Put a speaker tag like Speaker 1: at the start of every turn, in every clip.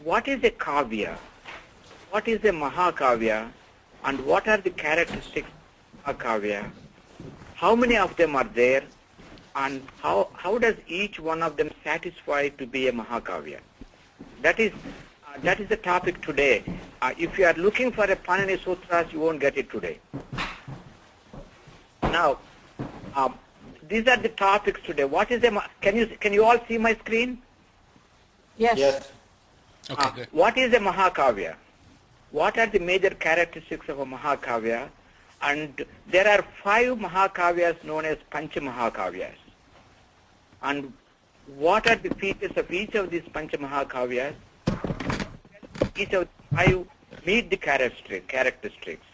Speaker 1: what is a Kavya, what is a Mahakavya, and what are the characteristics of Mahakavya, how many of them are there, and how does each one of them satisfy to be a Mahakavya. That is the topic today. If you are looking for a Panini Sutras, you won't get it today. Now, these are the topics today. What is can you all see my screen?
Speaker 2: Yes.
Speaker 3: Yes.
Speaker 4: Okay, good.
Speaker 1: What is a Mahakavya? What are the major characteristics of a Mahakavya? And there are 5 Mahakavyas known as Pancha Mahakavyas. And what are the features of each of these Pancha Mahakavyas? Each of the 5 meet the characteristics.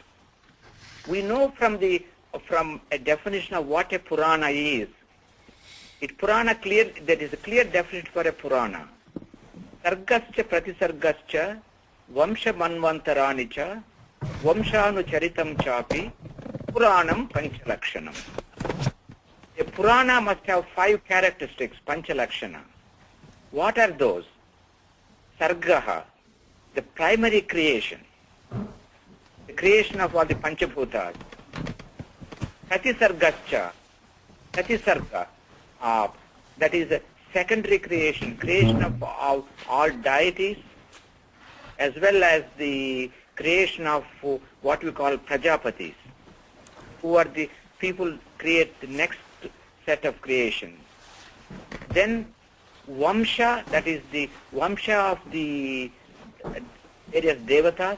Speaker 1: We know from a definition of what a Purana is. There is a clear definition for a Purana. Sargascha pratisargascha Vamsa manvantaranicha Vamshanu charitam chapi Puranam panchalakshanam. A Purana must have 5 characteristics, panchalakshana. What are those? Sargaha, the primary creation, the creation of all the Panchabhutas. Pratisargascha, Pratisarga, that is a secondary creation of all deities, as well as the creation of what we call Prajapatis, who are the people create the next set of creations. Then Vamsa, that is the Vamsa of the various Devatas.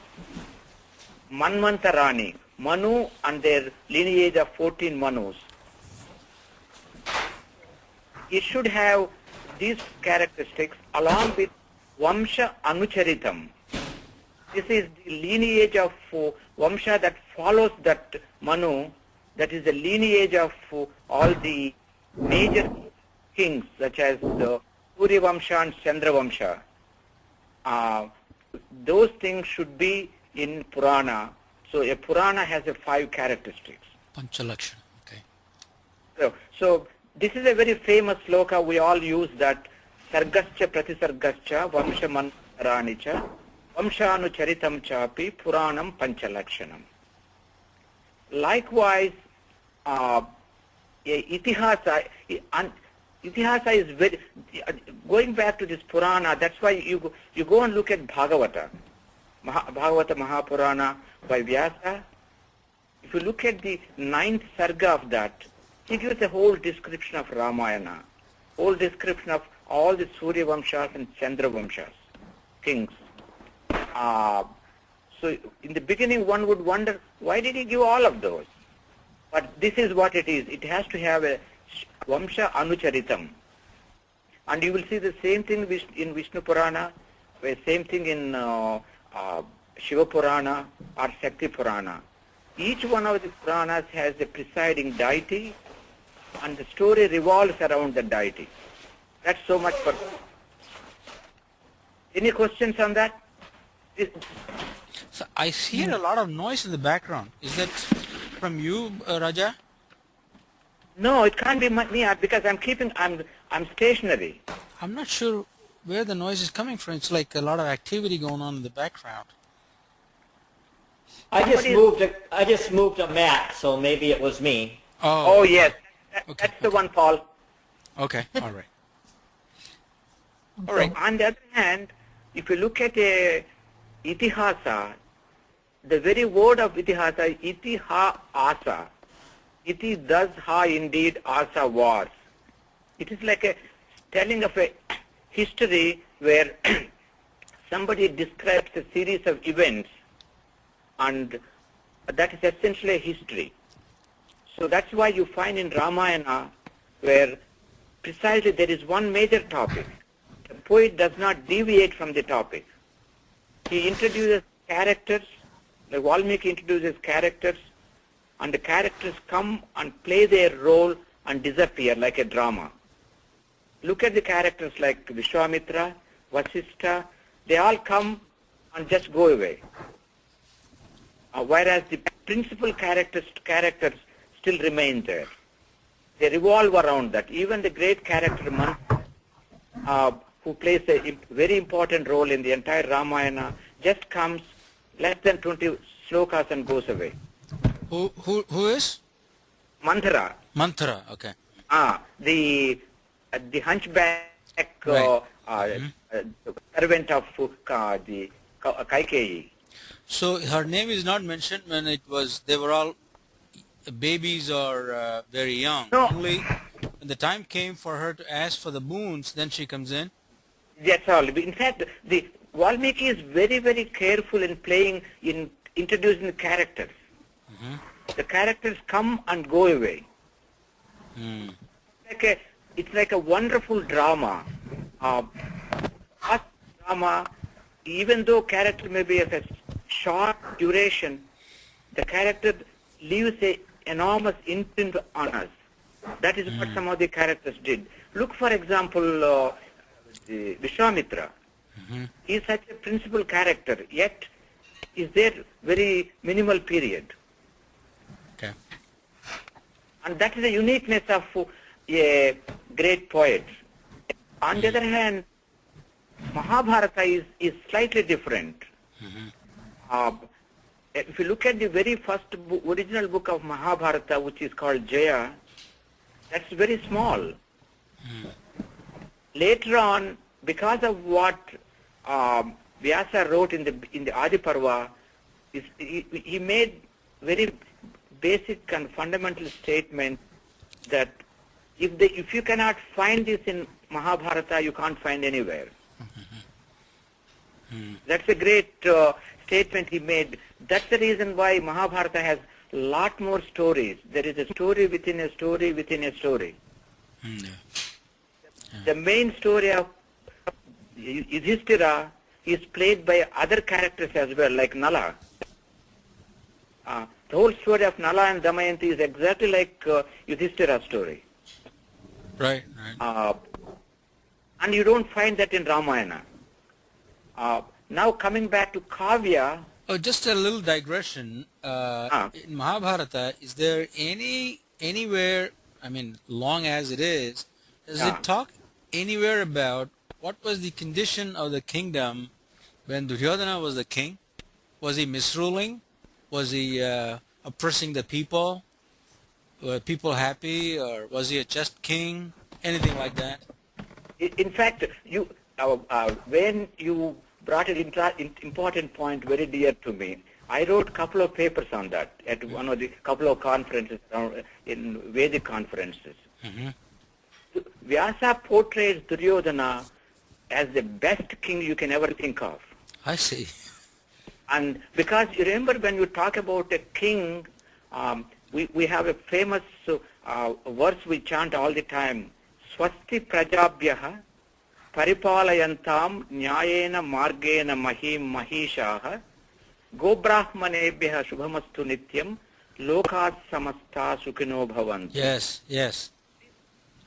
Speaker 1: Manvantarani, Manu and their lineage of 14 Manus. It should have these characteristics along with Vamsa Anucharitam. This is the lineage of Vamsa that follows that Manu, that is the lineage of all the major kings such as the Raghuvamsham and Chandravamsa. Those things should be in Purana. So a Purana has a 5 characteristics.
Speaker 4: Panchalakshana, okay.
Speaker 1: So this is a very famous sloka. We all use that. Sargascha pratisargascha Vamsa mantaranicha Vamshanu charitam chapi Puranam panchalakshanam. Likewise, Itihasa is very, going back to this Purana, that's why you go and look at Bhagavata Mahapurana by Vyasa. If you look at the 9th Sarga of that, he gives a whole description of Ramayana, whole description of all the Surya Vamshas and Chandra Vamshas, kings. So in the beginning one would wonder, why did he give all of those? But this is what it is. It has to have a Vamsa Anucharitam. And you will see the same thing in Vishnu Purana, the same thing in Shiva Purana or Shakti Purana. Each one of the Puranas has a presiding deity and the story revolves around the deity. That's so much for... Any questions on that?
Speaker 4: So I hear a lot of noise in the background. Is that from you, Raja?
Speaker 1: No, it can't be me because I'm stationary.
Speaker 4: I'm not sure where the noise is coming from. It's like a lot of activity going on in the background.
Speaker 3: I just moved a mat, so maybe it was me.
Speaker 1: Oh yes, that's the one, Paul.
Speaker 4: Okay, all right. All right.
Speaker 1: On the other hand, if you look at Itihasa, the very word of Itihasa, Itihasa, Iti does ha indeed, asa was. It is like a telling of a history where somebody describes a series of events, and that is essentially a history. So that's why you find in Ramayana where precisely there is one major topic. The poet does not deviate from the topic. He introduces characters, like Valmiki introduces characters, and the characters come and play their role and disappear like a drama. Look at the characters like Vishwamitra, Vasishtha, they all come and just go away. Whereas the principal characters still remain there. They revolve around that. Even the great character who plays a very important role in the entire Ramayana, just comes less than 20 slokas and goes away.
Speaker 4: Who is?
Speaker 1: Manthara.
Speaker 4: Manthara, okay.
Speaker 1: The hunchback
Speaker 4: Right.
Speaker 1: servant of the Kaikeyi.
Speaker 4: So her name is not mentioned when they were all babies or very young.
Speaker 1: No.
Speaker 4: Only when the time came for her to ask for the boons, then she comes in.
Speaker 1: That's all. In fact, the Valmiki is very, very careful in introducing the characters. The characters come and go away. It's like a wonderful drama. Drama, even though character may be of a short duration, the character leaves an enormous imprint on us. That is what some of the characters did. Look, for example, Vishwamitra. He is such a principal character, yet is there very minimal period.
Speaker 4: Okay.
Speaker 1: And that is the uniqueness of a great poet. On the other hand, Mahabharata is slightly different. If you look at the very first original book of Mahabharata, which is called Jaya, that's very small. Later on, because of what Vyasa wrote in the Adi Parva, he made very basic and fundamental statement that if you cannot find this in Mahabharata, you can't find anywhere. That's a great statement he made. That's the reason why Mahabharata has a lot more stories. There is a story within a story within a story. The main story of Yudhishthira is played by other characters as well, like Nala. The whole story of Nala and Damayanti is exactly like Yudhishthira's story.
Speaker 4: Right.
Speaker 1: And you don't find that in Ramayana. Now coming back to Kavya.
Speaker 4: Oh, just a little digression. In Mahabharata, is there anywhere, I mean, long as it is, does it talk anywhere about what was the condition of the kingdom when Duryodhana was the king? Was he misruling? Was he oppressing the people? Were people happy, or was he a just king? Anything like that?
Speaker 1: In fact, when you brought an important point very dear to me, I wrote a couple of papers on that at one of the couple of conferences in Vedic conferences. Vyasa portrays Duryodhana as the best king you can ever think of.
Speaker 4: I see.
Speaker 1: And because you remember when you talk about a king, we have a famous verse we chant all the time. Swasti prajabhyaha paripalayantam nyayena margena mahim mahishaha gobrahmanebhyaha shubhamastu nityam lokat samasta sukhino bhavantu.
Speaker 4: Yes.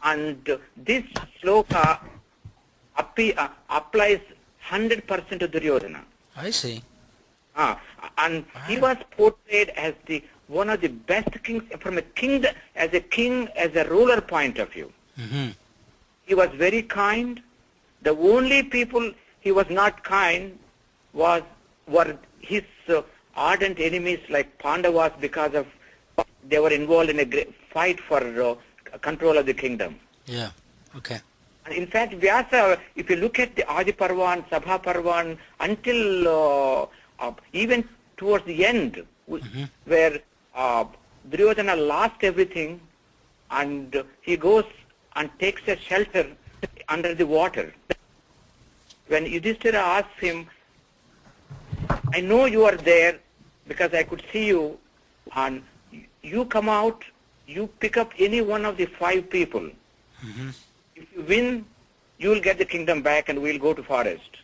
Speaker 1: And this sloka applies 100% to Duryodhana.
Speaker 4: I see.
Speaker 1: And he was portrayed as one of the best kings from a king, as a ruler point of view. He was very kind. The only people he was not kind were his ardent enemies like Pandavas, because of they were involved in a great fight for control of the kingdom.
Speaker 4: Yeah. Okay.
Speaker 1: And in fact, Vyasa, if you look at the Adi Parva and Sabha Parva until even towards the end, where Duryodhana lost everything, and he goes and takes a shelter under the water. When Yudhishthira asks him, I know you are there because I could see you, and you come out, you pick up any one of the 5 people. If you win, you will get the kingdom back and we'll go to forest.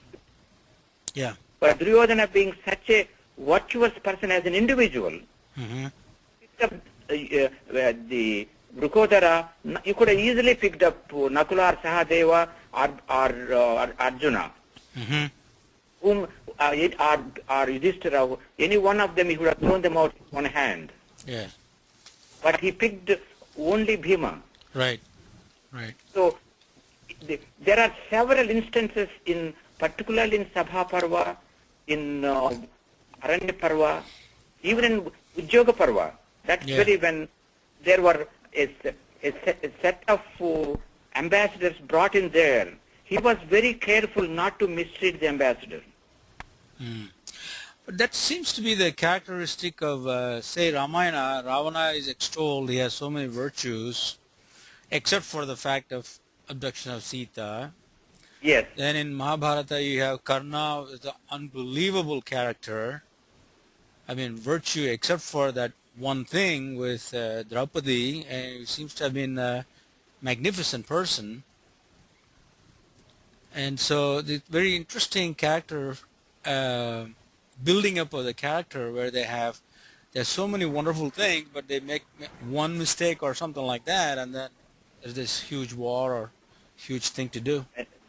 Speaker 4: Yeah.
Speaker 1: But Duryodhana, being such a virtuous person as an individual, picked up the Vrukodara. You could have easily picked up Nakula or Sahadeva or Arjuna, whom or Yudhishthira, any one of them, he would have thrown them out with one hand.
Speaker 4: Yeah.
Speaker 1: But he picked only Bhima.
Speaker 4: Right.
Speaker 1: So there are several instances in, particularly in Sabha Parva, in Aranya Parva, even in Udyoga Parva. That's very when there were a set of ambassadors brought in there. He was very careful not to mistreat the ambassador.
Speaker 4: But that seems to be the characteristic of, say, Ramayana. Ravana is extolled, he has so many virtues, except for the fact of abduction of Sita.
Speaker 1: Yes.
Speaker 4: Then in Mahabharata you have Karna, is an unbelievable character. I mean, virtue, except for that one thing with Draupadi, and he seems to have been a magnificent person. And so the very interesting character building up of the character, where there's so many wonderful things, but they make one mistake or something like that, and then there's this huge war or huge thing to do.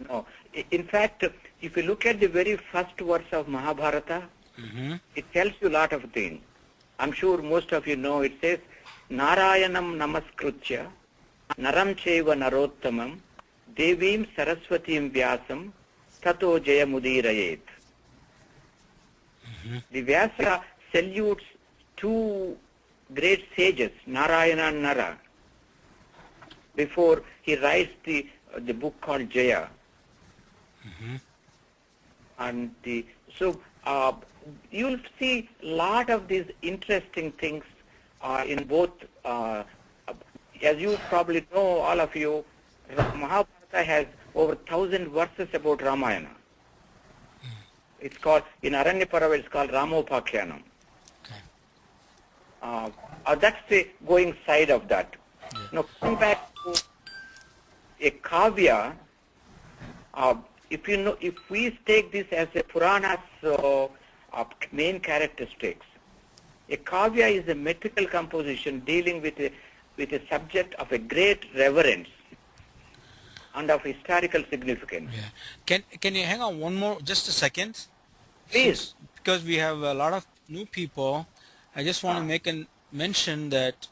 Speaker 1: No. In fact, if you look at the very first verse of Mahabharata, it tells you a lot of things. I'm sure most of you know. It says, Narayanam namaskritya, naram cheva narottamam, devim saraswatim vyasam, tato jayamudirayet. The Vyasa salutes two great sages, Narayana and Nara, before he writes the book called Jaya. And so you'll see a lot of these interesting things in both, as you probably know, all of you, Mahabharata has over 1,000 verses about Ramayana. It's called, in Aranya Parva, it's called Ramopakyanam. That's the going side of that. Now, coming back to a Kavya, if we take this as a Purana's main characteristics, a Kavya is a metrical composition dealing with a subject of a great reverence and of historical significance.
Speaker 4: Can you hang on one more, just a second?
Speaker 1: Please.
Speaker 4: Because we have a lot of new people, I just want to make a mention that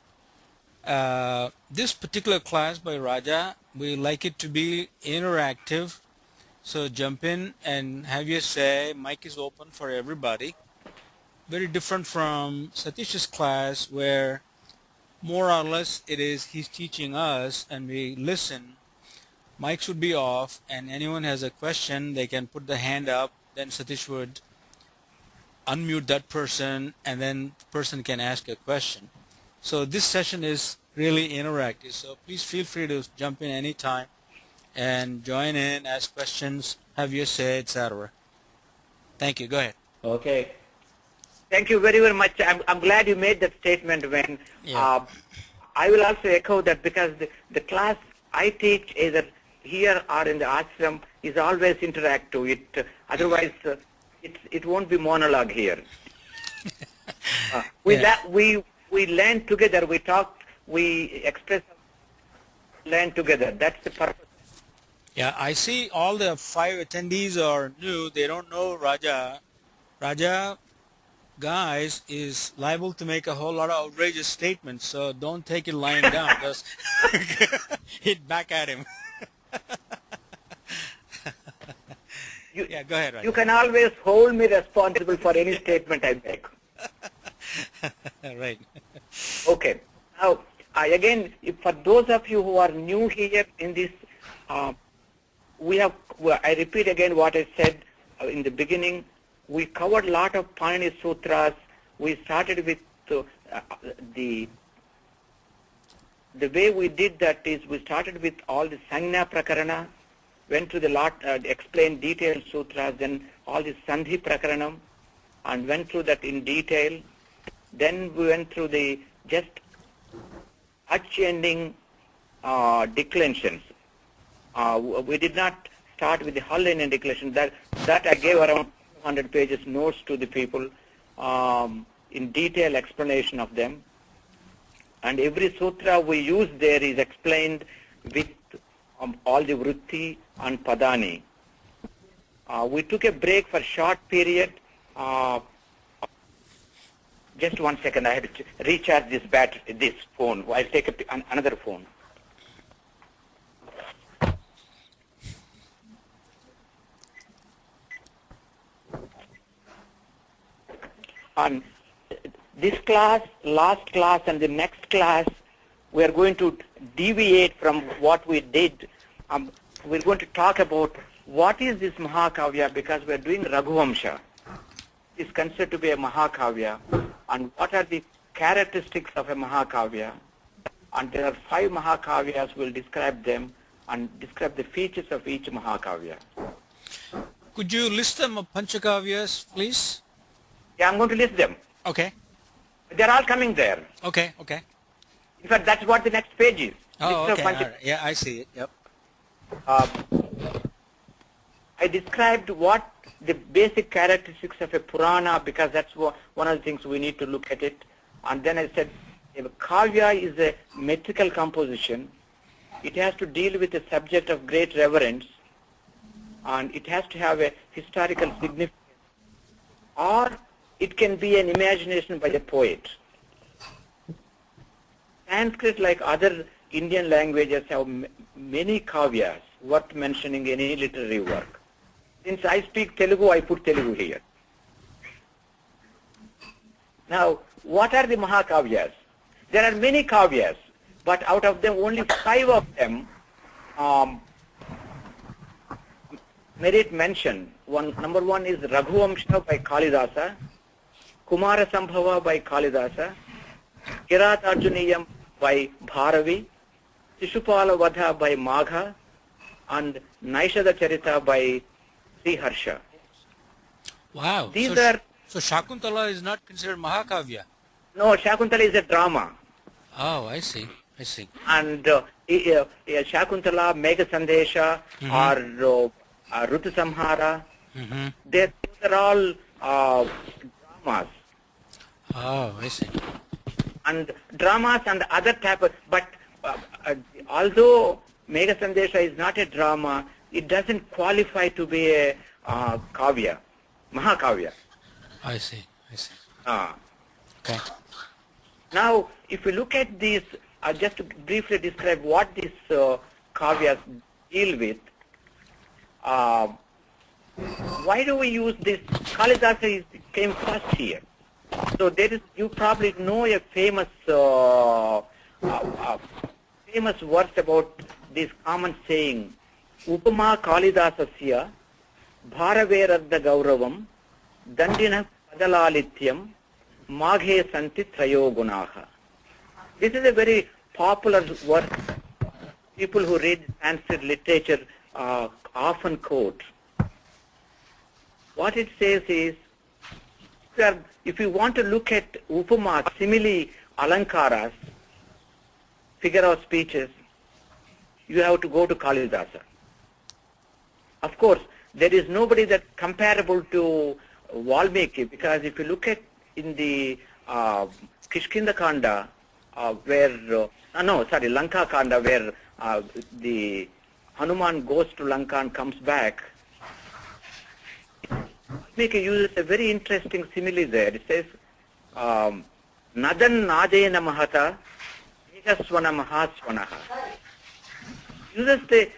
Speaker 4: this particular class by Raja, we like it to be interactive. So jump in and have your say. Mic is open for everybody. Very different from Satish's class, where more or less he's teaching us and we listen. Mics would be off, and anyone has a question, they can put the hand up, then Satish would unmute that person, and then the person can ask a question. So this session is really interactive, so please feel free to jump in anytime and join in, ask questions, have your say, etc. Thank you. Go ahead.
Speaker 3: Okay.
Speaker 1: Thank you very, very much. I'm glad you made that statement. When I will also echo that, because the class I teach, either here or in the ashram, is always interactive. Otherwise, it won't be monologue here. We learn together. We talk. We express. Learn together. That's the purpose.
Speaker 4: Yeah, I see all the 5 attendees are new. They don't know Raja. Raja, guys, is liable to make a whole lot of outrageous statements, so don't take it lying down. Just hit back at him. Go ahead, Raja.
Speaker 1: You can always hold me responsible for any statement I make.
Speaker 4: Right.
Speaker 1: Okay. Now, again, for those of you who are new here in this, I repeat again what I said in the beginning. We covered a lot of Panini Sutras. We started with the way we did that is we started with all the Sangna Prakarana, went to the lot, explained detailed sutras, then all the Sandhi Prakaranam, and went through that in detail. Then we went through the just ending declensions. We did not start with the whole ending declension. That I gave around 100 pages notes to the people in detailed explanation of them. And every sutra we use there is explained with all the vritti and padani. We took a break for a short period. Just 1 second, I have to recharge this phone. I'll take another phone. And this class, last class, and the next class, we are going to deviate from what we did. We're going to talk about what is this Mahakavya, because we're doing Raghuvamsha. It's considered to be a Mahakavya, and what are the characteristics of a Mahakavya. And there are 5 Mahakavyas. We'll describe them and describe the features of each Mahakavya.
Speaker 4: Could you list them of Panchakavyas, please?
Speaker 1: Yeah, I'm going to list them.
Speaker 4: Okay.
Speaker 1: They're all coming there.
Speaker 4: Okay, okay.
Speaker 1: In fact, that's what the next page is.
Speaker 4: Oh,
Speaker 1: List of
Speaker 4: okay. All right. Yeah, I see it. Yep.
Speaker 1: I described what the basic characteristics of a Purana, because that's one of the things we need to look at it. And then I said, a Kavya is a metrical composition. It has to deal with a subject of great reverence, and it has to have a historical significance, or it can be an imagination by a poet. Sanskrit, like other Indian languages, have many kavyas worth mentioning in any literary work. Since I speak Telugu, I put Telugu here. Now, what are the Mahakavyas? There are many kavyas, but out of them, only 5 of them merit mention. Number 1 is Raghuvamsham by Kalidasa, Kumara Sambhava by Kalidasa, Kiratarjuniyam by Bharavi, Shishupala Vadha by Magha, and Naishada Charita by Sriharsha.
Speaker 4: Wow.
Speaker 1: These are...
Speaker 4: So Shakuntala is not considered Mahakavya?
Speaker 1: No, Shakuntala is a drama.
Speaker 4: Oh, I see. I see.
Speaker 1: And Shakuntala, Megha Sandesha, or Rutu Samhara, these are all dramas.
Speaker 4: Oh, I see.
Speaker 1: And dramas and other type of, but although Megha Sandesha is not a drama, it doesn't qualify to be a kavya, Mahakavya.
Speaker 4: I see. I see. Okay.
Speaker 1: Now, if we look at these, just to briefly describe what these kavyas deal with, why do we use this? Kalidasa came first here. So there is, you probably know a famous famous verse about this common saying, Upama Kalidasasya Bharaverarda Gauravam Dandina Padalalityam Maghe Santi Trayogunaha. This is a very popular verse. People who read Sanskrit literature often quote. What it says is, if you want to look at upama, simile, alankaras, figure of speeches, you have to go to Kalidasa. Of course, there is nobody that comparable to Valmiki, because if you look at in the Kishkinda Kanda, Lanka Kanda, where the Hanuman goes to Lanka and comes back, Valmiki uses a very interesting simile there. It says, Nadan Nadena Mahata, Ekaswana Mahaswanaha. Uses the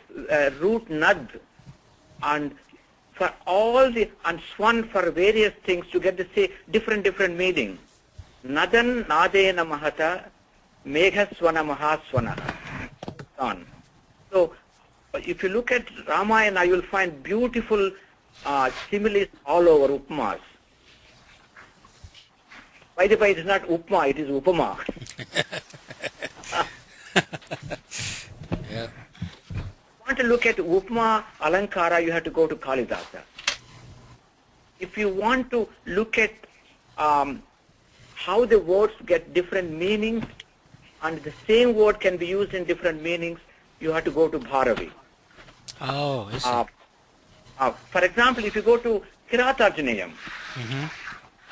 Speaker 1: root Nad, and for all the, and Swan for various things to get the different meaning. Nadan Nadena Mahata, Meghaswana Mahaswanaha. So, if you look at Ramayana, you will find beautiful similes all over Upamas. By the way, it is not Upma, it is Upama.
Speaker 4: Yeah.
Speaker 1: If you want to look at Upma, Alankara, you have to go to Kalidasa. If you want to look at how the words get different meanings, and the same word can be used in different meanings, you have to go to Bharavi.
Speaker 4: Oh, I see.
Speaker 1: For example, if you go to Kiratarjuniyam,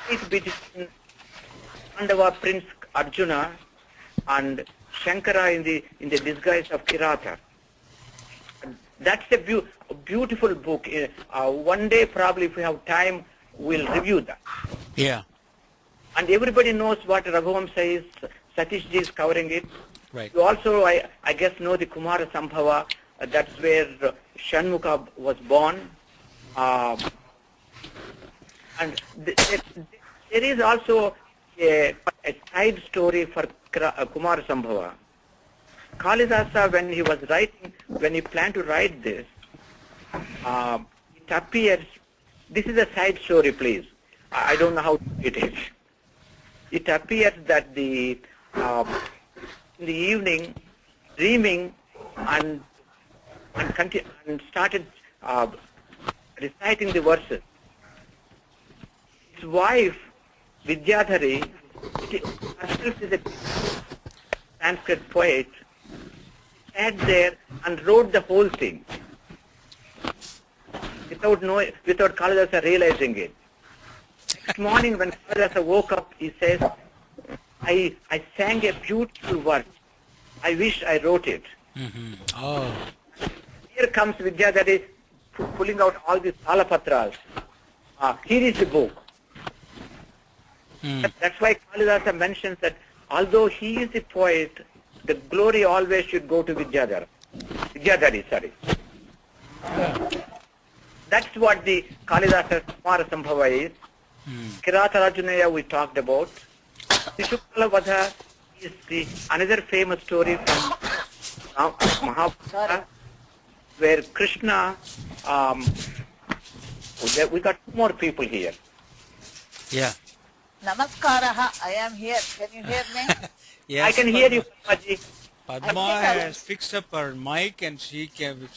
Speaker 1: it's between Pandava Prince Arjuna and Shankara in the disguise of Kirata. That's a beautiful book. One day, probably, if we have time, we'll review that.
Speaker 4: Yeah.
Speaker 1: And everybody knows what Raghuvamsa is. Satish ji is covering it.
Speaker 4: Right.
Speaker 1: You also, I guess, know the Kumara Sambhava. That's where Shanmukha was born. And there is also a side story for Kumar Sambhava. Kalidasa, when he planned to write this, it appears, this is a side story, please. I don't know how it is. It appears that in the evening, dreaming and started reciting the verses. His wife, Vidyadhari, herself is a Sanskrit poet, sat there and wrote the whole thing without Kalidasa realizing it. Next morning when Kalidasa woke up, he says, I sang a beautiful verse. I wish I wrote it.
Speaker 4: Mm-hmm. Oh.
Speaker 1: Here comes Vidyadhari pulling out all these talapatras. Here is the book. That's why Kalidasa mentions that although he is a poet, the glory always should go to Vidyadhari, sorry. That's what the Kalidasa Kumara Sambhava is. Kirata Rajanaya we talked about. Shishupala Vadha is another famous story from Mahabharata, where Krishna, we got two more people here.
Speaker 4: Yeah.
Speaker 2: Namaskaraha, I am here. Can you hear me?
Speaker 4: Yes,
Speaker 1: I can hear you, Padma.
Speaker 4: Padma has fixed up her mic and she can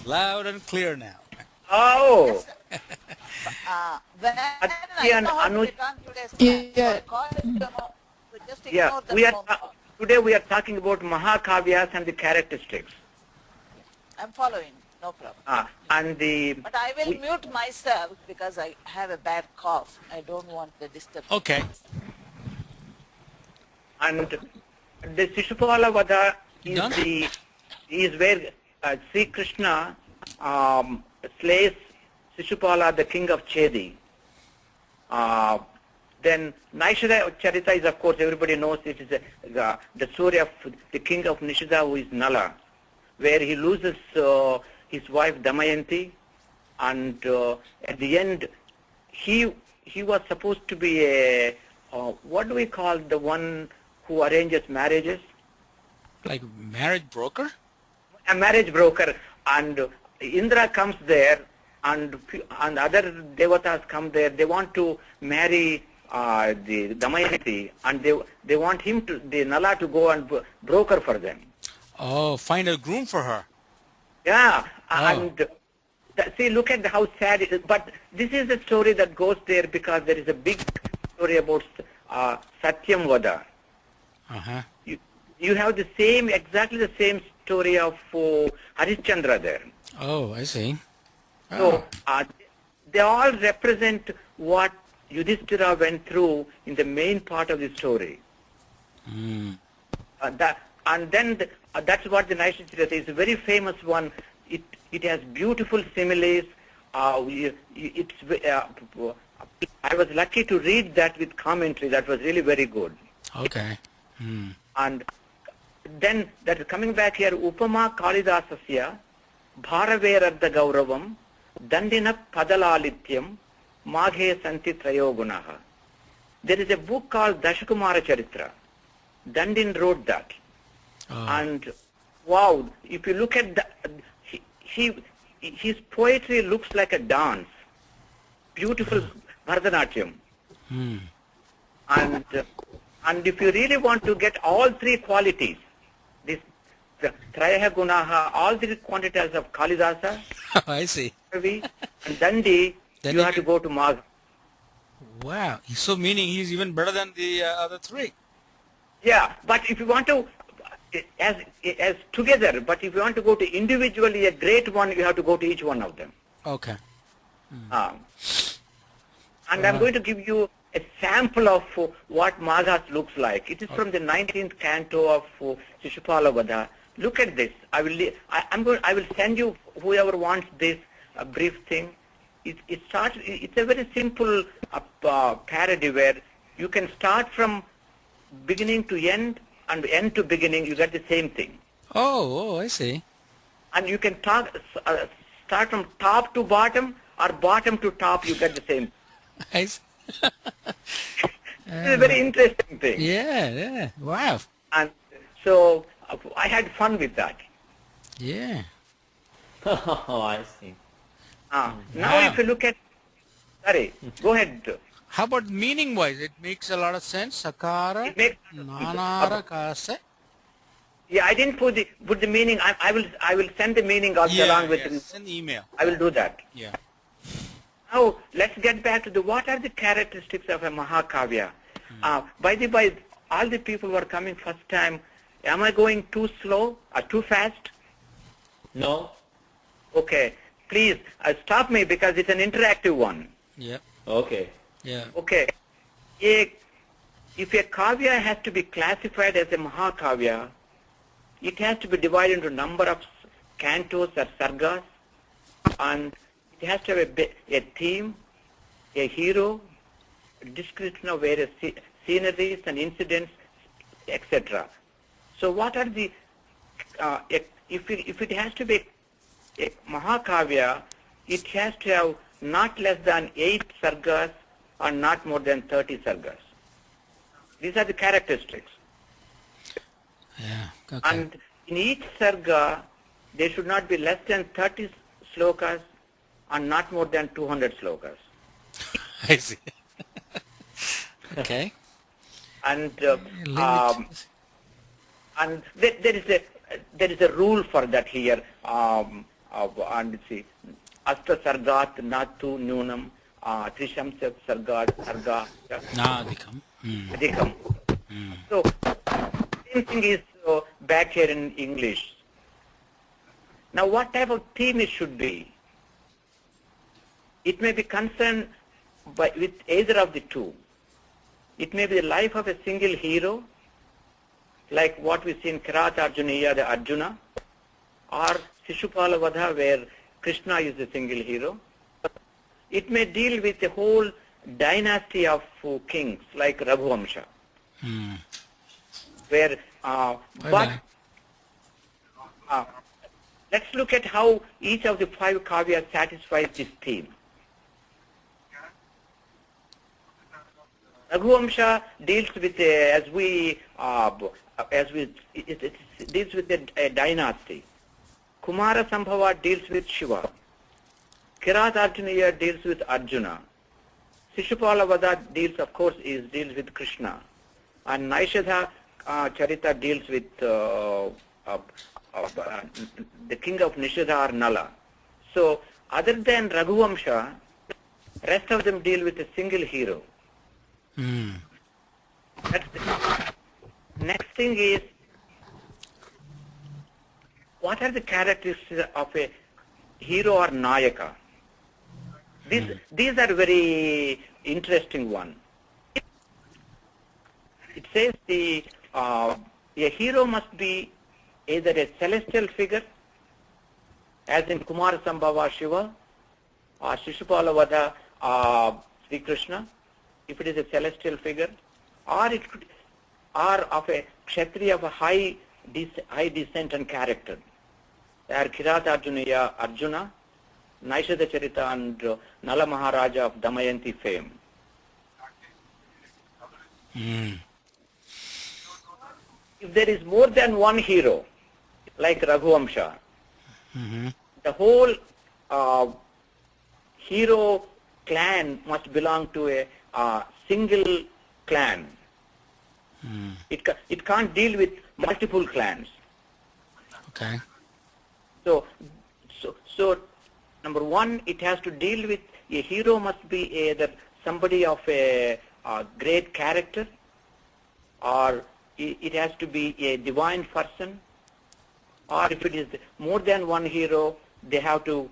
Speaker 4: loud and clear now.
Speaker 1: Oh.
Speaker 2: When I know how to return today's call, so just ignore the phone call.
Speaker 1: Today we are talking about Mahakavyas and the characteristics.
Speaker 2: I'm following, no problem. But I will mute myself because I have a bad cough. I don't want the disturbance.
Speaker 4: Okay.
Speaker 1: And the Shishupala Vada is where Sri Krishna slays Shishupala, the king of Chedi. Then Naishada Charita is, of course, everybody knows it is the story of the king of Nishida, who is Nala, where he loses his wife Damayanti, and at the end he was supposed to be a what do we call the one who arranges marriages?
Speaker 4: Like marriage broker?
Speaker 1: A marriage broker. And Indra comes there, and other devatas come there. They want to marry the Damayanti, and they want the Nala to go and broker for them.
Speaker 4: Oh, find a groom for her.
Speaker 1: Yeah,
Speaker 4: Oh.
Speaker 1: and see, look at how sad it is. But this is a story that goes there because there is a big story about Satyam Vada.
Speaker 4: Uh-huh.
Speaker 1: You have exactly the same story of Harishchandra there.
Speaker 4: Oh, I see.
Speaker 1: So they all represent what Yudhishthira went through in the main part of the story. That's what the Naishacharita is. A very famous one. It has beautiful similes. I was lucky to read that with commentary. That was really very good.
Speaker 4: Okay.
Speaker 1: And then that coming back here, Upama Kalidasasya Bharaverartha Gauravam Dandina Padalalityam Maghe Santi Trayogunaha. There is a book called Dashakumara Charitra. Dandin wrote that. And wow, if you look at his poetry looks like a dance. Beautiful Bharatanatyam. And if you really want to get all three qualities, this Trayaha Gunaha, all three quantities of Kalidasa,
Speaker 4: I see.
Speaker 1: and Dandi, you have to go to Magha.
Speaker 4: Wow. So meaning he's even better than the other three.
Speaker 1: Yeah, but if you want to, as together, but if you want to go to individually a great one, you have to go to each one of them.
Speaker 4: Okay.
Speaker 1: And I'm going to give you a sample of what Maghas looks like. It is from the 19th canto of Shishupala Vada. Look at this. I will send you, whoever wants this brief thing. It's a very simple parody where you can start from beginning to end and end to beginning, you get the same thing.
Speaker 4: Oh, I see.
Speaker 1: And you can start from top to bottom or bottom to top, you get the same.
Speaker 4: I see.
Speaker 1: It's a very interesting thing.
Speaker 4: Yeah. Wow.
Speaker 1: And so I had fun with that.
Speaker 4: Yeah.
Speaker 3: Oh, I see.
Speaker 1: Now if you look at, sorry, go ahead.
Speaker 4: How about meaning-wise? It makes a lot of sense. Sakara,
Speaker 1: It makes
Speaker 4: nanara kase.
Speaker 1: Yeah, I didn't put the meaning. I will send the meaning also along with it.
Speaker 4: Send the email.
Speaker 1: I will do that.
Speaker 4: Yeah.
Speaker 1: Now let's get back to what are the characteristics of a Mahakavya. By the way, all the people who are coming first time, am I going too slow or too fast?
Speaker 3: No.
Speaker 1: Okay, please stop me because it's an interactive one.
Speaker 4: Yeah.
Speaker 3: Okay.
Speaker 4: Yeah.
Speaker 1: Okay. If a kavya has to be classified as a Mahakavya, it has to be divided into number of cantos or sargas, and it has to have a theme, a hero, a description of various sceneries and incidents, etc. So what are the, if it has to be a Mahakavya, it has to have not less than 8 sargas or not more than 30 sargas. These are the characteristics.
Speaker 4: Yeah. Okay.
Speaker 1: And in each sarga, there should not be less than 30 slokas and not more than 200 slokas.
Speaker 4: I see. Okay.
Speaker 1: And there is a rule for that here. And see, Asta sargat natu nunam trishamsat sargat sarga
Speaker 4: Nadikam.
Speaker 1: adhikam. So same thing is back here in English. Now what type of theme it should be? It may be concerned with either of the two. It may be the life of a single hero, like what we see in Kirat Arjuniya, the Arjuna, or Shishupala Vadha, where Krishna is the single hero. It may deal with the whole dynasty of kings, like Raghuvamsha, where, let's look at how each of the 5 kavyas satisfies this theme. Raghuvamsha deals with it deals with a dynasty. Kumara Sambhava deals with Shiva. Kirat Arjuniya deals with Arjuna. Shishupala Vada deals with Krishna. And Naishadha Charita deals with the king of Nishadha or Nala. So other than Raghuvamsha, rest of them deal with a single hero. Next thing is, what are the characteristics of a hero or Nayaka? These are very interesting one. It says a hero must be either a celestial figure, as in Kumara Sambhava Shiva, or Shishupala Vada Sri Krishna, if it is a celestial figure, or it could, or of a Kshatriya of a high descent and character. They are Kirat Arjuniya Arjuna, Naishadha Charita and Nala Maharaja of Damayanti fame. If there is more than one hero, like Raghuvamsha, the whole hero clan must belong to a single clan. It can't deal with multiple clans.
Speaker 4: Okay.
Speaker 1: So number one, it has to deal with, a hero must be either somebody of a great character, or it has to be a divine person, or if it is more than one hero, they have to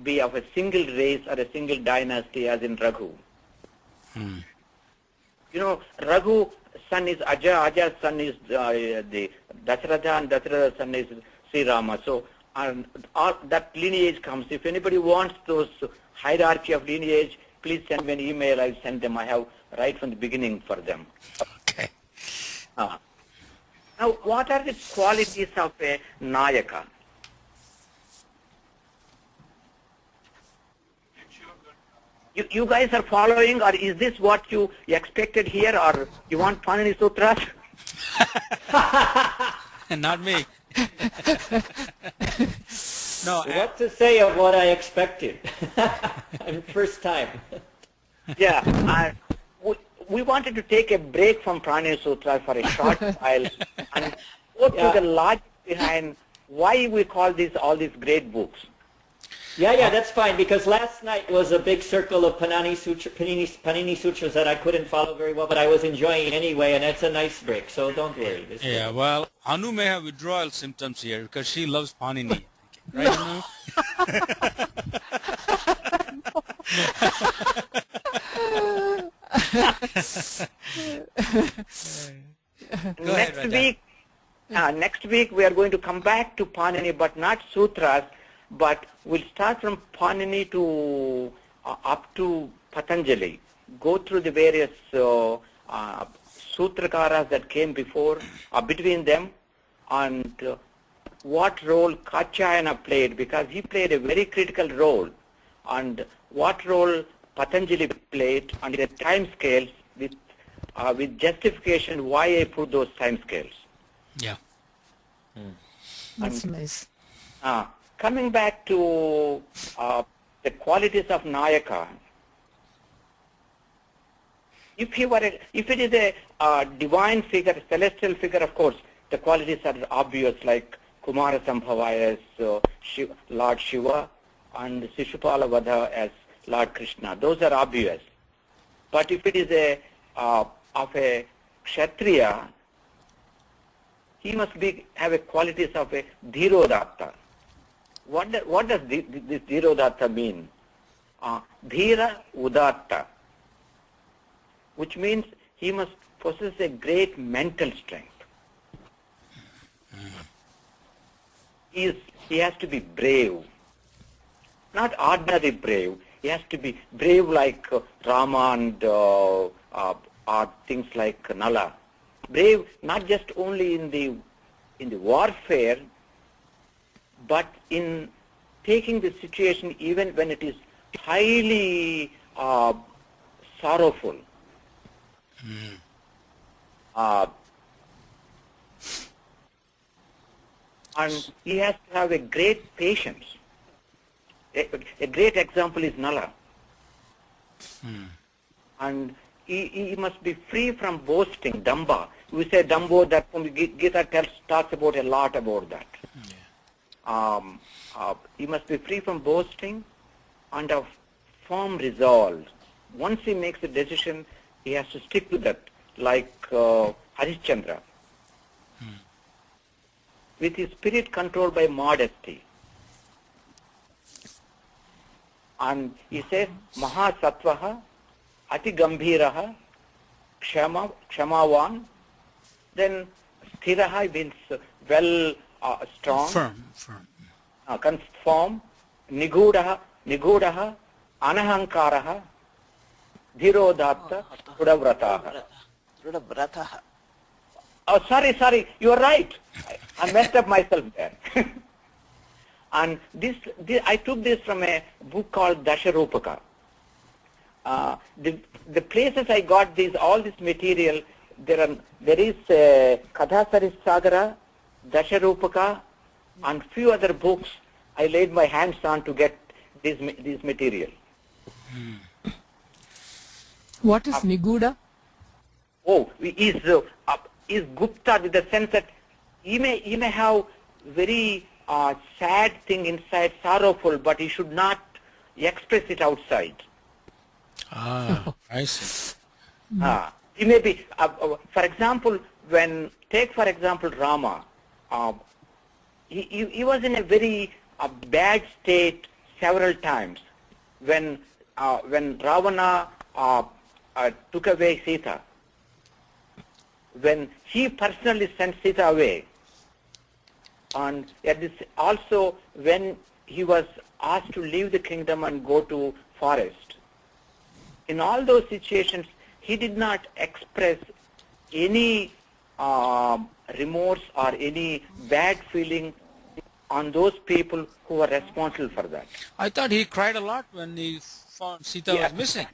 Speaker 1: be of a single race or a single dynasty, as in Raghu. You know, Raghu son is Aja, Aja's son is the Dasharatha, and Dasharatha's son is Sri Rama. So all that lineage comes. If anybody wants those hierarchy of lineage, please send me an email. I'll send them. I have right from the beginning for them.
Speaker 4: Okay.
Speaker 1: Now, what are the qualities of a Nayaka? You guys are following, or is this what you expected here, or you want Panini Sutras?
Speaker 4: Not me. No.
Speaker 3: What to say of what I expected? First time.
Speaker 1: Yeah. We wanted to take a break from Pranaya Sutra for a short while and go to the logic behind why we call all these great books.
Speaker 3: Yeah, that's fine, because last night was a big circle of Panini Sutras that I couldn't follow very well, but I was enjoying anyway, and that's a nice break, so don't worry.
Speaker 4: Yeah, well, Anu may have withdrawal symptoms here because she loves Panini. Right, Anu?
Speaker 1: Next week we are going to come back to Panini, but not sutras, but we'll start from Panini to up to Patanjali. Go through the various sutrakaras that came before, between them, and what role Katyayana played, because he played a very critical role, and what role Patanjali played on the time scales with justification why I put those time scales.
Speaker 4: Yeah.
Speaker 5: That's nice.
Speaker 1: Coming back to the qualities of Nayaka, if it is a divine figure, celestial figure, of course, the qualities are obvious, like Kumara Sambhava as Lord Shiva and Shishupala Vadha as Lord Krishna. Those are obvious. But if it is of a Kshatriya, he must have a qualities of a Dhirodatta. What does this Dhirodatta mean? Dhira Udatta, which means he must possess a great mental strength. He has to be brave, not ordinary brave. He has to be brave like Rama and or things like Nala. Brave not just only in the warfare, but in taking the situation even when it is highly sorrowful. And he has to have a great patience. A great example is Nala. And he must be free from boasting, Damba. We say Dambo, that Gita talks about a lot about that. He must be free from boasting and of firm resolve. Once he makes a decision, he has to stick to that, like Harishchandra. With his spirit controlled by modesty. And he says, Mahasattvaha, Ati Gambhiraha, Kshamavan, then Sthiraha means well strong,
Speaker 4: firm.
Speaker 1: Conform, Nigudaha, Anahankaraha, Dhirodatta, Rudavrataha. Oh, sorry, you are right. I messed up myself there. And this I took this from a book called Dasharupaka. The places I got all this material, there is Kathasaris Sagara, Dasharupaka, and few other books I laid my hands on to get this material.
Speaker 5: What is Niguda?
Speaker 1: Oh, is Gupta, with the sense that he may have very sad thing inside, sorrowful, but he should not express it outside.
Speaker 4: I see.
Speaker 1: He may be, for example, take for example Rama. He was in a very bad state several times when Ravana took away Sita. When he personally sent Sita away, and also when he was asked to leave the kingdom and go to forest. In all those situations, he did not express any remorse or any bad feeling on those people who were responsible for that.
Speaker 4: I thought he cried a lot when he found Sita was missing.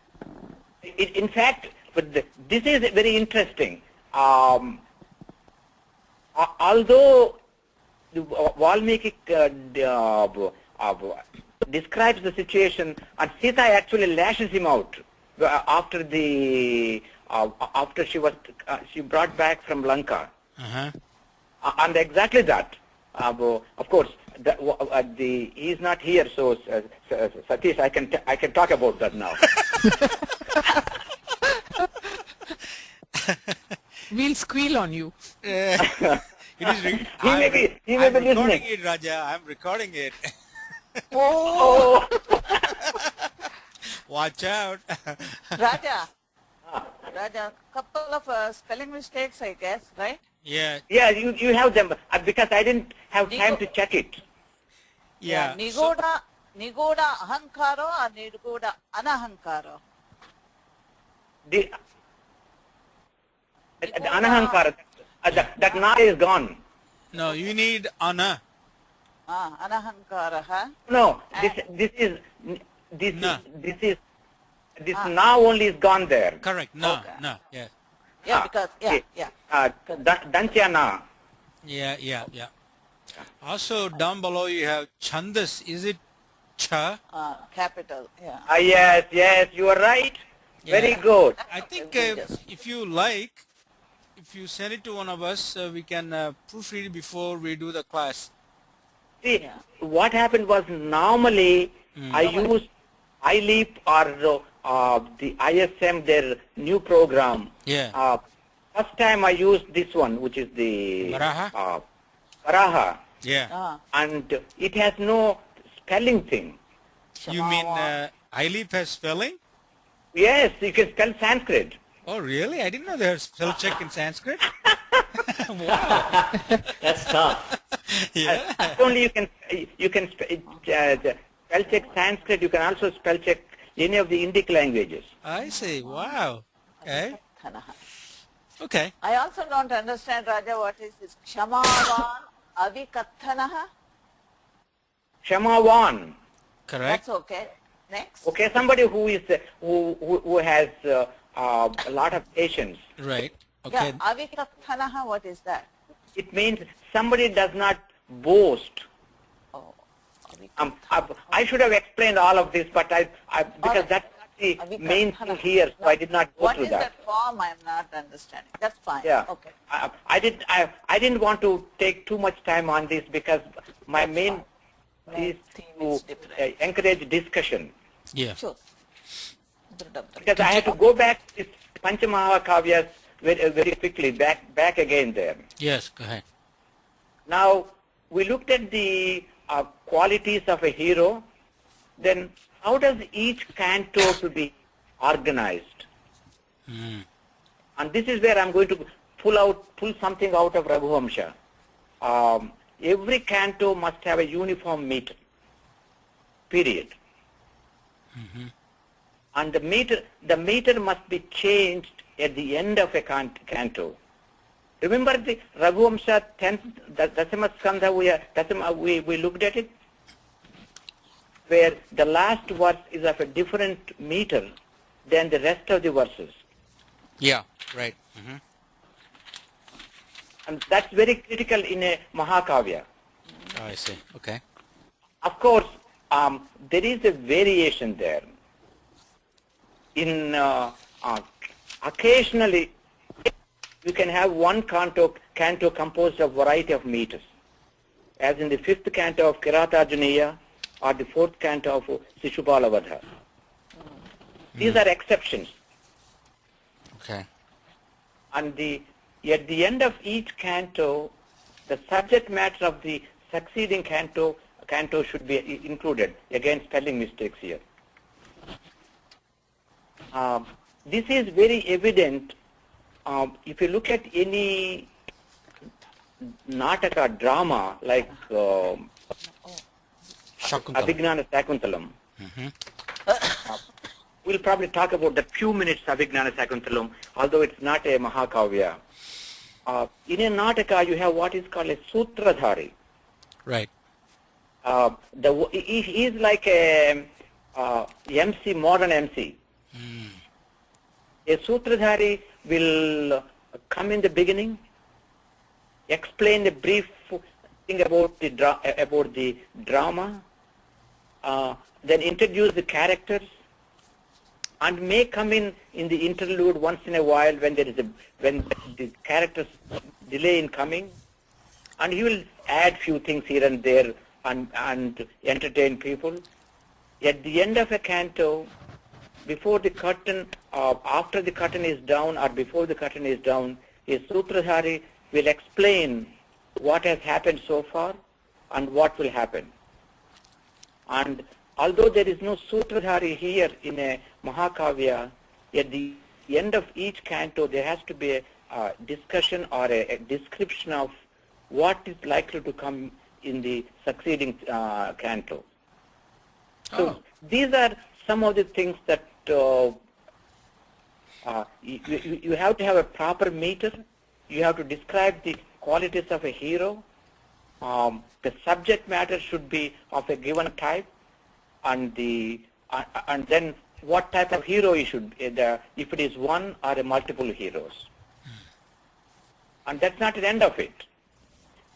Speaker 1: In fact, this is very interesting. Although Valmiki describes the situation, and Sita actually lashes him out after she brought back from Lanka. And exactly that. Of course, he's not here, so Satish, I can talk about that now.
Speaker 5: We'll squeal on you.
Speaker 1: He may be listening.
Speaker 4: Recording it, Raja. I'm recording it.
Speaker 1: Oh!
Speaker 4: Watch out.
Speaker 2: Raja, couple of spelling mistakes, I guess, right?
Speaker 4: Yeah.
Speaker 1: Yeah, you have them, because I didn't have time to check it.
Speaker 4: Yeah.
Speaker 2: Nigoda ahankaro or nigoda anahankaro?
Speaker 1: The anahankara, that na is gone.
Speaker 4: No, you need ana.
Speaker 2: Anahankara, huh?
Speaker 1: No, this now only is gone there.
Speaker 4: Correct. No,
Speaker 2: Okay.
Speaker 4: no. Yeah.
Speaker 2: Yeah, because, yeah.
Speaker 1: Dantyana.
Speaker 4: Yeah. Also, down below you have chandas. Is it cha?
Speaker 2: Capital, yeah.
Speaker 1: Yes, you are right.
Speaker 4: Yeah.
Speaker 1: Very good.
Speaker 4: I think if you like, if you send it to one of us, we can proofread it before we do the class.
Speaker 1: See, what happened was normally I used iLeap or the ISM, their new program.
Speaker 4: Yeah.
Speaker 1: First time I used this one, which is the
Speaker 4: Varaha?
Speaker 1: Varaha.
Speaker 4: Yeah.
Speaker 1: And it has no spelling thing.
Speaker 4: You mean iLeap has spelling?
Speaker 1: Yes, you can spell Sanskrit.
Speaker 4: Oh, really? I didn't know there's spell check in Sanskrit.
Speaker 3: Wow. That's tough.
Speaker 4: Yeah.
Speaker 1: Not only you can spell check Sanskrit, you can also spell check any of the Indic languages.
Speaker 4: I see. Wow. Okay.
Speaker 2: I also don't understand, Raja, what is this? Kshamavan avikathanaha?
Speaker 1: Shamavan.
Speaker 4: Correct.
Speaker 2: That's okay. Next.
Speaker 1: Okay, somebody who is who has a lot of patience.
Speaker 4: Right. Okay.
Speaker 2: Yeah, avikathanaha, what is that?
Speaker 1: It means somebody does not boast.
Speaker 2: Oh,
Speaker 1: I should have explained all of this, but because that's the main thing here, so I did not go through that.
Speaker 2: What is that form? I'm not understanding. That's fine.
Speaker 1: Yeah.
Speaker 2: Okay.
Speaker 1: I didn't want to take too much time on this because my main is to encourage discussion.
Speaker 4: Yeah.
Speaker 2: Sure.
Speaker 1: Because I had to go back to Pancha Mahakavyas very quickly, back again there.
Speaker 4: Yes, go ahead.
Speaker 1: Now, we looked at the qualities of a hero. Then how does each canto to be organized? And this is where I'm going to pull something out of Raghuvamsha. Every canto must have a uniform meter, period. And the meter must be changed at the end of a canto. Remember the Raghuvamsha 10th, Dasama Skandha, we looked at it? Where the last verse is of a different meter than the rest of the verses.
Speaker 4: Yeah, right.
Speaker 1: And that's very critical in a Mahakavya.
Speaker 4: Oh, I see. Okay.
Speaker 1: Of course, there is a variation there. In occasionally, you can have one canto composed of variety of meters, as in the 5th canto of Kiratarjuniya or the 4th canto of Sishupalavadha. These are exceptions.
Speaker 4: Okay.
Speaker 1: And at the end of each canto, the subject matter of the succeeding canto should be included. Again, spelling mistakes here. This is very evident if you look at any Nataka drama like Abhignana Sakuntalam. We'll probably talk about the few minutes Abhignana Sakuntalam, although it's not a Mahakavya. In a Nataka, you have what is called a Sutradhari.
Speaker 4: Right.
Speaker 1: He is like a MC, modern MC. A Sutradhari will come in the beginning, explain a brief thing about the drama, then introduce the characters, and may come in the interlude once in a while when the characters delay in coming, and he will add few things here and there and entertain people. At the end of a canto, before the curtain, after the curtain is down or before the curtain is down, a Sutradhari will explain what has happened so far and what will happen. And although there is no Sutradhari here in a Mahakavya, at the end of each canto there has to be a discussion or a description of what is likely to come in the succeeding canto. So these are some of the things that you have to have a proper meter. You have to describe the qualities of a hero. The subject matter should be of a given type, and then what type of hero you should, if it is one or a multiple heroes. And that's not the end of it.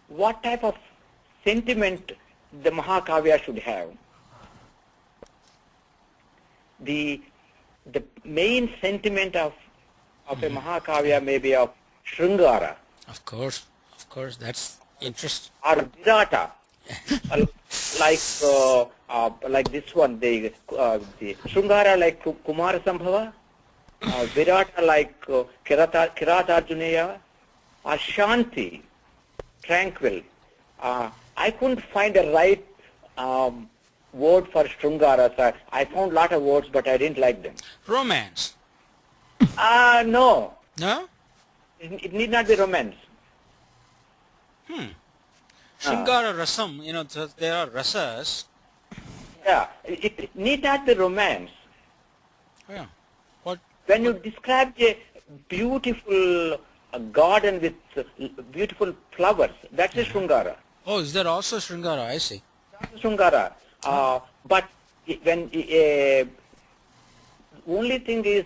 Speaker 1: What type of sentiment the Mahakavya should have? The main sentiment of a Mahakavya may be of Sringara.
Speaker 4: Of course, that's interesting.
Speaker 1: Or Virata, like this one, the Sringara like Kumara Sambhava, Virata like Kirata Arjuneya, or Shanti, tranquil. I couldn't find a right word for Sringara, sir. I found a lot of words, but I didn't like them.
Speaker 4: Romance.
Speaker 1: No.
Speaker 4: No?
Speaker 1: It need not be romance.
Speaker 4: Shringara Rasam, there are rasas.
Speaker 1: Yeah, it need not be romance.
Speaker 4: Yeah. What?
Speaker 1: When you describe a beautiful garden with beautiful flowers, that's a Sringara.
Speaker 4: Oh, is there also Shringara? I see.
Speaker 1: That's a Sringara. But when only thing is,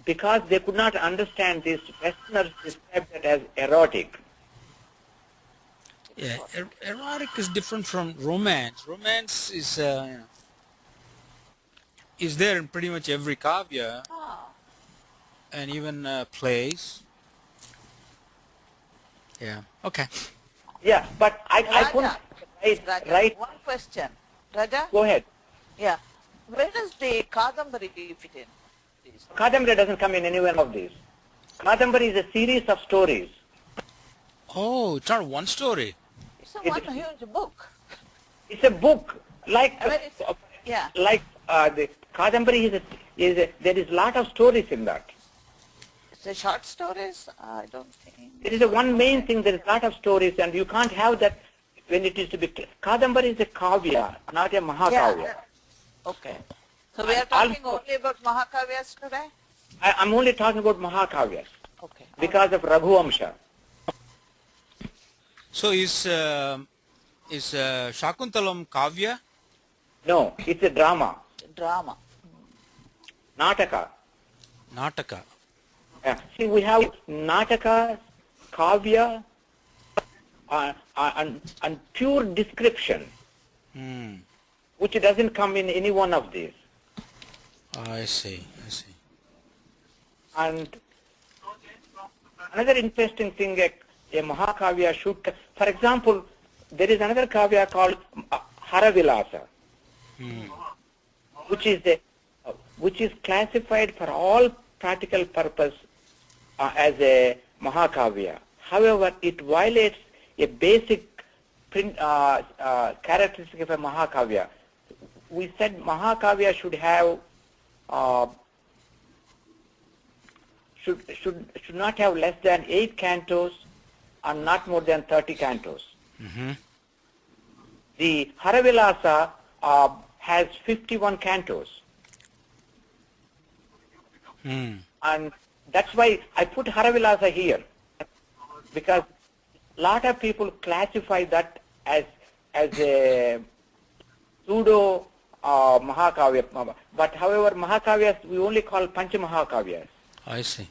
Speaker 1: because they could not understand this, Westerners described it as erotic.
Speaker 4: Yeah, erotic is different from romance. Romance is there in pretty much every kavya, and even plays. Yeah. Okay.
Speaker 1: Yeah, but I couldn't right.
Speaker 2: One question, Raja.
Speaker 1: Go ahead.
Speaker 2: Yeah, where does the Kadambari fit in? Please?
Speaker 1: Kadambari doesn't come in any one of these. Kadambari is a series of stories.
Speaker 4: Oh, it's not one story.
Speaker 2: It's a one huge book.
Speaker 1: It's a book, like
Speaker 2: yeah.
Speaker 1: Like the Kadambari there is a lot of stories in that.
Speaker 2: It's a short stories. I don't think.
Speaker 1: It is a one main thing. There is a lot of stories, and you can't have that when it is to be. Kadambari is a kavya, not a Mahakavya.
Speaker 2: Yeah. Okay. So we are talking only about Mahakavyas today?
Speaker 1: I'm only talking about Mahakavyas.
Speaker 2: Okay.
Speaker 1: Because of Raghuvamsha.
Speaker 4: So is Shakuntalam kavya?
Speaker 1: No, it's a drama.
Speaker 2: Drama.
Speaker 1: Nataka.
Speaker 4: Nataka.
Speaker 1: See, we have Nataka, Kavya, and pure description, which doesn't come in any one of these.
Speaker 4: I see.
Speaker 1: And another interesting thing, a Mahakavya should, for example, there is another Kavya called Haravilasa, which is classified for all practical purpose as a Mahakavya. However, it violates a basic characteristic of a Mahakavya. We said Mahakavya should have should not have less than 8 cantos and not more than 30 cantos. The Haravilasa has 51 cantos. And that's why I put Haravilasa here, because a lot of people classify that as a pseudo Mahakavya. But however, Mahakavyas we only call Pancha Mahakavyas.
Speaker 4: I see.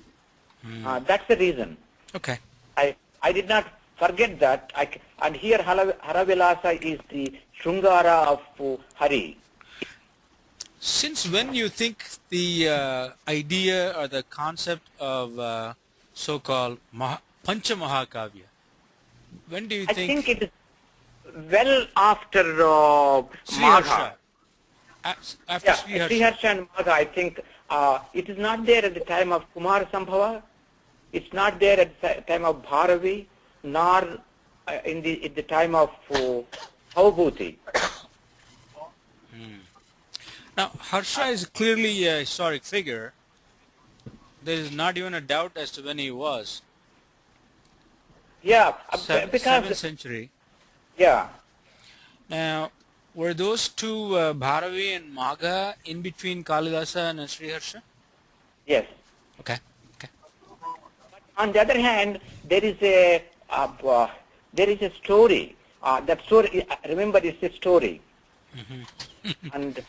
Speaker 1: That's the reason.
Speaker 4: Okay.
Speaker 1: I did not forget that. And here Haravilasa is the Shrungara of Hari.
Speaker 4: Since when you think the idea or the concept of so-called Pancha Mahakavya, when do you think?
Speaker 1: I think it is well after
Speaker 4: Sriharsha.
Speaker 1: Magha.
Speaker 4: After Sriharsha.
Speaker 1: Sriharsha and Magha, I think it is not there at the time of Kumar Sambhava. It's not there at the time of Bharavi, nor at the time of Bhavabhuti.
Speaker 4: Now, Harsha is clearly a historic figure. There is not even a doubt as to when he was.
Speaker 1: Yeah, because
Speaker 4: 7th century.
Speaker 1: Yeah.
Speaker 4: Now, were those two Bharavi and Magha in between Kalidasa and Sriharsha?
Speaker 1: Yes.
Speaker 4: Okay.
Speaker 1: On the other hand, there is a story. That story, remember, it's a story. And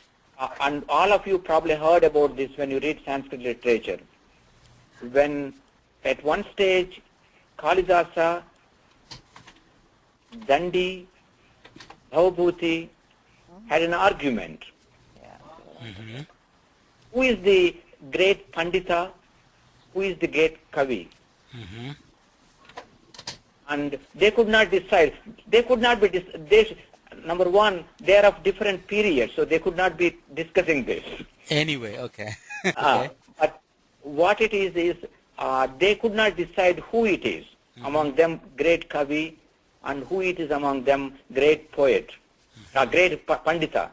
Speaker 1: all of you probably heard about this when you read Sanskrit literature. When at one stage Kalidasa, Dandi, Bhavabhuti had an argument. Who is the great Pandita? Who is the great Kavi? And they could not decide. They could not be. Number one, they are of different periods, so they could not be discussing this.
Speaker 4: Anyway, okay.
Speaker 1: But what it is they could not decide who it is among them great Kavi and who it is among them great poet, great Pandita.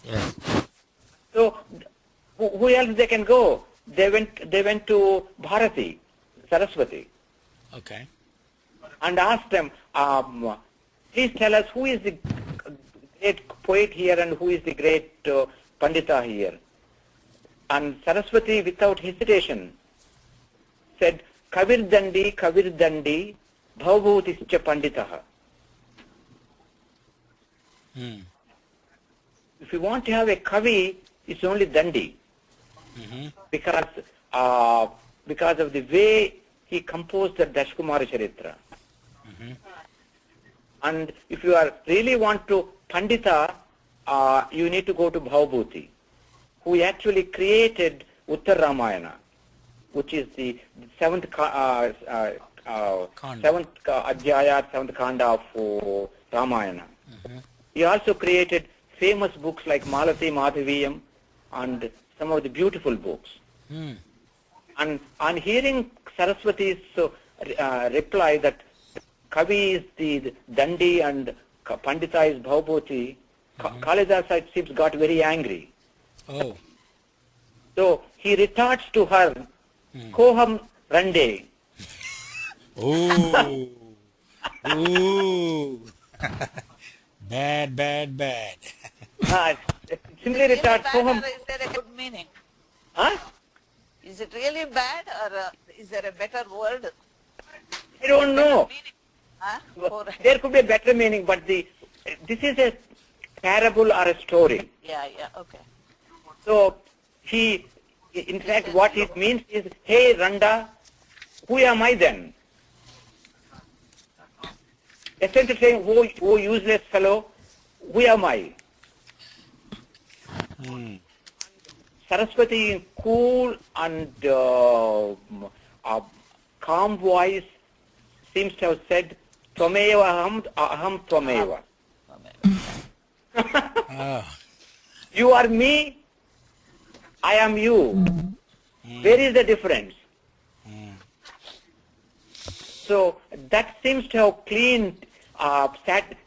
Speaker 4: Yeah.
Speaker 1: So who else they can go? They went to Bharati, Saraswati.
Speaker 4: Okay.
Speaker 1: And asked them, please tell us who is the great poet here and who is the great Pandita here. And Saraswati, without hesitation, said, Kavir Dandi, Bhavabhutischa Panditaha. If you want to have a Kavi, it's only Dandi. Because of the way he composed the Dashkumara Charitra. And if you really want to Pandita, you need to go to Bhavabhuti, who actually created Uttar Ramayana, which is the seventh Adhyaya, seventh Kanda of Ramayana. He also created famous books like Malati Madhaviyam and some of the beautiful books. And on hearing Saraswati's reply that Kavi is the Dandi and Pandita is Bhavabhuti, Kalidasa, it seems, got very angry.
Speaker 4: Oh.
Speaker 1: So he retorts to her, Koham Rande.
Speaker 4: Ooh. Ooh. Bad.
Speaker 1: Simply retorts, Koham.
Speaker 2: Is there a good meaning?
Speaker 1: Huh?
Speaker 2: Is it really bad, or is there a better word?
Speaker 1: I don't know.
Speaker 2: Huh?
Speaker 1: There could be a better meaning, but this is a parable or a story.
Speaker 2: Yeah, okay.
Speaker 1: So in fact, what it means is, hey Randa, who am I then? Essentially saying, oh useless fellow, who am I? Saraswati, in cool and calm voice, seems to have said, Tvameva aham tvameva. You are me, I am you. Where is the difference? So that seems to have cleaned,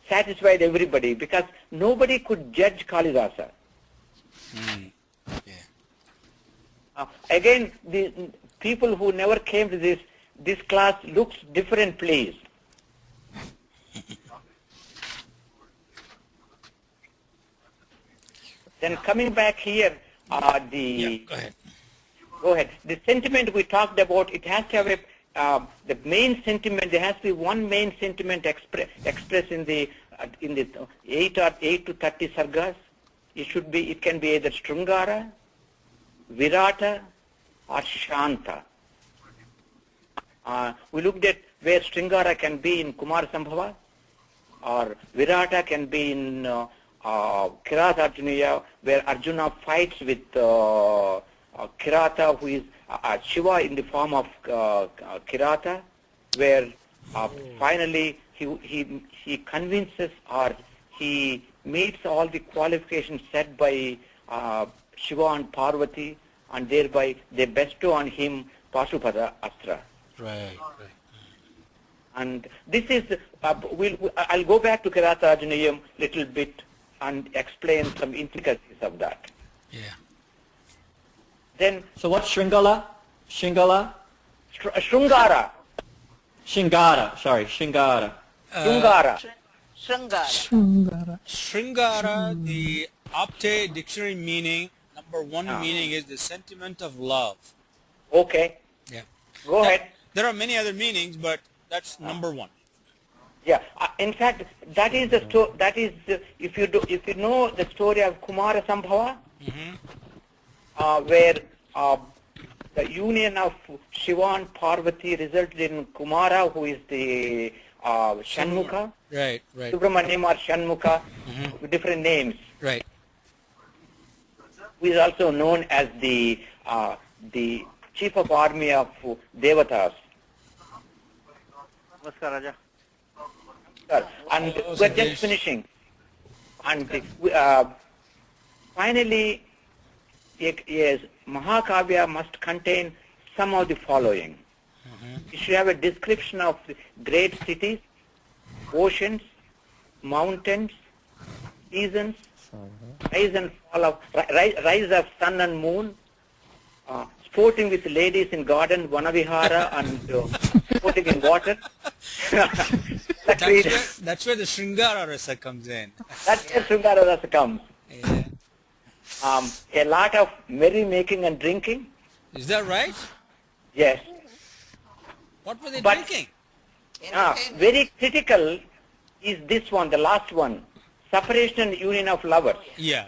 Speaker 1: satisfied everybody, because nobody could judge Kalidasa. Again, the people who never came to this class looks different, please. Then coming back here,
Speaker 4: Go ahead.
Speaker 1: Go ahead. The sentiment we talked about, it has to have the main sentiment. There has to be one main sentiment expressed in the 8 to 30 sargas. it can be either Sringara, Virata, or Shanta. We looked at where Sringara can be in Kumara Sambhava, or Virata can be in Kirata Arjuna, where Arjuna fights with Kirata, who is Shiva in the form of Kirata, where finally he convinces, or he meets all the qualifications set by Shiva and Parvati, and thereby they bestow on him Pasupada Astra.
Speaker 4: Right.
Speaker 1: And this is, I'll go back to Kirata Arjunayam little bit and explain some intricacies of that.
Speaker 4: Yeah.
Speaker 1: Then,
Speaker 3: so what's Shringala? Shringara.
Speaker 1: Sringara.
Speaker 4: Sringara, the Apte dictionary meaning, number one meaning is the sentiment of love.
Speaker 1: Okay.
Speaker 4: Yeah.
Speaker 1: Go ahead.
Speaker 4: There are many other meanings, but that's number one.
Speaker 1: Yeah. In fact, that is the story. That is if you know the story of Kumara Sambhava, where the union of Shiva and Parvati resulted in Kumara, who is the Shanmukha.
Speaker 4: Right.
Speaker 1: Subramanyam or Shanmukha, with different names.
Speaker 4: Right.
Speaker 1: Who is also known as the chief of army of Devatas.
Speaker 6: Namaskar, Raja.
Speaker 1: And we're just finishing. And finally, yes, Mahakavya must contain some of the following. It should have a description of great cities, oceans, mountains, seasons, rise and fall of rise of sun and moon, sporting with ladies in garden, Vanavihara, and sporting in water.
Speaker 4: That's where the Sringara Rasa comes in.
Speaker 1: That's where Sringara Rasa comes.
Speaker 4: Yeah.
Speaker 1: A lot of merrymaking and drinking.
Speaker 4: Is that right?
Speaker 1: Yes.
Speaker 4: What were they drinking?
Speaker 1: Very critical is this one, the last one, separation and union of lovers.
Speaker 4: Yeah.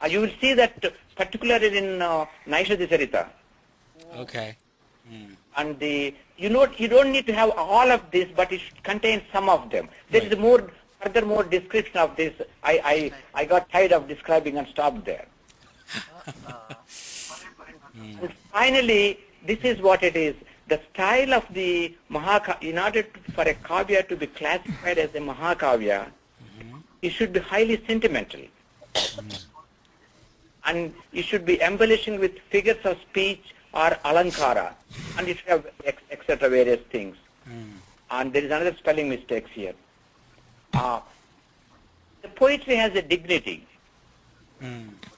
Speaker 1: You will see that particularly in Naishadhi Sarita.
Speaker 4: Okay.
Speaker 1: And you don't need to have all of this, but it contains some of them. There is further description of this. I got tired of describing and stopped there. And finally, this is what it is. The style of the Mahakavya, in order for a Kavya to be classified as a Mahakavya, it should be highly sentimental. And it should be embellishing with figures of speech or alankara. And it should have etc. various things. And there is another spelling mistakes here. The poetry has a dignity.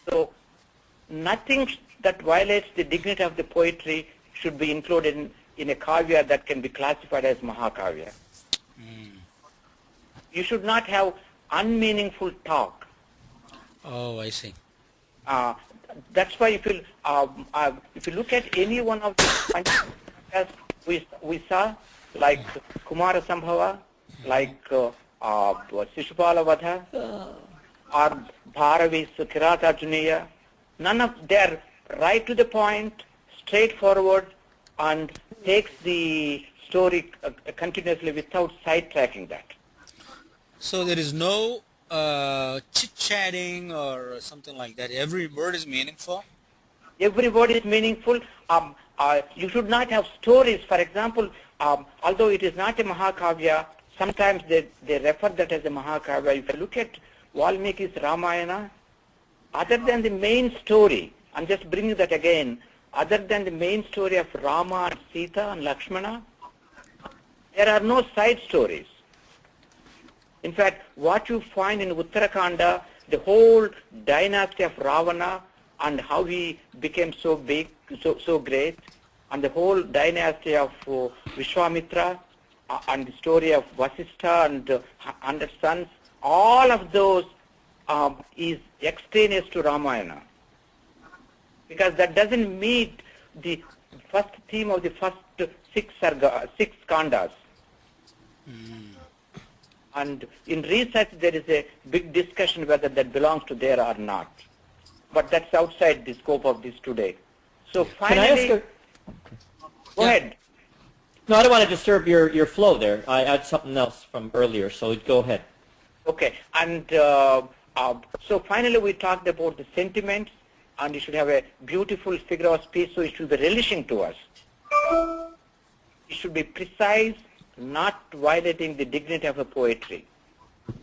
Speaker 1: So nothing that violates the dignity of the poetry should be included in a kavya that can be classified as Mahakavya. You should not have unmeaningful talk.
Speaker 4: Oh, I see.
Speaker 1: That's why if you look at any one of the we saw, like Kumara Sambhava, like Shishupala Vadha, or Bharavi's Kirata Arjunaya, none of they're right to the point, straightforward, and takes the story continuously without sidetracking that.
Speaker 4: So there is no chit-chatting or something like that. Every word is meaningful?
Speaker 1: Every word is meaningful. You should not have stories. For example, although it is not a Mahakavya, sometimes they refer that as a Mahakavya. If you look at Valmiki's Ramayana, other than the main story, I'm just bringing that again, other than the main story of Rama and Sita and Lakshmana, there are no side stories. In fact, what you find in Uttarakanda, the whole dynasty of Ravana and how he became so big, so great, and the whole dynasty of Vishwamitra and the story of Vasistha and 100 sons, all of those is extraneous to Ramayana. Because that doesn't meet the first theme of the first six Sarga, 6 Kandas. And in research, there is a big discussion whether that belongs to there or not. But that's outside the scope of this today. So finally, go ahead.
Speaker 3: No, I don't want to disturb your flow there. I had something else from earlier, so go ahead.
Speaker 1: Okay, and so finally we talked about the sentiments, and it should have a beautiful figure of speech, so it should be relishing to us. It should be precise, not violating the dignity of a poetry.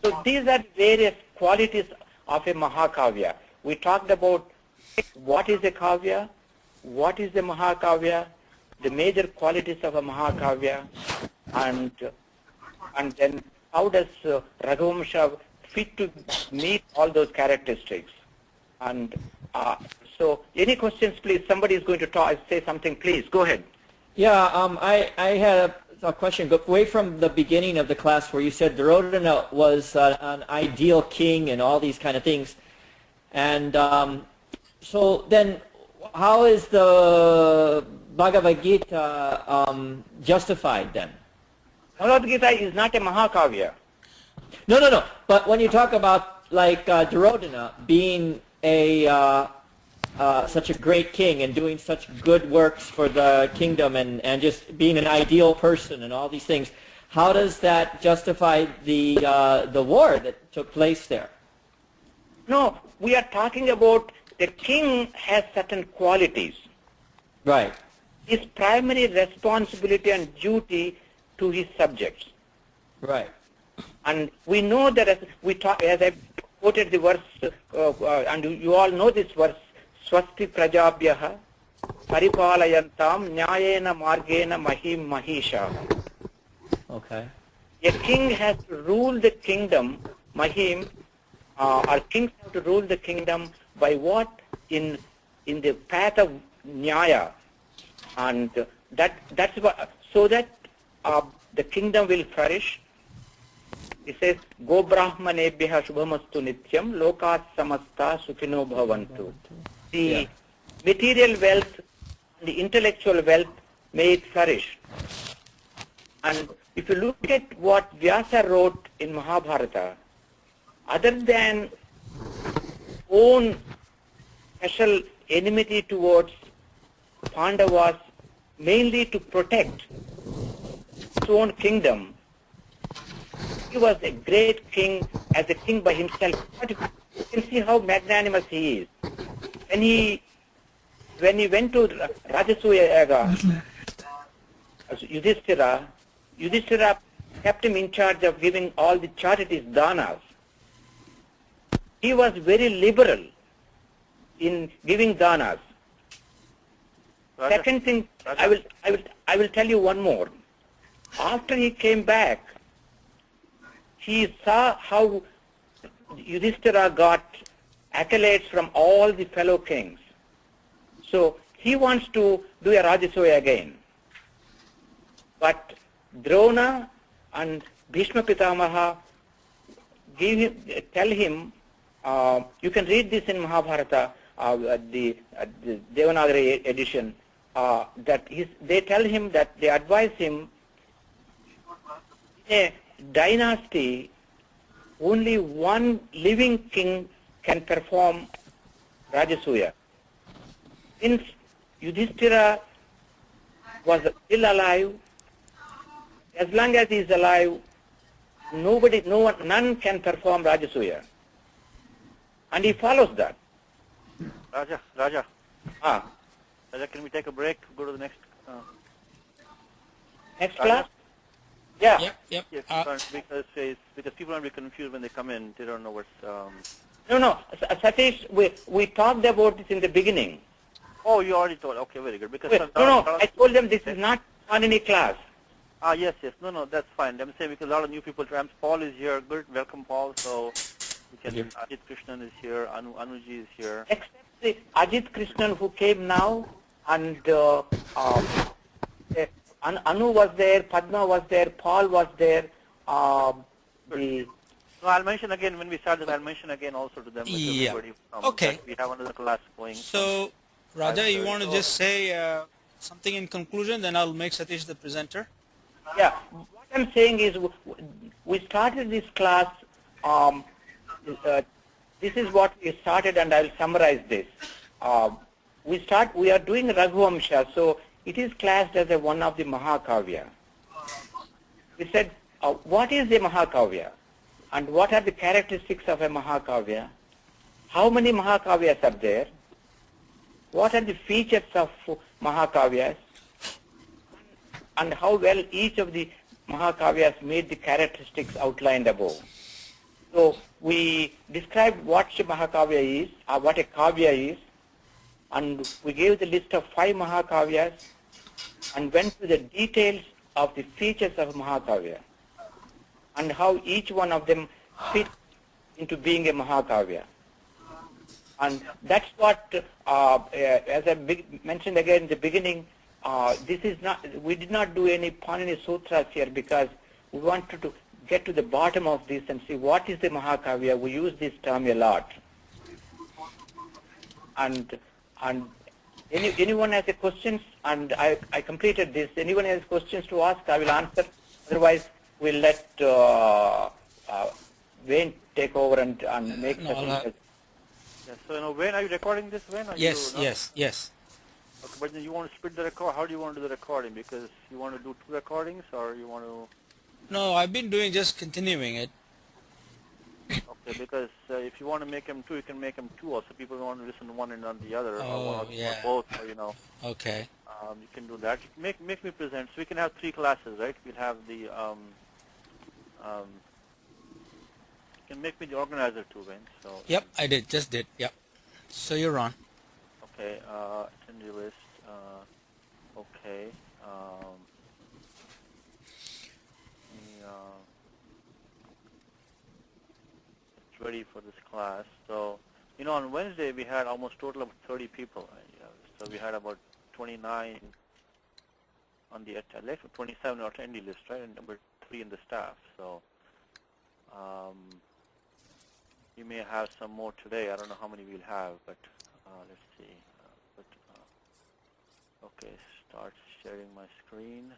Speaker 1: So these are various qualities of a Mahakavya. We talked about what is a Kavya, what is the Mahakavya, the major qualities of a Mahakavya, and then how does Raghuvamsha fit to meet all those characteristics. And so any questions, please? Somebody is going to talk, say something, please. Go ahead.
Speaker 3: Yeah, I had a question. Go away from the beginning of the class where you said Duryodhana was an ideal king and all these kind of things. And so then how is the Bhagavad Gita justified then?
Speaker 1: Bhagavad Gita is not a Mahakavya.
Speaker 3: No. But when you talk about like Duryodhana being a such a great king and doing such good works for the kingdom and just being an ideal person and all these things, how does that justify the war that took place there?
Speaker 1: No, we are talking about the king has certain qualities.
Speaker 3: Right.
Speaker 1: His primary responsibility and duty to his subjects.
Speaker 3: Right.
Speaker 1: And we know that as I quoted the verse, and you all know this verse, Swasti Prajabhyaha Paripalayantam Nyayena Margena Mahim Mahisha.
Speaker 3: Okay.
Speaker 1: A king has to rule the kingdom, Mahim, or kings have to rule the kingdom by what? In the path of Nyaya. And that's what, so that the kingdom will flourish. It says, Go Brahmanebhya Shubhamastu Nityam Lokat Samasta Sukhino Bhavantu. The material wealth, the intellectual wealth, may it flourish. And if you look at what Vyasa wrote in Mahabharata, other than own special enmity towards Pandavas, mainly to protect his own kingdom, he was a great king as a king by himself. But you can see how magnanimous he is. When he went to Rajasuya Yaga, Yudhishthira kept him in charge of giving all the charities, danas. He was very liberal in giving danas.
Speaker 6: Raja,
Speaker 1: Second thing,
Speaker 6: Raja.
Speaker 1: I will tell you one more. After he came back, he saw how Yudhishthira got accolades from all the fellow kings. So he wants to do a Rajasuya again. But Drona and Bhishma Pitamaha tell him, you can read this in Mahabharata, the Devanagari edition, that they tell him that they advise him, in a dynasty, only one living king can perform Rajasuya. Since Yudhishthira was still alive, as long as he is alive, none can perform Rajasuya. And he follows that.
Speaker 6: Raja. Raja, can we take a break? Go to the next.
Speaker 1: Next
Speaker 6: Raja?
Speaker 1: class? Yeah.
Speaker 4: Yep.
Speaker 6: Yes, because people might be confused when they come in. They don't know what's.
Speaker 1: No. Satish, we talked about this in the beginning.
Speaker 6: Oh, you already told. Okay, very good. Because
Speaker 1: No. I told them this is not on any class.
Speaker 6: Yes. No, that's fine. I'm saying because a lot of new people. Paul is here. Good, welcome, Paul. So, Ajit Krishnan is here. Anuji is here.
Speaker 1: Except the Ajit Krishnan who came now, and Anu was there, Padma was there, Paul was there.
Speaker 6: No, I'll mention again when we start this. I'll mention again also to them.
Speaker 4: Yeah. Okay.
Speaker 6: We have another class going.
Speaker 4: So, Raja, you want to just say something in conclusion, then I'll make Satish the presenter.
Speaker 1: Yeah, what I'm saying is we started this class, this is what we started, and I'll summarize this. We are doing Raghuvamsha, so it is classed as one of the Mahakavya. We said, what is a Mahakavya? And what are the characteristics of a Mahakavya? How many Mahakavyas are there? What are the features of Mahakavyas? And how well each of the Mahakavyas made the characteristics outlined above. So we described what a Mahakavya is, or what a Kavya is, and we gave the list of 5 Mahakavyas and went to the details of the features of Mahakavya and how each one of them fits into being a Mahakavya. And that's what, as I mentioned again in the beginning, this is not, we did not do any Panini Sutras here because we wanted to get to the bottom of this and see what is the Mahakavya. We use this term a lot. And anyone has a questions, and I completed this. Anyone has questions to ask, I will answer. Otherwise, we'll let Wayne take over and make suggestions.
Speaker 6: Yeah, so Wayne, are you recording this, Wayne?
Speaker 4: Yes, yes.
Speaker 6: Okay, but then you want to split the record. How do you want to do the recording? Because you want to do 2 recordings, or you want to?
Speaker 4: No, I've been doing just continuing it.
Speaker 6: Okay, because if you want to make them 2, you can make them 2 also. People want to listen to one and not the other, or both, or
Speaker 4: Okay.
Speaker 6: You can do that. Make me present. So we can have 3 classes, right? We'll have the you can make me the organizer too, Wayne. So.
Speaker 4: Yep, I did. Just did. Yep. So you're on.
Speaker 6: Okay. Attendee list. Okay. It's ready for this class. So, on Wednesday we had almost total of 30 people. So we had about 29 on the list, 27 on attendee list, right? And number 3 in the staff. So you may have some more today. I don't know how many we'll have, but let's see. Okay, start sharing my screen.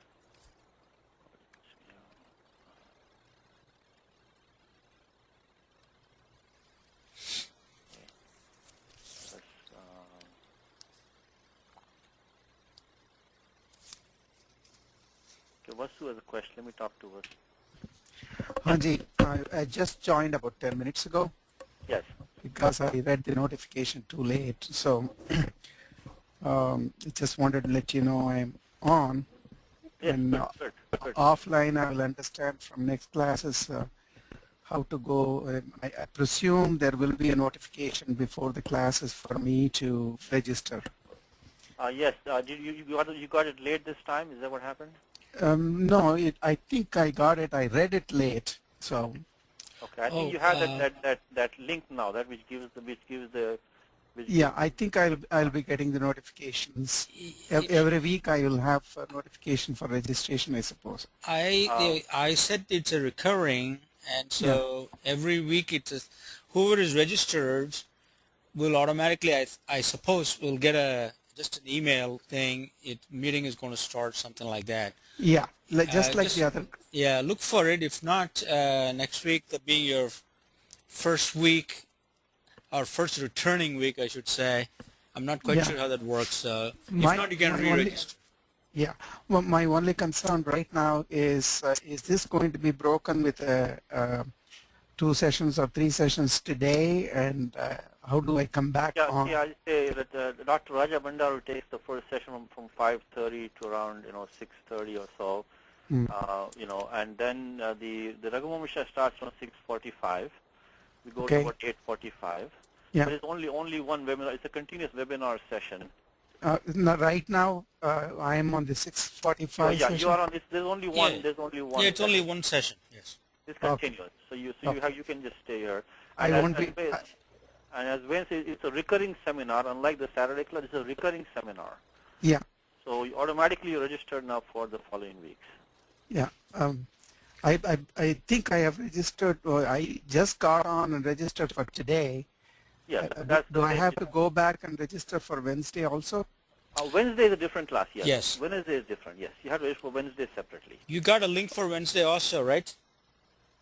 Speaker 6: Okay, Vasu has a question. Let me talk to Vasu.
Speaker 7: Hanji, I just joined about 10 minutes ago.
Speaker 6: Yes.
Speaker 7: Because I read the notification too late. So I just wanted to let you know I'm on.
Speaker 6: Yes,
Speaker 7: and
Speaker 6: good.
Speaker 7: Offline I will understand from next classes how to go. I presume there will be a notification before the classes for me to register.
Speaker 6: Yes. You got it late this time? Is that what happened?
Speaker 7: No, I think I got it. I read it late. So.
Speaker 6: Okay, I think you have that link now, that which gives the.
Speaker 7: Yeah, I think I'll be getting the notifications every week. I will have a notification for registration, I suppose.
Speaker 4: I said it's a recurring, and so every week whoever is registered will automatically, I suppose, will get just an email thing. Meeting is going to start, something like that.
Speaker 7: Yeah, just like the other.
Speaker 4: Yeah, look for it. If not, next week, that being your first week, or first returning week, I should say. I'm not quite sure how that works. If not, you can re-register.
Speaker 7: Yeah. Well, my only concern right now is this going to be broken with 2 sessions or 3 sessions today, and how do I come back on?
Speaker 6: Yeah, I say that Dr. Raja Bandaru takes the first session from 5:30 to around 6:30 or so. And then the Raghuvamsha starts on 6:45. We go to about 8:45.
Speaker 7: Yeah.
Speaker 6: But it's only one webinar. It's a continuous webinar session.
Speaker 7: Right now, I am on the 6:45 session.
Speaker 6: You are on this. There's only one. There's only one.
Speaker 4: Yeah, it's only one session. Yes.
Speaker 6: It's continuous. So you can just stay here. And as Wayne says, it's a recurring seminar. Unlike the Saturday class, it's a recurring seminar.
Speaker 7: Yeah.
Speaker 6: So you automatically registered now for the following weeks.
Speaker 7: Yeah. I think I have registered. I just got on and registered for today.
Speaker 6: Yeah.
Speaker 7: Do I have to go back and register for Wednesday also?
Speaker 6: Wednesday is a different class, yes.
Speaker 4: Yes.
Speaker 6: Wednesday is different, yes. You have to register for Wednesday separately.
Speaker 4: You got a link for Wednesday also, right?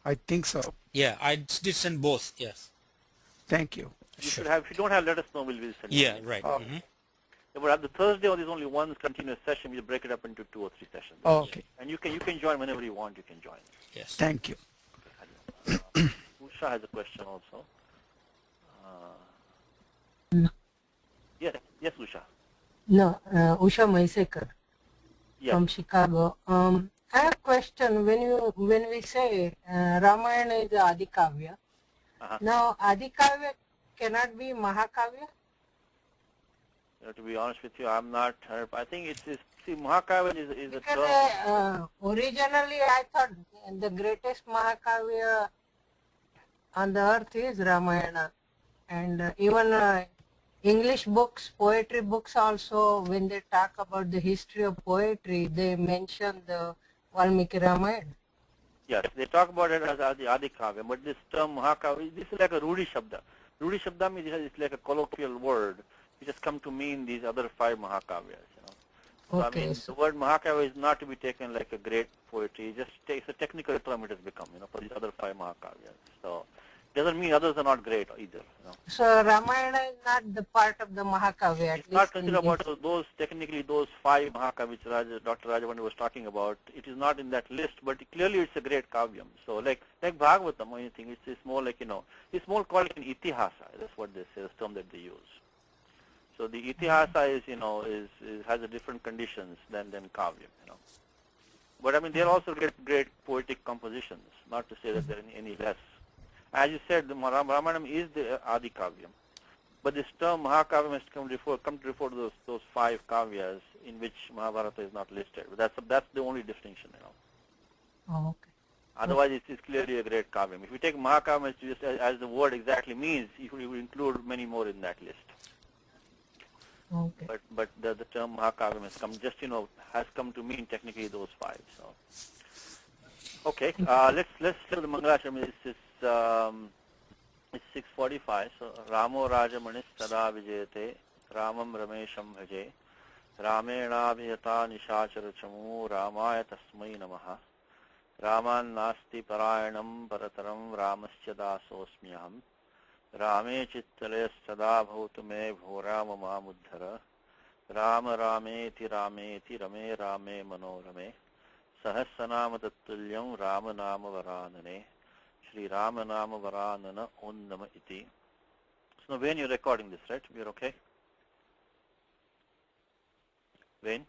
Speaker 7: I think so.
Speaker 4: Yeah, I did send both, yes.
Speaker 7: Thank you.
Speaker 6: You should have, if you don't have, let us know, we'll send you.
Speaker 4: Yeah, right.
Speaker 7: Oh.
Speaker 6: But at the Thursday, there's only one continuous session. We'll break it up into 2 or 3 sessions.
Speaker 7: Oh, okay.
Speaker 6: And you can join whenever you want. You can join.
Speaker 4: Yes.
Speaker 7: Thank you.
Speaker 6: Usha has a question also. Yes, Usha.
Speaker 8: No, Usha Maisekar
Speaker 6: Yes.
Speaker 8: from Chicago. I have a question. When we say Ramayana is Adikavya, now Adikavya cannot be Mahakavya?
Speaker 6: To be honest with you, I'm not. I think it's see, Mahakavya is a term.
Speaker 8: Because originally I thought the greatest Mahakavya on the earth is Ramayana, and even English books, poetry books also, when they talk about the history of poetry, they mention the Valmiki Ramayana.
Speaker 6: Yes, they talk about it as the Adikavya, but this term Mahakavya, this is like a Rudi Shabda. Rudi Shabda means it's like a colloquial word. It has come to mean these other 5 Mahakavyas, So,
Speaker 8: Okay,
Speaker 6: I mean, the word Mahakavya is not to be taken like a great poetry. It's a technical term it has become, for these other 5 Mahakavyas. So, it doesn't mean others are not great either,
Speaker 8: So Ramayana is not the part of the Mahakavya.
Speaker 6: It's not considered about those, technically those 5 Mahakavyas which Dr. Rajavandi was talking about. It is not in that list, but clearly it's a great kavyam. So like Bhagavatam or anything, it's more like, it's more called an Itihasa. That's what they say, the term that they use. So the Itihasa is, has a different conditions than kavyam, But I mean, they're also great poetic compositions, not to say that they're any less. As you said, the Ramayana is the Adi Kavyam. But this term Mahakavyam has come to refer to those 5 kavyas in which Mahabharata is not listed. But that's the only distinction,
Speaker 8: Oh, okay.
Speaker 6: Otherwise, it's clearly a great kavyam. If you take Mahakavyam as the word exactly means, you will include many more in that list.
Speaker 8: Okay.
Speaker 6: But the term Mahakavyam has come has come to mean technically those 5. So okay, let's do the Mangalacharya. It's 6:45. So Ramo Rajamanis Sada Vijayate Ramam Ramesham Bhaje Ramena Bhiyata Nishachara Chamu Ramaya Tasmai Namaha Raman Nasti Parayanam Parataram Ramasya Dasosmyaham Rame Chittale Sada Bhautume Bhorama Mamuddhara Rama Rameti Rameti Rame Rame Manorame Sahasranama Tattulyam Rama Nama Varanane Shri Rama Nama Varanana Onnama Iti. So Wayne, you're recording this, right? You're okay? Wayne?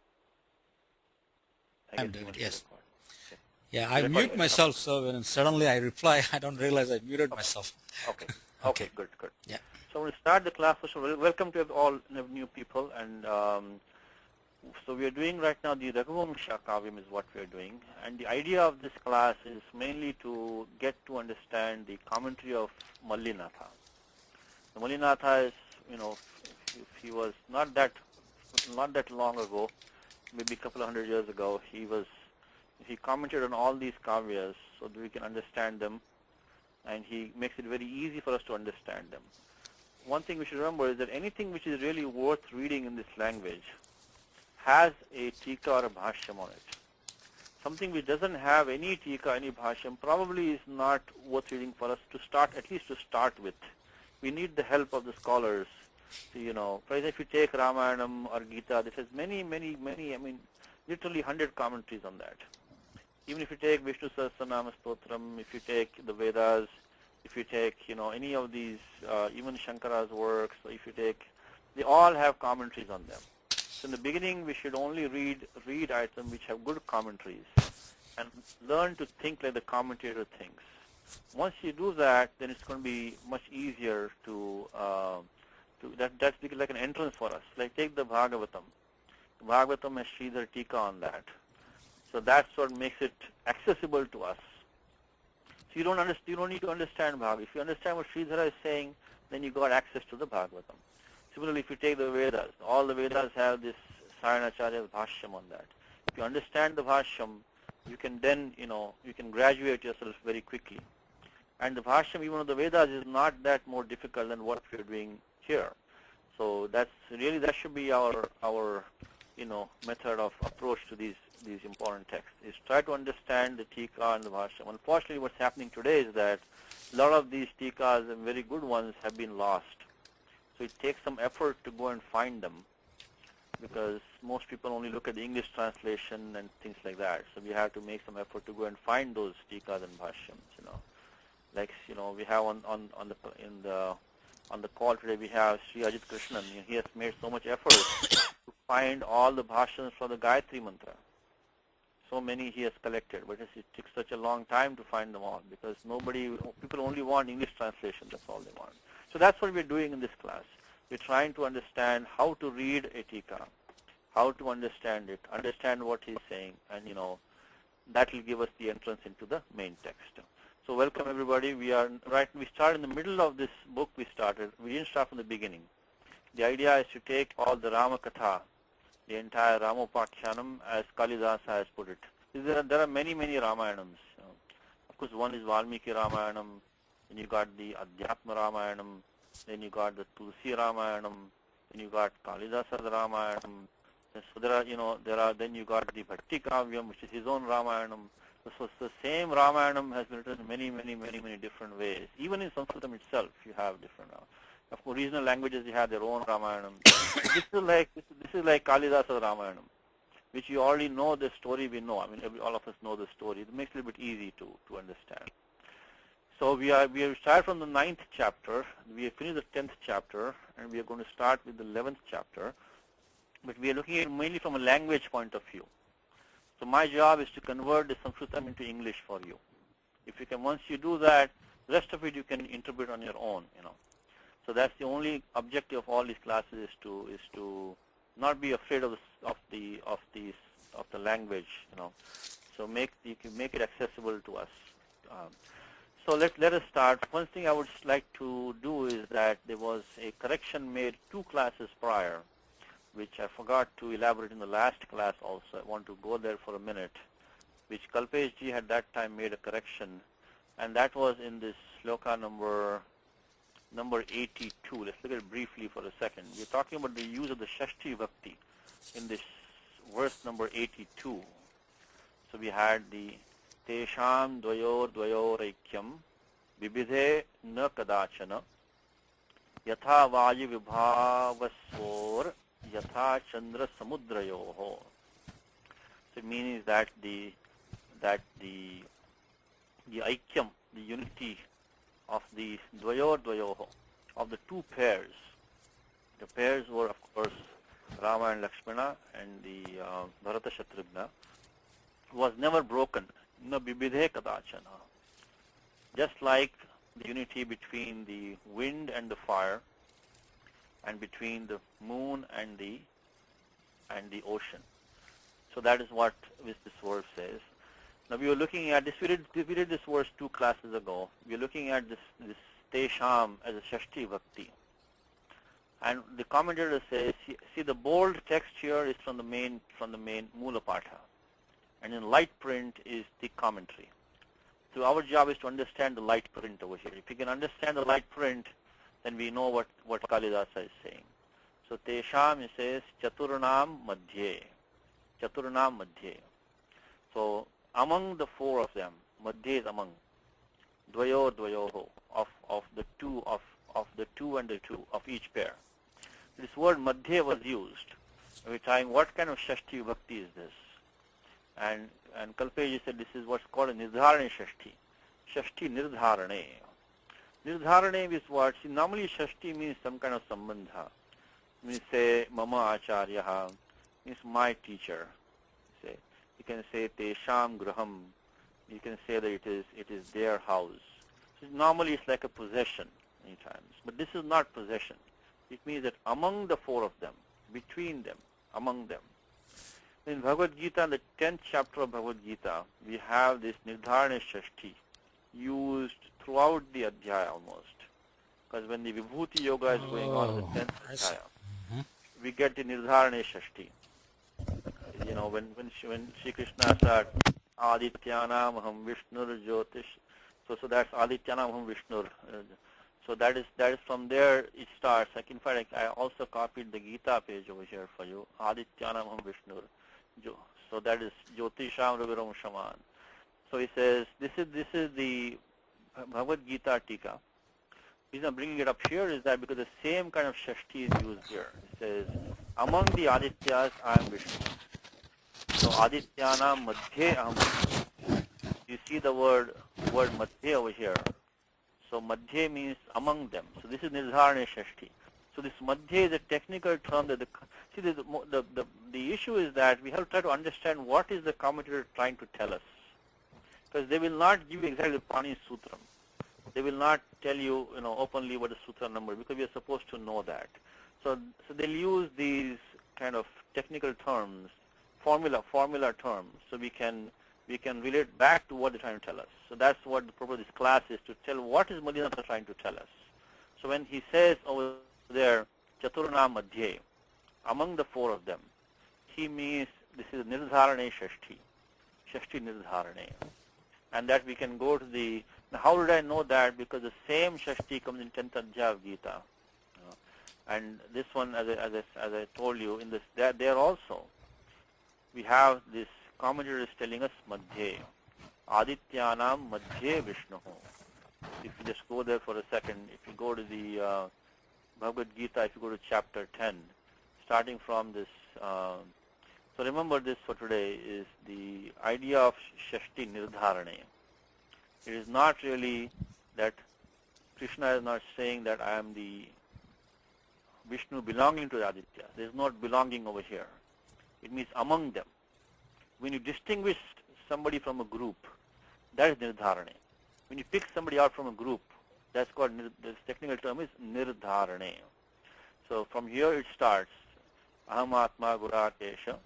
Speaker 4: I'm doing it, yes. Okay. Yeah, I mute myself, so when suddenly I reply, I don't realize I muted myself.
Speaker 6: Okay. Okay, good.
Speaker 4: Yeah.
Speaker 6: So we'll start the class. First of all, welcome to all new people. And so we are doing right now the Raghuvamsha Kavyam is what we are doing. And the idea of this class is mainly to get to understand the commentary of Mallinatha. The Mallinatha is, if he was not that long ago, maybe a couple of 100 years ago, he commented on all these kavyas so that we can understand them, and he makes it very easy for us to understand them. One thing we should remember is that anything which is really worth reading in this language has a tika or a bhashyam on it. Something which doesn't have any tika, any bhashyam, probably is not worth reading for us to start, at least to start with. We need the help of the scholars. For example, if you take Ramayanam or Gita, this has many, literally 100 commentaries on that. Even if you take Vishnu Sahasranama Stotram, if you take the Vedas, if you take, any of these, even Shankara's works, if you take, they all have commentaries on them. So in the beginning, we should only read items which have good commentaries and learn to think like the commentator thinks. Once you do that, then it's going to be much easier that's like an entrance for us. Like take the Bhagavatam. The Bhagavatam has Sridhar Tika on that. So that's what makes it accessible to us. So you don't need to understand Bhagavatam. If you understand what Sridhara is saying, then you got access to the Bhagavatam. Similarly, if you take the Vedas, all the Vedas have this Sayanacharya's Bhashyam on that. If you understand the Bhashyam, you can then, you can graduate yourself very quickly. And the Bhashyam, even of the Vedas, is not that more difficult than what we're doing here. So that's really, that should be our method of approach to these important texts, is try to understand the Tika and the Bhashya. Unfortunately, what's happening today is that a lot of these Tikas and very good ones have been lost. So it takes some effort to go and find them, because most people only look at the English translation and things like that. So we have to make some effort to go and find those Tikas and Bhashyams. Like we have on the call today, we have Sri Ajit Krishnan. He has made so much effort to find all the Bhashyams for the Gayatri Mantra. So many he has collected, but it took such a long time to find them all, because people only want English translation. That's all they want. So that's what we're doing in this class. We're trying to understand how to read a Tika, how to understand it, understand what he's saying, and that will give us the entrance into the main text. So welcome everybody. We start in the middle of this book. We didn't start from the beginning. The idea is to take all the Rama Katha, the entire Ramopakhyanam, as Kalidasa has put it. There are many Ramayanams. Of course, one is Valmiki Ramayanam, then you got the Adhyatma Ramayanam, then you got the Tulsi Ramayanam, then you got Kalidasa Ramayanam. So then you got the Bhakti Kavyam, which is his own Ramayanam. So the same Ramayanam has been written in many different ways. Even in Sanskrit itself, you have different. Of course, regional languages, they have their own Ramayanam. This is like Kalidasa Ramayanam, which you already know the story. We know. I mean, all of us know the story. It makes it a little bit easy to understand. So we have started from the 9th chapter. We have finished the 10th chapter, and we are going to start with the 11th chapter. But we are looking at it mainly from a language point of view. So my job is to convert the Sanskritam into English for you. If you can, once you do that, the rest of it you can interpret on your own. So that's the only objective of all these classes, is to not be afraid of the language. So make it accessible to us. So let us start. One thing I would like to do is that there was a correction made 2 classes prior, which I forgot to elaborate in the last class also. I want to go there for a minute, which Kalpesh ji had that time made a correction, and that was in this shloka number 82. Let's look at it briefly for a second. We're talking about the use of the Shashti Bhakti in this verse number 82. So we had the Tesham dvayor aikyam vibidhe na kadachana yatha vayu vibhavasvor yatha chandra samudrayoho. So it means that the aikyam, the unity of the dvayoho, of the 2 pairs. The pairs were, of course, Rama and Lakshmana and the Bharata Shatrugna, was never broken. Na bibidhe kadachana. Just like the unity between the wind and the fire, and between the moon and the ocean. So that is what this verse says. Now we were looking at this. We did this verse 2 classes ago. We are looking at this Tesham as a Shashti Bhakti, and the commentator says, see the bold text here is from the main Mula Patha, and in light print is the commentary. So our job is to understand the light print over here. If we can understand the light print, then we know what Kalidasa is saying. So Tesham, it says Chaturnam Madhye. Chaturnam Madhye. So among the 4 of them, Madhye is among. Dvayoho, of the two and the 2 of each pair. This word Madhye was used. We're trying what kind of Shashti Bhakti is this? And Kalpeji said this is what's called a Nirdharane Shashti. Shashti Nirdharane. Nirdharane is what? See, normally Shashti means some kind of sambandha. Means say Mama Acharyaha, means my teacher. Say you can say Tesham Graham. You can say that it is their house. So normally it's like a possession many times. But this is not possession. It means that among the 4 of them, between them, among them. In Bhagavad Gita, the 10th chapter of Bhagavad Gita, we have this Nirdharane Shashti used throughout the Adhyaya almost. Because when the Vibhuti Yoga is going on in the 10th Adhyaya, we get the Nirdharane Shashti. When Sri Krishna said, Adityanam Aham Vishnur Jyotish, so that's Adityanam Aham Vishnur. So that is from there it starts. Like in fact, I also copied the Gita page over here for you. Adityanam Ham Vishnu. So that is Jyotisham Raghuvamsham. So he says this is the Bhagavad Gita Tika. The reason I'm bringing it up here is that because the same kind of Shashti is used here. It says, among the Adityas, I am Vishnu. So Adityanam Madhye Aham Vishnu. You see the word Madhye over here. So Madhye means among them. So this is Nirdharane Shashti. So this Madhye is a technical term that the issue is that we have to try to understand what is the commentator trying to tell us. Because they will not give you exactly the Pani Sutram. They will not tell you, openly what is Sutra number, because we are supposed to know that. So they'll use these kind of technical terms, formula terms, so we can relate back to what they're trying to tell us. So that's what the purpose of this class is, to tell what is Madinatha trying to tell us. So when he says over there, Chaturna Madhye, among the four of them, he means this is Nirdharane Shashti, Shashti Nirdharane. And that we can go to the, now how did I know that? Because the same Shashti comes in 10th Adhyaya of Gita. And this one, as I told you, in this there also, we have this commentator is telling us Madhye, Adityanam Madhye Vishnu. If you just go there for a second, if you go to the Bhagavad Gita, if you go to chapter 10, starting from this, so remember this for today is the idea of Shashti Nirdharane. It is not really that Krishna is not saying that I am the Vishnu belonging to the Aditya. There is not belonging over here. It means among them. When you distinguish somebody from a group, that is Nirdharane. When you pick somebody out from a group, that's called, the technical term is Nirdharane. So from here it starts, Aham Atma Guratesha,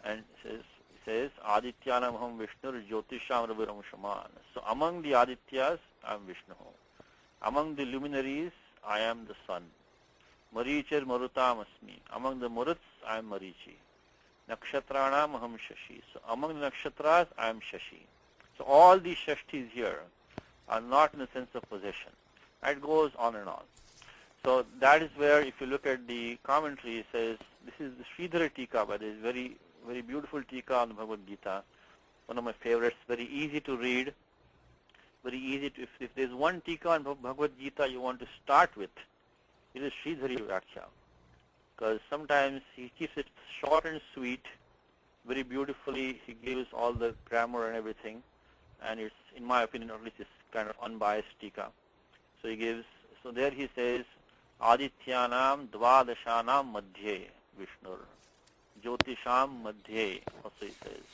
Speaker 6: and it says Adityanam Aham Vishnu Jyotisham Raghuvamsham. So among the Adityas, I am Vishnu. Among the luminaries, I am the sun. Marichir Marutam Asmi. Among the Maruts, I am Marichi. Nakshatranam Aham Shashi. So among the Nakshatras, I am Shashi. So all these Shashtis here are not in the sense of possession. It goes on and on. So that is where, if you look at the commentary, it says, this is the Sridhara Tika, but it is very, very beautiful Tika on the Bhagavad Gita. One of my favorites, very easy to read, very easy to, if there's one Tika on Bhagavad Gita you want to start with, it is Sridhari Vaksha. Because sometimes he keeps it short and sweet, very beautifully, he gives all the grammar and everything, and it's, in my opinion, at least it's kind of unbiased Tika. So he gives, so there he says, Adityanam Dvadashanam Madhye Vishnur. Jyotisham Madhye, also he says.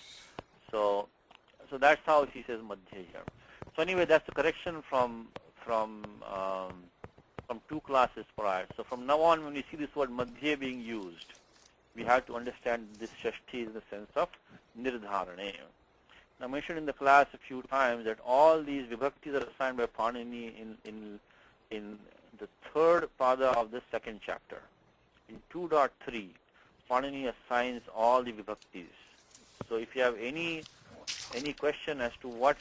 Speaker 6: So that's how he says Madhye here. So anyway, that's the correction from two classes prior. So from now on, when we see this word Madhye being used, we have to understand this Shashti in the sense of Nirdharane. Now, I mentioned in the class a few times that all these vibhaktis are assigned by Panini in the third pada of this second chapter. In 2.3, Panini assigns all the vibhaktis. So if you have any question as to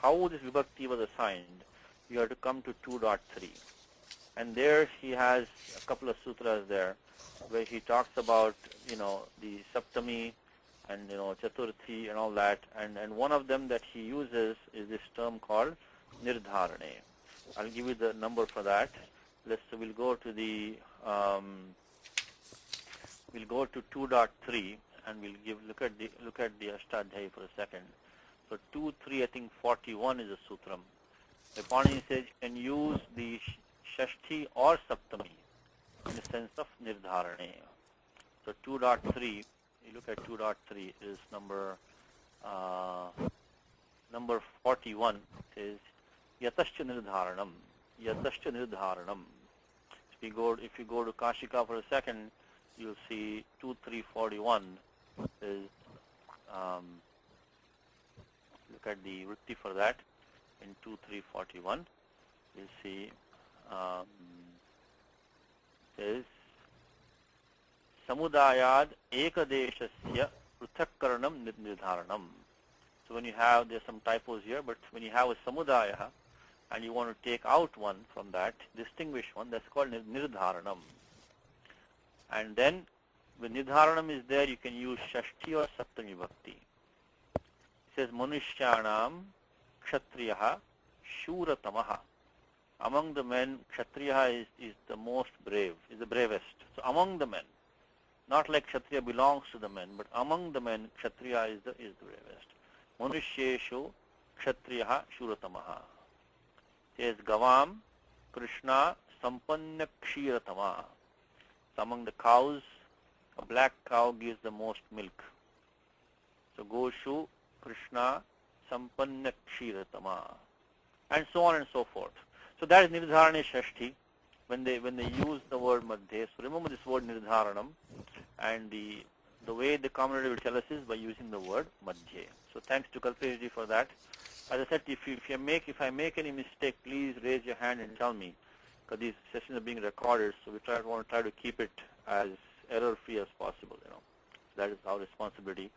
Speaker 6: how this vibhakti was assigned, you have to come to 2.3. And there he has a couple of sutras there where he talks about, the Saptami and, Chaturthi and all that. And one of them that he uses is this term called Nirdharane. I'll give you the number for that. We'll go to the we'll go to 2.3 and we'll look at the Ashtadhyayi for a second. So 2.3, I think 41 is a sutram. The Panini says you can use the Shashti or Saptami in the sense of Nirdharane. So 2.3, you look at 2.3 is number 41 says Yatascha Nirdharanam. Yatascha Nirdharanam. If you go to Kashika for a second, you'll see 2.3.41 is look at the vritti for that in 2.3.41. You'll see is Samudayad Ekadeshasya Pruthakkaranam Nirdharanam. So when you have, there's some typos here, but when you have a samudaya, and you want to take out one from that, distinguish one, that's called nirdharanam. And then when nirdharanam is there, you can use shashti or saptami bhakti. It says manushyanam kshatriyaha shuratamaha. Among the men, kshatriya is the most brave, is the bravest. So among the men, not like kshatriya belongs to the men, but among the men, kshatriya is the bravest. Manushyeshu kshatriyaha shuratamaha. Says gavam krishna sampanna kshiratama. So among the cows, a black cow gives the most milk. So goshu krishna sampanna kshiratama, and so on and so forth. So that is nirdharane shashti when they use the word madhya. So remember this word nirdharanam, and the way the commentary will tell us is by using the word madhya. So thanks to Kalpesh for that. As I said, if I make any mistake, please raise your hand and tell me, because these sessions are being recorded, so we want to try to keep it as error-free as possible. That is our responsibility.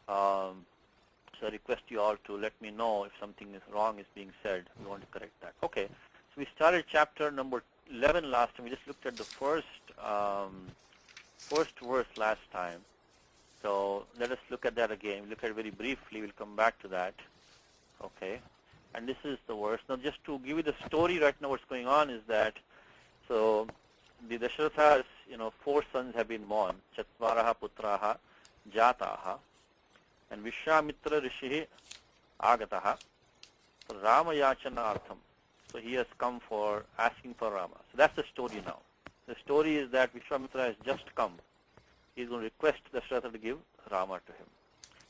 Speaker 6: So I request you all to let me know if something is wrong is being said. We want to correct that. Okay. So we started chapter number 11 last time. We just looked at the first verse last time. So let us look at that again. We'll look at it very briefly. We'll come back to that. Okay. And this is the verse. Now just to give you the story right now, what's going on is that, so the Dasharatha's, 4 sons have been born. Chatvaraha putraha jataha. And Vishwamitra Rishihi agataha for Rama yachanartham. So he has come for asking for Rama. So that's the story now. The story is that Vishwamitra has just come. He's going to request Dasharatha to give Rama to him.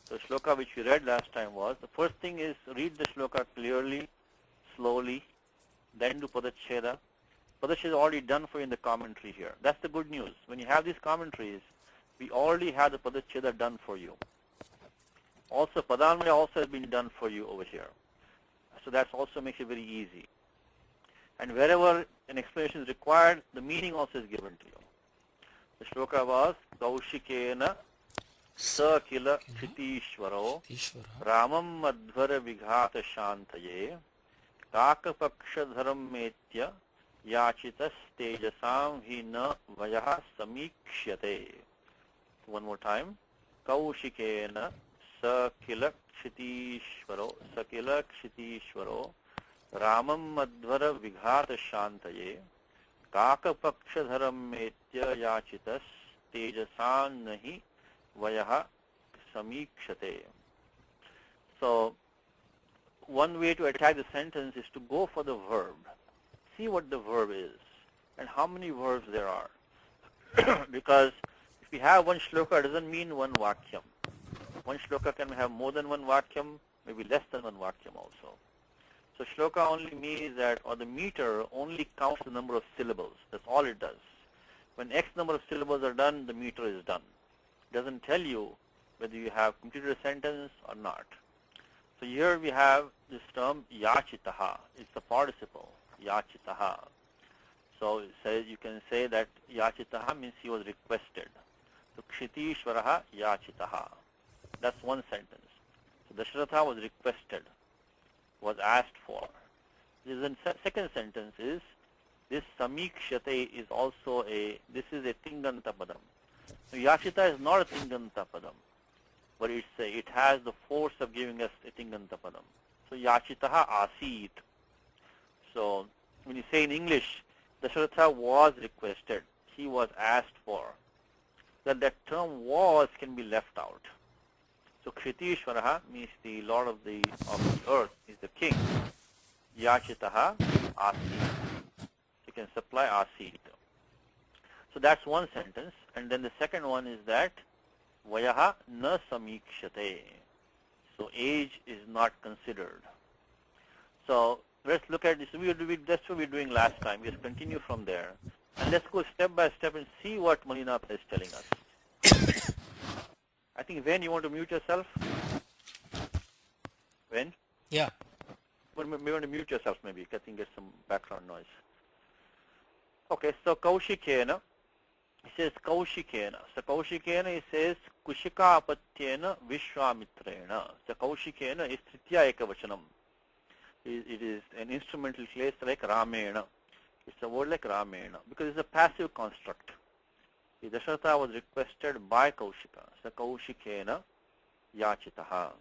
Speaker 6: So the shloka which we read last time was, the first thing is read the shloka clearly, slowly, then do Padacheda. Padacheda is already done for you in the commentary here. That's the good news. When you have these commentaries, we already have the Padacheda done for you. Also, Padanmaya also has been done for you over here. So that also makes it very easy. And wherever an explanation is required, the meaning also is given to you. The shloka was, Kaushikena Sakila Kshitishvaro Ramam Madhvara Vighata Shantaye Kakapaksha Metya Yachitas Tejasam Hina Vayaha Samikshyate. One more time. Kaushikena Sakila Kshitishvaro Ramam Madhvara Vighata Shantaye Kakapakshadharam Metya Yachitas Tejasan Nahi Vayaha Samikshate. So one way to attack the sentence is to go for the verb. See what the verb is and how many verbs there are. Because if we have one shloka, it doesn't mean one vakyam. One shloka can have more than one vakyam, maybe less than one vakyam also. So shloka only means that, or the meter only counts the number of syllables. That's all it does. When X number of syllables are done, the meter is done. It doesn't tell you whether you have completed a sentence or not. So here we have this term yachitaha. It's the participle, yachitaha. So it says, you can say that yachitaha means he was requested. So kshitishvaraha yachitaha. That's one sentence. So Dasharatha was requested, was asked for. The second sentence is, this samikshate is also this is a tinganta padam. So yachita is not a tinganta padam, but it has the force of giving us a tinganta padam. So yachitaha asit. So when you say in English, Dasharatha was requested, he was asked for, then that term was can be left out. So Kshitishvaraha means the Lord of the earth, is the king. Yachitaha asit. You can supply asit. So that's one sentence. And then the second one is that Vayaha na samikshate. So age is not considered. So let's look at this. That's what we were doing last time. We'll continue from there. And let's go step by step and see what Malinatha is telling us. I think, Ven, you want to mute yourself? Ven?
Speaker 4: Yeah.
Speaker 6: Well, you want to mute yourself maybe. I think there's some background noise. Okay, so Kaushikena. He says Kaushikena. So Kaushikena, he says Kushika apatyena Vishwamitrena. So Kaushikena is Tritya Ekavachanam. It is an instrumental case like Ramena. It's a word like Ramena because it's a passive construct. Dasharatha was requested by Kaushika. So Kaushikena yachitaha.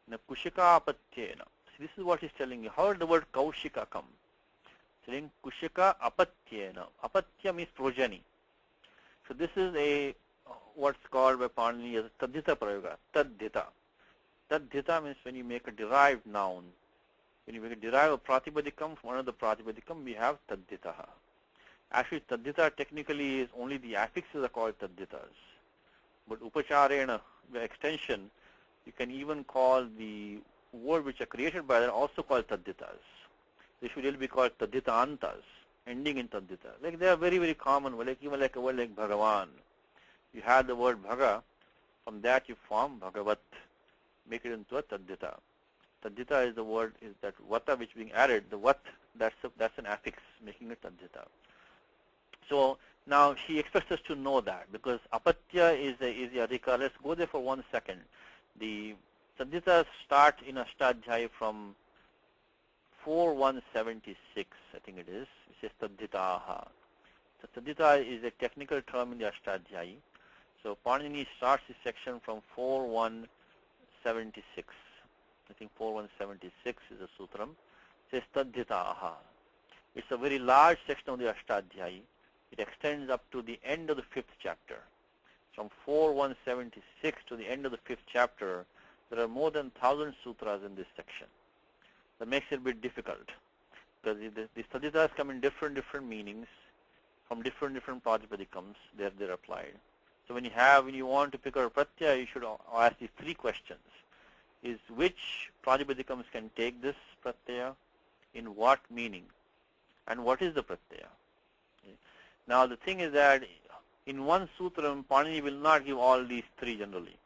Speaker 6: Now Kushika apatyena. So this is what he's telling you. How did the word Kaushika come? Saying Kushika apatyena. Apatya means progeny. So this is a what's called by Panini as a tadhita prayoga. Tadhita. Tadhita means when you make a derived noun. When you make a derived pratipadikam from another pratipadikam, we have tadhitaha. Actually, tadhita technically is only the affixes are called tadhitas. But upacharena, the extension, you can even call the word which are created by that also called tadhitas. They should really be called tadhitantas, ending in tadhita. Like they are very, very common, like even like a word like Bhagavan. You have the word Bhaga, from that you form Bhagavat, make it into a tadhita. Tadhita is the word, is that vata which being added, the vat, that's an affix, making it tadhita. So now he expects us to know that because apatya is the adhika. Let's go there for 1 second. The tadhitas start in Ashtadhyayi from 4176, I think it is. It says tadhitaha. So tadhita is a technical term in the Ashtadhyayi. So Panini starts his section from 4176. I think 4176 is a sutram. It says tadhitaha. It's a very large section of the Ashtadhyayi. It extends up to the end of the 5th chapter. From 4176 to the end of the 5th chapter, there are more than 1,000 sutras in this section. That makes it a bit difficult because the tadhitas come in different meanings from different pratipadikams. They're applied. So when you want to pick out a pratyaya, you should ask these 3 questions: is which pratipadikams can take this pratyaya, in what meaning, and what is the pratyaya? Now the thing is that in one sutram, Panini will not give all these 3 generally.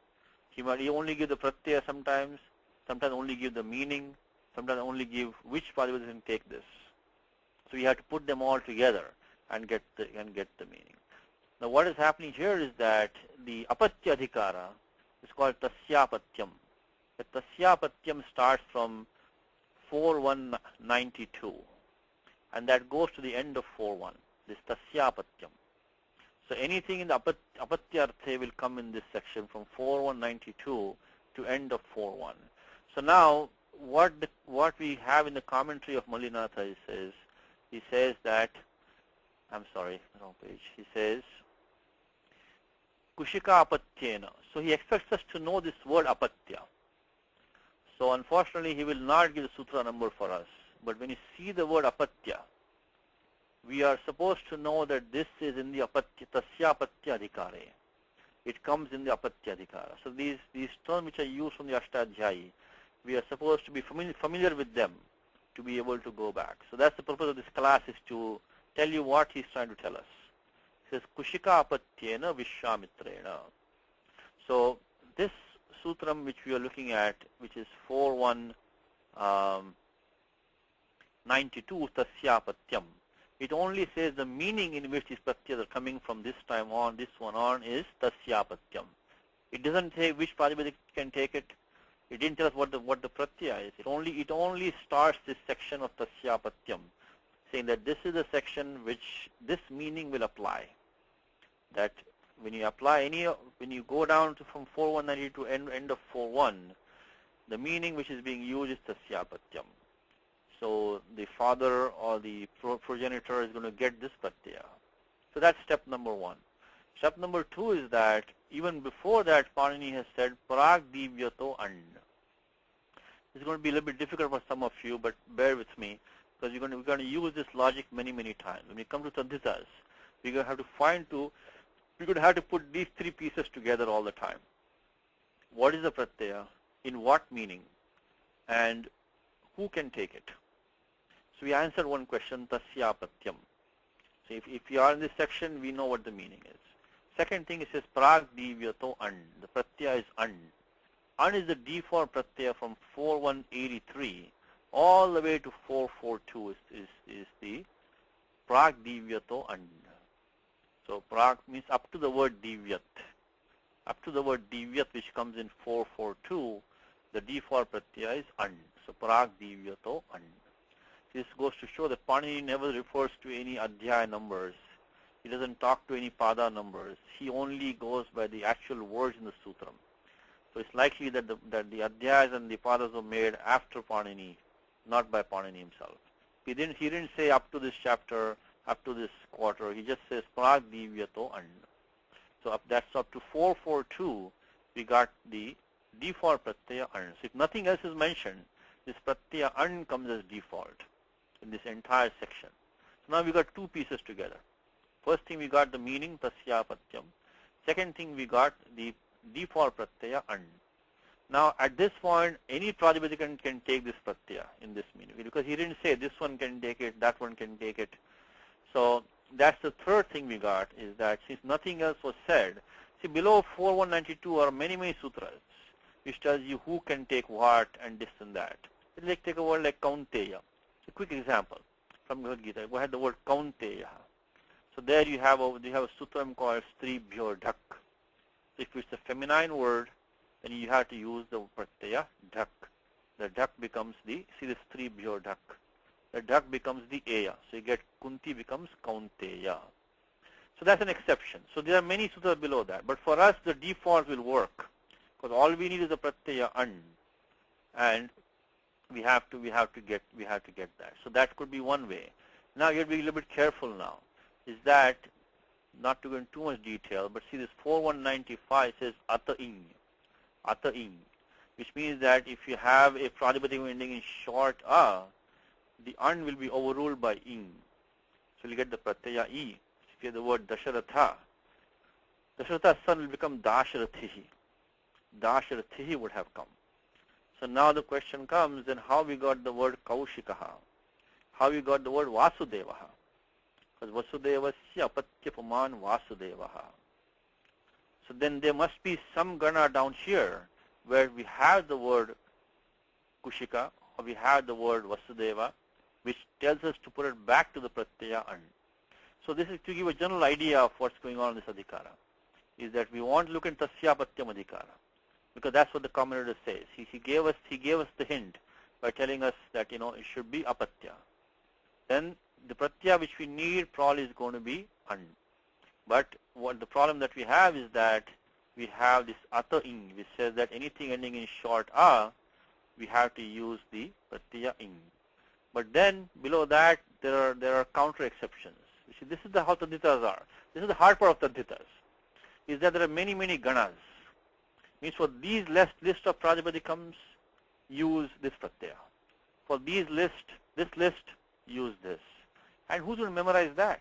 Speaker 6: He only give the pratyaya sometimes only give the meaning, sometimes only give which pratipadika can take this. So you have to put them all together and get the meaning. Now what is happening here is that the apatya adhikara is called tasyapatyam. The tasyapatyam starts from 4192 and that goes to the end of 41. This tasyapatyam. So anything in the apatyarthe will come in this section from 4192 to end of 41. So now what we have in the commentary of Mallinatha he says that, I'm sorry, wrong page. He says Kushika apatyena. So he expects us to know this word apatya. So unfortunately he will not give the sutra number for us. But when you see the word apatya, we are supposed to know that this is in the apatya, tasyapatya adhikare. It comes in the apatya adhikara. So these terms which are used from the Ashtadhyayi, we are supposed to be familiar with them to be able to go back. So that's the purpose of this class, is to tell you what he's trying to tell us. He says, Kushika apatyena Vishwamitrena. So this sutram which we are looking at, which is 4192 tasyapatyam, it only says the meaning in which these pratyas are coming from this time on, this one on, is tasyapatyam. It doesn't say which pratipadika can take it. It didn't tell us what the pratyaya is. It only starts this section of tasyapatyam, saying that this is the section which this meaning will apply. That when you apply when you go down to from 4190 to end of 41, the meaning which is being used is tasyapatyam. So the father or the progenitor is going to get this pratyaya. So that's step number 1. Step number 2 is that even before that, Panini has said prag divyato and. It's going to be a little bit difficult for some of you, but bear with me because we're going to use this logic many times. When we come to tadhitas, we're going to have to put these 3 pieces together all the time. What is the pratyaya? In what meaning? And who can take it? So we answered one question, tasyapatyam. So if you are in this section, we know what the meaning is. Second thing, it says prag divyato an. The pratyaya is an. An is the default pratyaya from 4183 all the way to 442 is the prag divyato an. So prag means up to the word divyat. Up to the word divyat which comes in 442, the default pratyaya is an. So Prag Divyato an. This goes to show that Panini never refers to any adhyaya numbers. He doesn't talk to any pada numbers. He only goes by the actual words in the sutram. So it's likely that the adhyayas and the padas were made after Panini, not by Panini himself. He didn't say up to this chapter, up to this quarter. He just says Prag Divyato an. So that's up to 442. We got the default pratyaya an. So if nothing else is mentioned, this pratyaya an comes as default in this entire section. So now we got two pieces together. First thing we got the meaning tasyapatyam. Second thing we got the default pratyaya an. Now at this point any Prajapati can take this pratyaya in this meaning, because he didn't say this one can take it, that one can take it. So that's the third thing we got, is that since nothing else was said, see below 4192 are many sutras which tells you who can take what and this and that. Let's take a word like Kaunteya. A quick example from Bhagavad Gita. We had the word Kaunteya. So there you have a sutram called Stribhyo Dhak. So if it's a feminine word, then you have to use the pratyaya Dhak. The Dhak becomes the Stribhyo Dhak. The Dhak becomes the Eya. So you get Kunti becomes Kaunteya. So that's an exception. So there are many sutras below that. But for us the default will work, because all we need is a pratyaya an, and we have to get that. So that could be one way. Now you have to be a little bit careful now. Is that, not to go into too much detail, but see this 4195 says ata ing, which means that if you have a Prajapati ending in short a, the an will be overruled by ing. So you get the pratyaya e. If you have the word Dasharatha, Dasharatha's son will become Dasharathihi. Dasharathihi would have come. So now the question comes, then how we got the word Kaushikaha? How we got the word Vasudevaha? Because Vasudevasya Apatyapuman Vasudevaha. So then there must be some gana down here where we have the word Kushika, or we have the word Vasudeva, which tells us to put it back to the pratyaya an. So this is to give a general idea of what's going on in this adhikara, is that we want to look at Tasyapatyam adhikara, because that's what the commentator says. He gave us the hint by telling us that it should be apatya. Then the pratyaya which we need probably is going to be an. But what the problem that we have is that we have this ata ing, which says that anything ending in short a, we have to use the pratyaya ing. But then below that there are counter exceptions. You see, this is how tadhitas are. This is the hard part of tadhitas, is that there are many ganas. Means for these list of Prajapati comes, use this pratyaya. For this list, use this. And who's going to memorize that?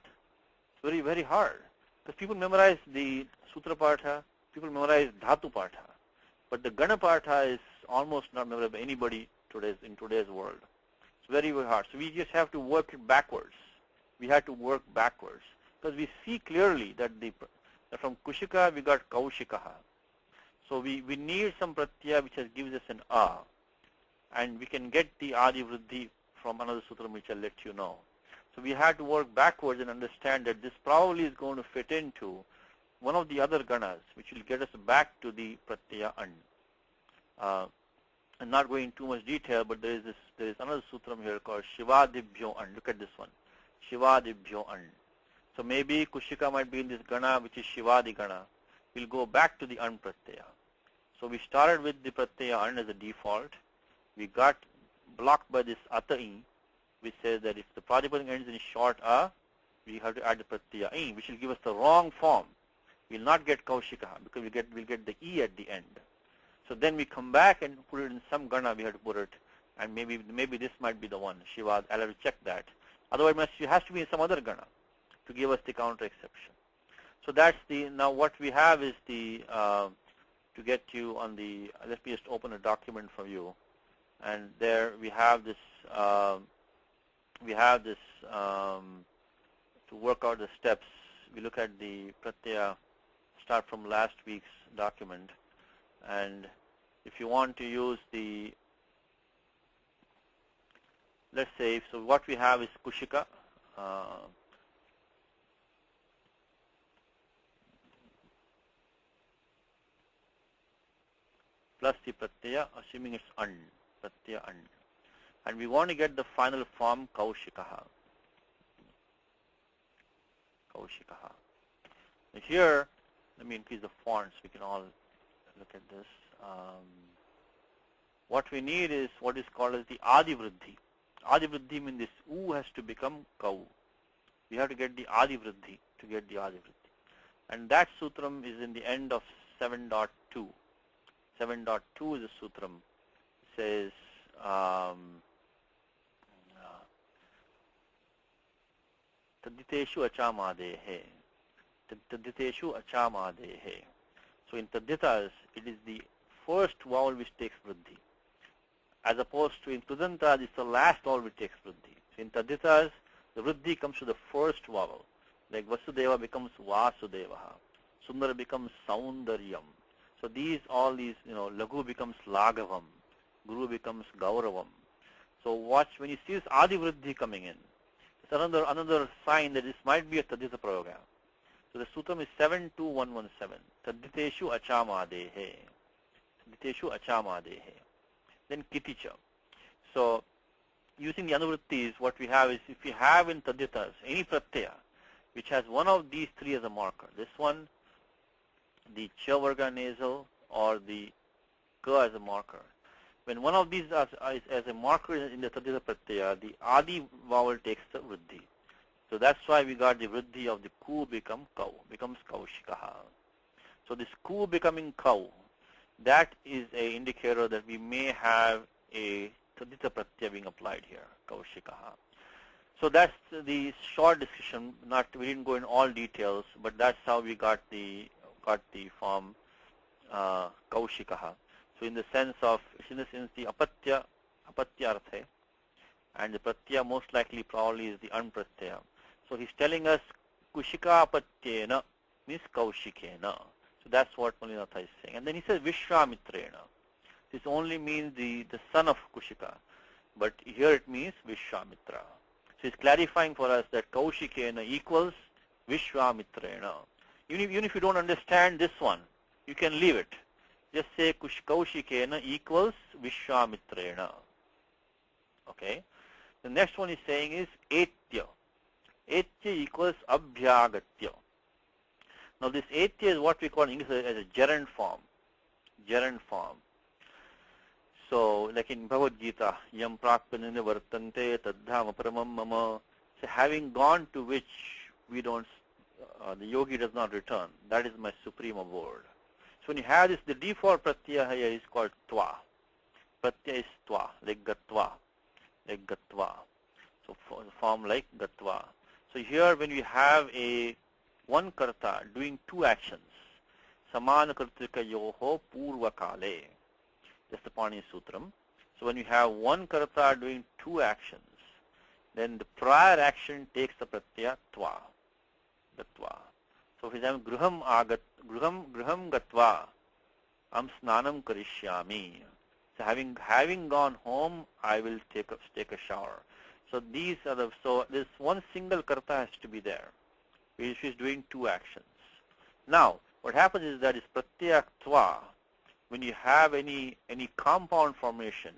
Speaker 6: It's very hard. Because people memorize the Sutra Partha, people memorize Dhatu Partha. But the Gana Partha is almost not memorable by anybody in today's world. It's very hard. So we just have to work it backwards. We have to work backwards. Because we see clearly that from Kushika we got Kaushikaha. So we need some pratyaya which gives us an a. And we can get the adi vriddhi from another sutra which I'll let you know. So we have to work backwards and understand that this probably is going to fit into one of the other ganas, which will get us back to the pratyaya an. I'm not going into too much detail, but there is another sutram here called Shivadibhyo an. Look at this one, Shivadibhyo an. So maybe Kushika might be in this gana, which is Shivadi gana. We'll go back to the an pratyaya. So we started with the pratyaya an as a default. We got blocked by this ata ing, which says that if the Prajapati ends in short a, we have to add the pratyaya ing, which will give us the wrong form. We'll not get Kaushika because we'll get the e at the end. So then we come back and put it in some gana. We have to put it, and maybe this might be the one. Shiva, I'll have to check that. Otherwise, it has to be in some other gana to give us the counter exception. So that's now what we have is to get you on the. Let me just open a document for you, and there we have this. To work out the steps. We look at the pratyaya. Start from last week's document, and if you want to use the, let's say, so what we have is Kushika. plus the pratyaya, assuming it's an, pratyaya an. And we want to get the final form kaushikaha. Kaushikaha. Here, let me increase the font so we can all look at this. What we need is what is called as the Adi Vriddhi. Adi Vriddhi means this U has to become Kau. We have to get the Adi Vriddhi to get the Adi Vriddhi. And that sutram is in the end of 7.2. 7.2 is a sutram. It says, Taditeshu achamadehe. Taditeshu achamadehe. So in Taditas, it is the first vowel which takes Vriddhi. As opposed to in Tudantas, it's the last vowel which takes Vriddhi. So in Taditas, the Vriddhi comes to the first vowel. Like Vasudeva becomes Vasudevaha. Sundara becomes Saundaryam. So all these, Raghu becomes Laghavam. Guru becomes Gauravam. So watch, when you see this Adi Vriddhi coming in, it's another sign that this might be a Tadita Prayoga. So the sutram is 72117. Taditeshu achamadehe. Taditeshu achamadehe. Then Kiticha. So using the anuvrittis, what we have is, if we have in Taditas any pratyaya which has one of these three as a marker, this one, the Cha Varga nasal, or the Ka as a marker. When one of these as a marker in the Tadita pratyaya, the Adi vowel takes the Vriddhi. So that's why we got the Vriddhi of the Ku becomes Kaushikaha. So this Ku becoming Kau, that is an indicator that we may have a Tadita pratyaya being applied here, Kaushikaha. So that's the short discussion. We didn't go in all details, but that's how we got the form Kaushikaha. So in the sense of, the apatya arthe, and the pratyaya most likely probably is the anpratyaya. So he's telling us Kushika apatyena means Kaushikena. So that's what Malinatha is saying. And then he says Vishwamitrena. This only means the son of Kushika, but here it means Vishwamitra. So he's clarifying for us that Kaushikena equals Vishwamitrena. Even if you don't understand this one, you can leave it. Just say Kaushikena equals Vishwamitrena. Okay. The next one he's saying is Etya. Etya equals Abhyagatya. Now this Etya is what we call in English as a gerund form. Gerund form. So like in Bhagavad Gita, Yam Prakpanina Vartante Tadhama Paramam Mama. So having gone to which we don't, the yogi does not return. That is my supreme abode. So when you have this, the default pratyaya here is called Twa. Pratyaya is Twa, like Gatva. Like Gatva. So form like Gatva. So here when we have one karta doing two actions, Samana Kartrika Yoho Purva Kale. That's the Pani Sutram. So when you have one karta doing two actions, then the prior action takes the pratyaya Twa. Gatva. So for example, Gruham Gatva Am Snanam Karishyami. So having gone home, I will take a shower. So these are so this one single karta has to be there, which is doing two actions. Now, what happens is that is pratyaya Twa, when you have any compound formation,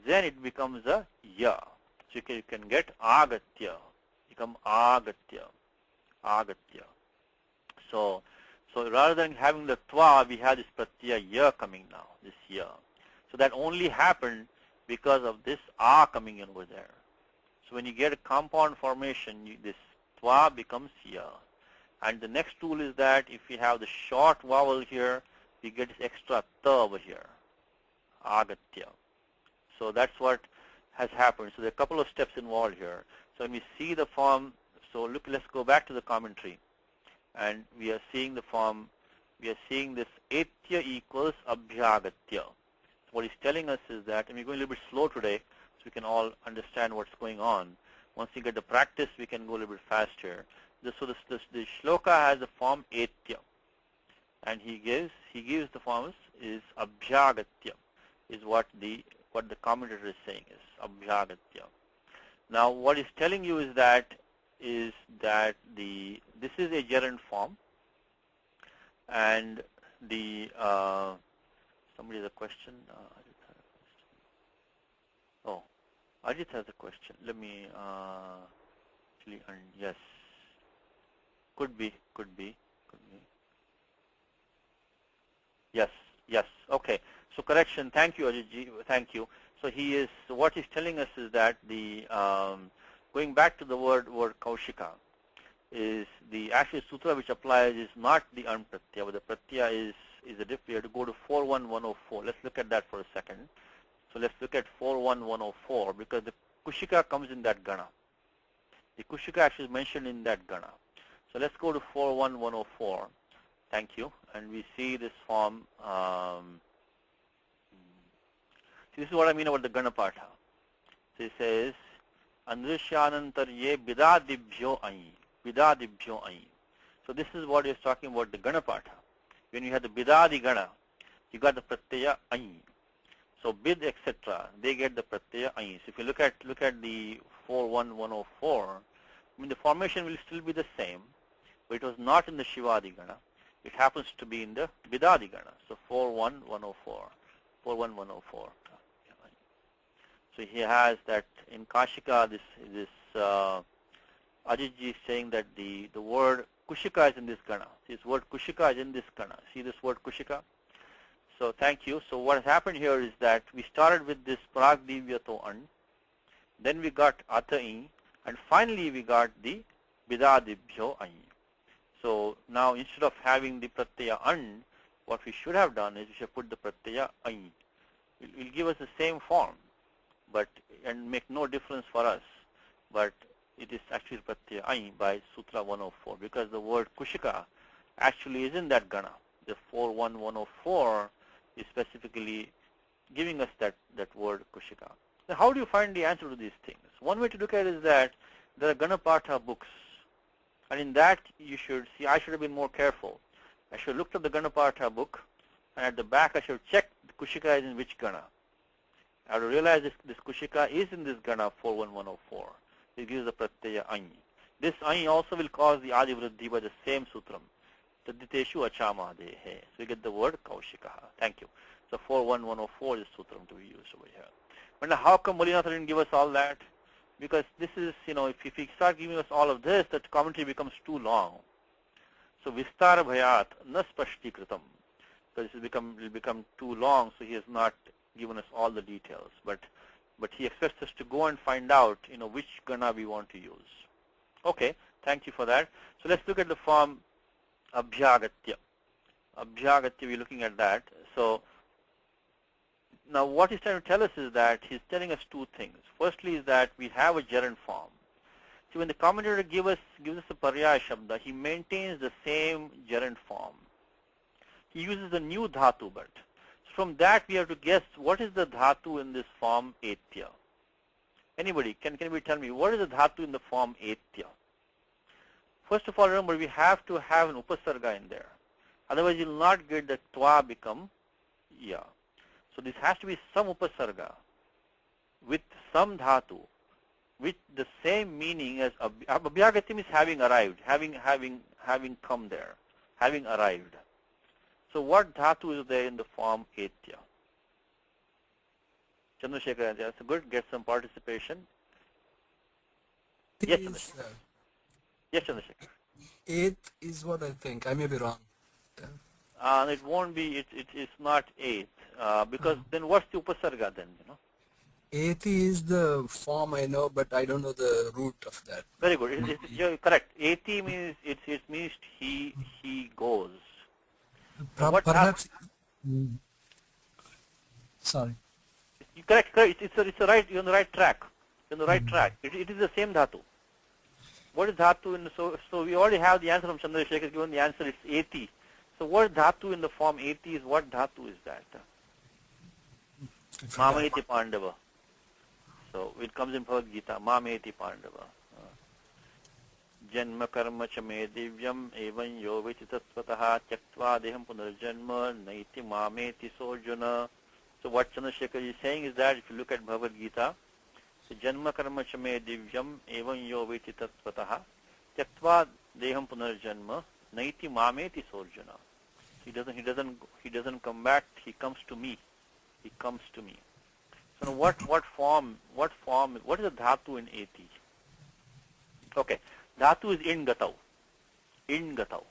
Speaker 6: then it becomes a ya. So you can get agatya, become agatya. So rather than having the Twa, we have this pratyaya ya coming now, this ya. So that only happened because of this a coming in over there. So when you get a compound formation, this Twa becomes ya. And the next tool is that if we have the short vowel here, we get this extra ta over here, agatya. So that's what has happened. So there are a couple of steps involved here. So when we see the form, so look, let's go back to the commentary. And we are seeing the form, we are seeing this etya equals abhyagatya. So what he's telling us is that, and we're going a little bit slow today, so we can all understand what's going on. Once we get the practice, we can go a little bit faster. So the shloka has the form etya. And he gives the forms is abhyagatya, is what the commentator is saying is abhyagatya. Now what he's telling you is that this is a gerund form, and Somebody has a question. Oh, Ajit has a question. Let me actually, yes. Could be. Yes. Okay. So correction. Thank you, Ajit. Thank you. So what he's telling us is that the going back to the word Kaushika is the actual sutra which applies is not the an pratyaya, but the pratyaya is a different. We have to go to 41104. Let's look at that for a second. So let's look at 41104 because the Kushika comes in that gana. The Kushika actually is mentioned in that gana. So let's go to 41104. Thank you. And we see this form. See, this is what I mean about the Ganapatha. So it says, Andrishyanantarye bidadibhyo ayi. Bidadibhyo ayi. So this is what is talking about the Ganapatha. When you have the bidadi gana, you got the pratyaya ayi. So bid, etc., they get the pratyaya ayi. So if you look at the 41104, I mean the formation will still be the same, but it was not in the Shivadi gana. It happens to be in the Bidadi gana. So 41104. 41104. So he has that in Kashika, this Ajitji is saying that the word Kushika is in this gana. This word Kushika is in this gana. See this word Kushika? So thank you. So what has happened here is that we started with this Pragdivyato An, then we got Atai, and finally we got the Bidadibhyo Ai. So now instead of having the Pratyaya An, what we should have done is we should put the Pratyaya Ai. It will give us the same form, and make no difference for us, but it is actually Pratyaya Ai by Sutra 104 because the word Kushika actually is in that gana. The 41104 is specifically giving us that word Kushika. Now how do you find the answer to these things? One way to look at it is that there are Ganapatha books, and in that you should see, I should have been more careful. I should have looked at the Ganapatha book, and at the back I should check the Kushika is in which gana. I have to realize this Kushika is in this gana 41104. It gives the Pratyaya Ai. This Ai also will cause the Adi Vriddhi by the same sutram. Taditeshu achamadehe. So we get the word Kaushika. Thank you. So 41104 is sutram to be used over here. But now how come Mulinatha didn't give us all that? Because this is, if he start giving us all of this, that commentary becomes too long. So Vistara Bhayat na spashtikritam. Because it will become too long, so he has not given us all the details. But he expects us to go and find out, which gana we want to use. Okay, thank you for that. So let's look at the form Abhyagatya. Abhyagatya, we're looking at that. So now what he's trying to tell us is that he's telling us two things. Firstly is that we have a gerund form. So when the commentator gives us a paryaya shabda, he maintains the same gerund form. He uses the new dhatu, but from that we have to guess what is the dhatu in this form etya. Anybody, can you tell me what is the dhatu in the form etya? First of all, remember we have to have an upasarga in there. Otherwise you will not get the twa become ya. So this has to be some upasarga with some dhatu with the same meaning as abhyagatim is having arrived, having come there, having arrived. So what dhatu is there in the form etya? Chandrasekhar, that's good. Get some participation. Yes, Chandrasekhar. Yes, Chandrasekhar.
Speaker 9: Eighth is what I think. I may be wrong.
Speaker 6: It won't be. It is not eighth because then what's the upasarga then?
Speaker 9: Eighth is the form I know, but I don't know the root of that.
Speaker 6: Very good. You're correct. Eighth means it means he goes.
Speaker 9: Perhaps. Sorry.
Speaker 6: You correct. It's a right. You're on the right track. You're on the right track. It is the same dhatu. What is dhatu in so we already have the answer from Chandrasekhar given the answer. It's eti. So what is dhatu in the form eti is what dhatu is that? Mameti Pandava. So it comes in Bhagavad Gita. Mameti Pandava. Janma karma chame divyam evan yo vichitattvataha tyaktva deham punarjanma naiti mameti sojana. So what Chandrasekhar is saying is that if you look at Bhagavad Gita, so janma karma chame divyam evan yo vichitattvataha tyaktva deham punarjanma naiti mameti sojana. He doesn't come back. He comes to me. He comes to me. So now what form, what is the dhatu in eti? Okay, dhatu is in gatau. In gatau.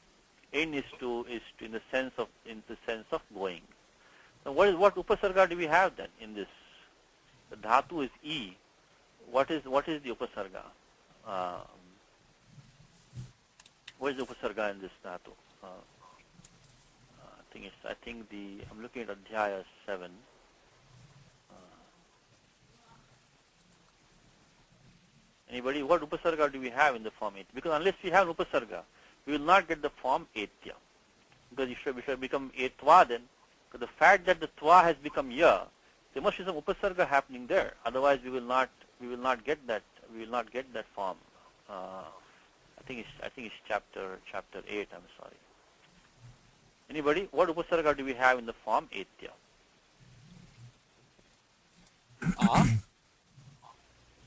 Speaker 6: In is to in the sense of going. Now what upasarga do we have then in this? The dhatu is e. What is the upasarga? What is the upasarga in this dhatu? I'm looking at Adhyaya 7. Anybody? What upasarga do we have in the form etya? Because unless we have an upasarga, we will not get the form etya. Because we should become etwa then. Because the fact that the twa has become ya, there must be some upasarga happening there. Otherwise, we will not get that. We will not get that form. I think it's chapter 8. I'm sorry. Anybody? What upasarga do we have in the form etya?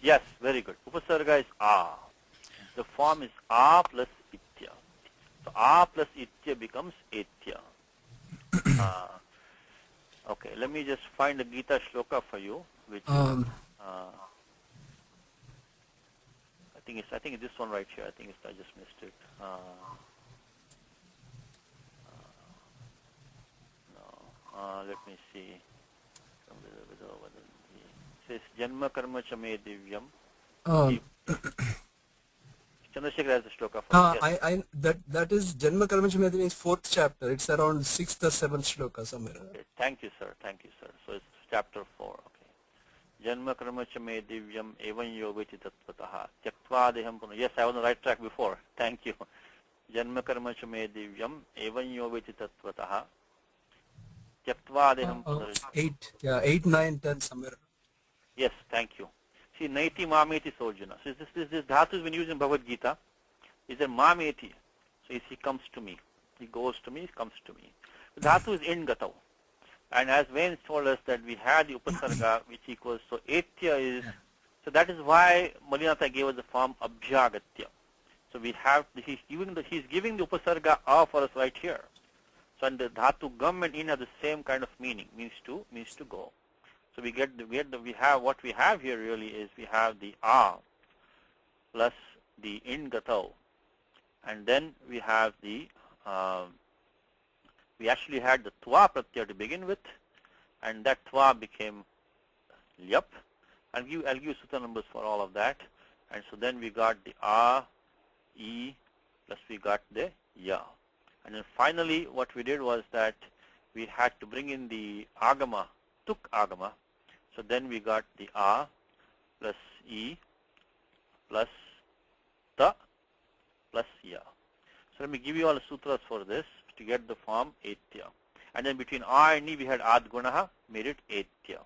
Speaker 6: Yes, very good. Upasarga is a. The form is a plus itya. So a plus itya becomes etya. Okay, let me just find a Gita shloka for you, which I think it's this one right here. I just missed it. Let me see. It says Janma Karma Chame Divyam. Chandrasekhar has the shloka for
Speaker 9: yes. That is Janma Karma Chame Divyam is 4th chapter. It's around 6th or 7th shloka somewhere.
Speaker 6: Okay. Thank you, sir. So it's chapter 4. Okay. Janma Karma Chame Divyam Evan Yogati Tattvataha Tyaktva Deham Puno. Yes, I was on the right track before. Thank you. Janma Karma Chame Divyam Evan Yogati Tattvataha Tyaktva Deham
Speaker 9: 8, 9, 10 somewhere.
Speaker 6: Yes, thank you. See, Naiti Mameti Sojana. So this dhatu has been used in Bhagavad Gita. Is a Mameti. So he comes to me. He goes to me, he comes to me. The dhatu is in gatau. And as Wayne told us that we had the upasarga which equals, so etya is, so that is why Malinatha gave us the form abhyagatya. So we have, he's giving the upasarga a for us right here. So and the dhatu gam and in have the same kind of meaning, means to go. So we have what we have here really is we have the a plus the in gatau, and then we have the we actually had the twa pratyaya to begin with, and that twa became lyap. I'll give sutra numbers for all of that, and so then we got the a, e, plus we got the ya, and then finally what we did was that we had to bring in the agama, tuk agama. So then we got the a plus e plus ta plus ya. So let me give you all the sutras for this to get the form etya. And then between a and e we had ad gunaha, made it etya.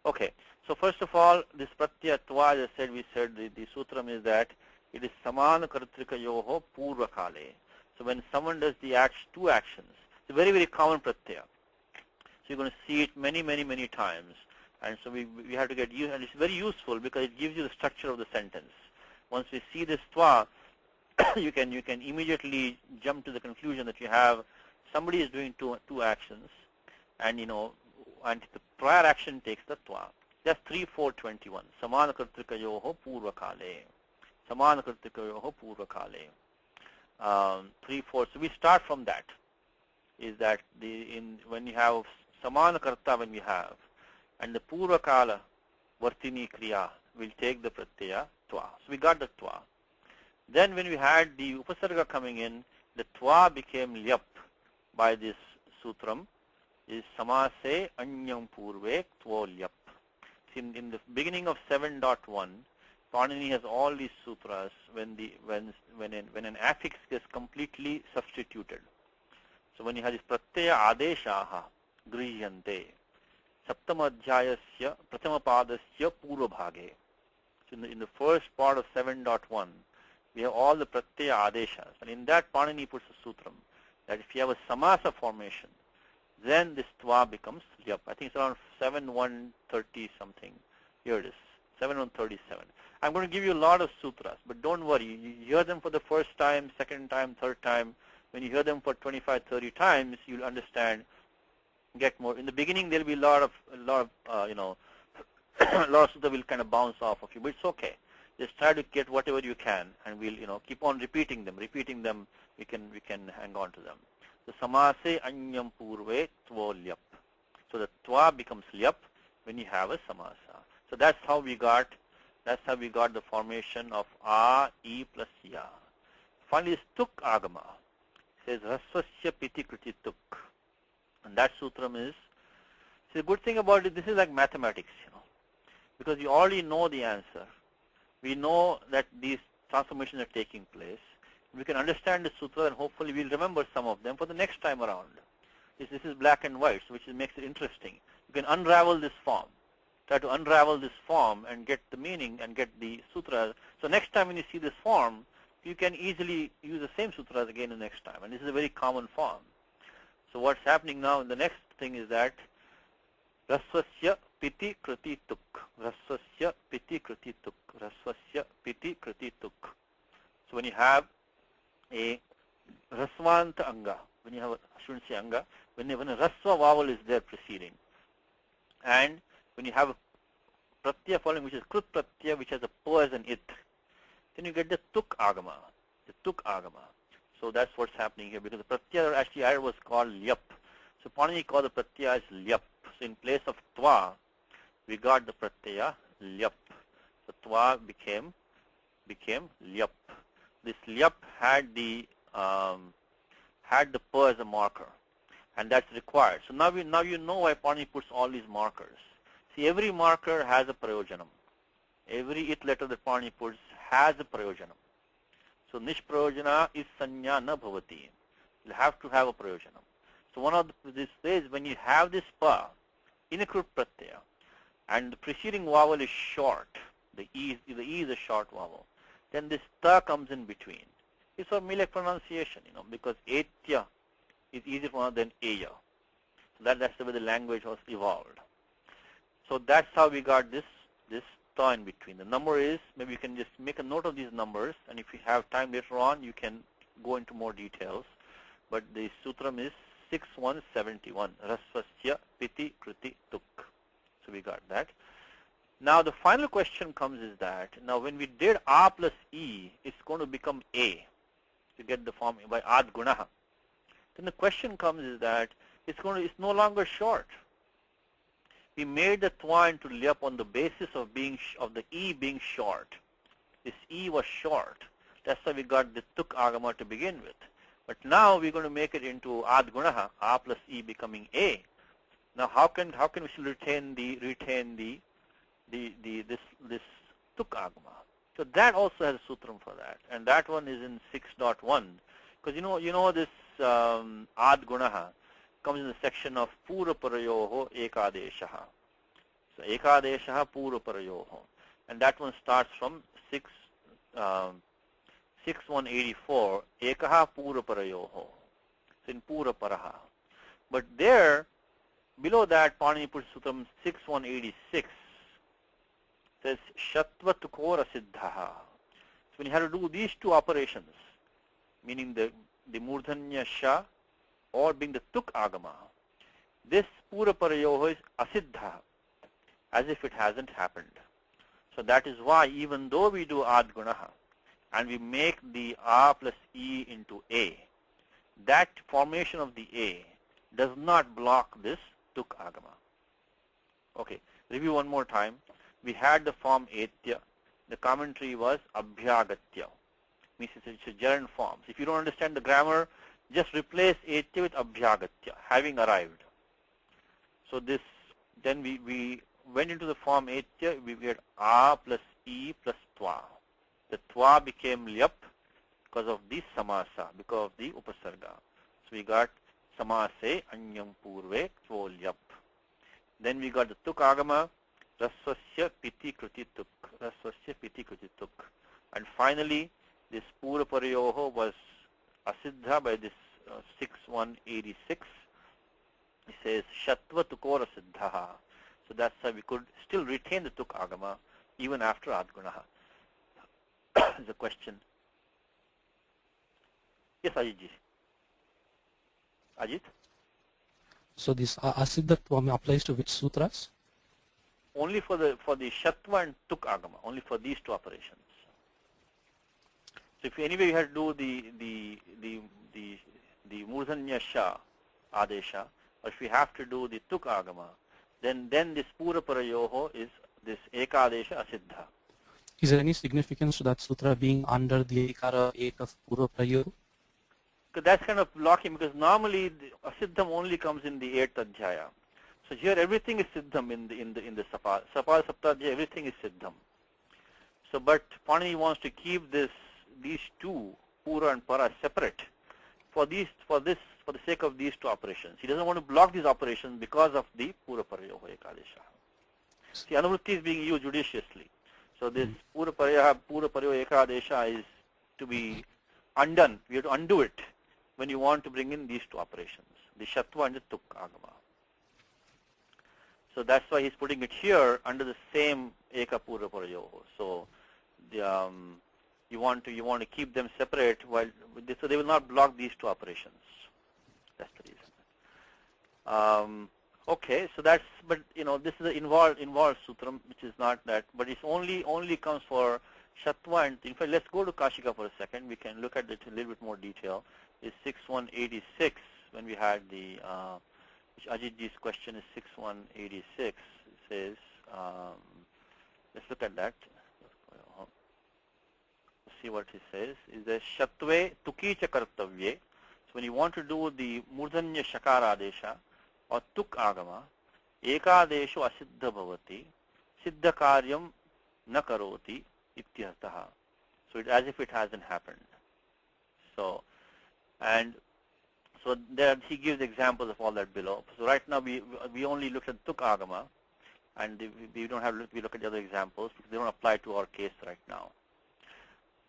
Speaker 6: Okay. So first of all, this pratyaya tva, as I said, we said the sutram is that it is samana kartrika yoho purva kale. So when someone does the two actions, it's a very, very common pratyaya. So you're going to see it many, many, many times. And so we have to get used, and it's very useful because it gives you the structure of the sentence. Once we see this twa, you can immediately jump to the conclusion that you have somebody is doing two actions, and and the prior action takes the twa. That's 3-4-21. Samana kartrika yoho purva kale. Samana kartrika yoho purva kale. 3-4. So we start from that. Is that when you have samana karta, when we have, and the purva kala vartini kriya will take the pratyaya twa. So we got the twa. Then when we had the upasarga coming in, the twa became lyap by this sutram, is samase anyam purve tvo lyap. In the beginning of 7.1, Panini has all these sutras when an affix is completely substituted. So when you have this pratyaya adeshaha grihyante, Saptama Adhyayasya Pratama Padasya Purva Bhage. So in the first part of 7.1, we have all the Pratyaya Adeshas. And in that, Panini puts a sutram that if you have a Samasa formation, then this Tva becomes Lyap. I think it's around 7.130 something. Here it is, 7.137. I'm going to give you a lot of sutras, but don't worry. You hear them for the first time, second time, third time. When you hear them for 25, 30 times, you'll understand, get more. In the beginning, there'll be a lot of a lot of sutta will kind of bounce off of you, but it's okay. Just try to get whatever you can, and we'll keep on repeating them. We can hang on to them. So samase anyam purve tvo lyap. So the twa becomes lyap when you have a samasa. So that's how we got the formation of a, e plus ya. Finally, is tuk agama. It says rasvasya piti kriti tuk. And that sutram is, see, the good thing about it, this is like mathematics, because you already know the answer. We know that these transformations are taking place. We can understand the sutra, and hopefully we'll remember some of them for the next time around. This is black and white, which makes it interesting. You can unravel this form. Try to unravel this form and get the meaning and get the sutra. So next time when you see this form, you can easily use the same sutras again the next time. And this is a very common form. So what's happening now in the next thing is that rasvasya piti kriti tuk. Rasvasya piti kriti tuk. Rasvasya piti kriti tuk. So when you have a rasvanta anga, when you have a, I shouldn't say anga, when a rasva vowel is there preceding, and when you have a pratyaya following, which is krut pratyaya, which has a po as an it, then you get the tuk agama. The tuk agama. So that's what's happening here, because the pratyaya actually added was called lyap. So Panini called the pratyaya as lyap. So in place of twa, we got the pratyaya lyap. So twa became lyap. This lyap had the pa as a marker, and that's required. So now you know why Panini puts all these markers. See, every marker has a prayojanam. Every it letter that Panini puts has a prayojanam. So nishprayojana is sanya na bhavati. You have to have a prayojanam. So one of this ways, when you have this pa in a krut pratyaya, and the preceding vowel is short, the e is a short vowel, then this ta comes in between. It's a Milek pronunciation, because etya is easier for than eya. So that's the way the language was evolved. So that's how we got this ta in between. The number is, maybe you can just make a note of these numbers, and if you have time later on, you can go into more details. But the sutram is 6171. Rasvasya piti kriti tuk. So we got that. Now the final question comes is that, now when we did a plus e, it's going to become a. To get the form by ad gunaha. Then the question comes is that it's no longer short. We made the twa into lyap on the basis of the e being short. This e was short. That's why we got the tuk agama to begin with. But now we're going to make it into ad gunaha, a plus e becoming a. Now how can we still retain this tuk agama? So that also has a sutram for that, and that one is in 6.1. Because you know this ad gunaha comes in the section of pura parayoho ekadeshaha. So ekadeshaha pura parayoho, and that one starts from 6184 ekaha pura parayoho. So in pura paraha. But there, below that, Panini puts sutram 6186. Says shatva tukora siddhaha. So when you have to do these two operations, meaning the murdhanya sha or being the tuk agama, this pura parayoho is asiddha, as if it hasn't happened. So that is why even though we do ad gunaha and we make the a plus e into a, that formation of the a does not block this tuk agama. Okay, review one more time. We had the form etya. The commentary was abhyagatya. Means it's a gerund form. So if you don't understand the grammar, just replace etya with abhyagatya, having arrived. So then we went into the form etya. We get a plus e plus twa. The twa became lyap because of the samasa, because of the upasarga. So we got samase anyam purve tvo lyap. Then we got the tuk agama. Rasvasya piti kriti tuk. Rasvasya piti kriti tuk. And finally, this pura parayoho was asiddha by this 6186. It says shatva tukora siddhaha. So that's how we could still retain the tuk agama even after adgunaha. Is a question. Yes, Ajit ji. Ajit?
Speaker 10: So this Asiddhatvam applies to which sutras?
Speaker 6: Only for the Shatva and Tuk Agama, only for these two operations. So if anyway you had to do the Murdhanya Sha Adesha, or if we have to do the Tuk Agama, then this Pura Parayoho is this Ekadesha Asiddha.
Speaker 10: Is there any significance to that sutra being under the Ekara Ek of Pura Prayoho?
Speaker 6: So that's kind of blocking, because normally the Asiddham only comes in the 8th Adhyaya. So here everything is Siddham in the Sapal Saptadhyaya, everything is Siddham. So but Panini wants to keep these two, Pura and Para, separate for the sake of these two operations. He doesn't want to block these operations because of the Pura Parayoho Ekadesha. See, Anuvritti is being used judiciously. So this Pura Parayoho Ekadesha is to be undone. We have to undo it when you want to bring in these two operations, the Shatva and the Tuk Agama. So that's why he's putting it here under the same Eka Pura Parayoho. So you want to keep them separate so they will not block these two operations. That's the reason. Okay, so that's, but this is an involved sutram, which is not that, but it's only comes for Shatva and, in fact, let's go to Kashika for a second. We can look at it in a little bit more detail. It's 6186 when we had the, Ajitji's question is 6186. It says, let's look at that. Let's see what he says. Is there Shatve Tuki cha Kartavye. So when you want to do the Murdhanya Shakara Adesha or Tuk Agama, Ekadesho Asiddha Bhavati, Siddha Karyam na Karoti Itihasa. So it's as if it hasn't happened. So, and so there he gives examples of all that below. So right now we only looked at Tuk Agama, and we don't have we look at the other examples because they don't apply to our case right now.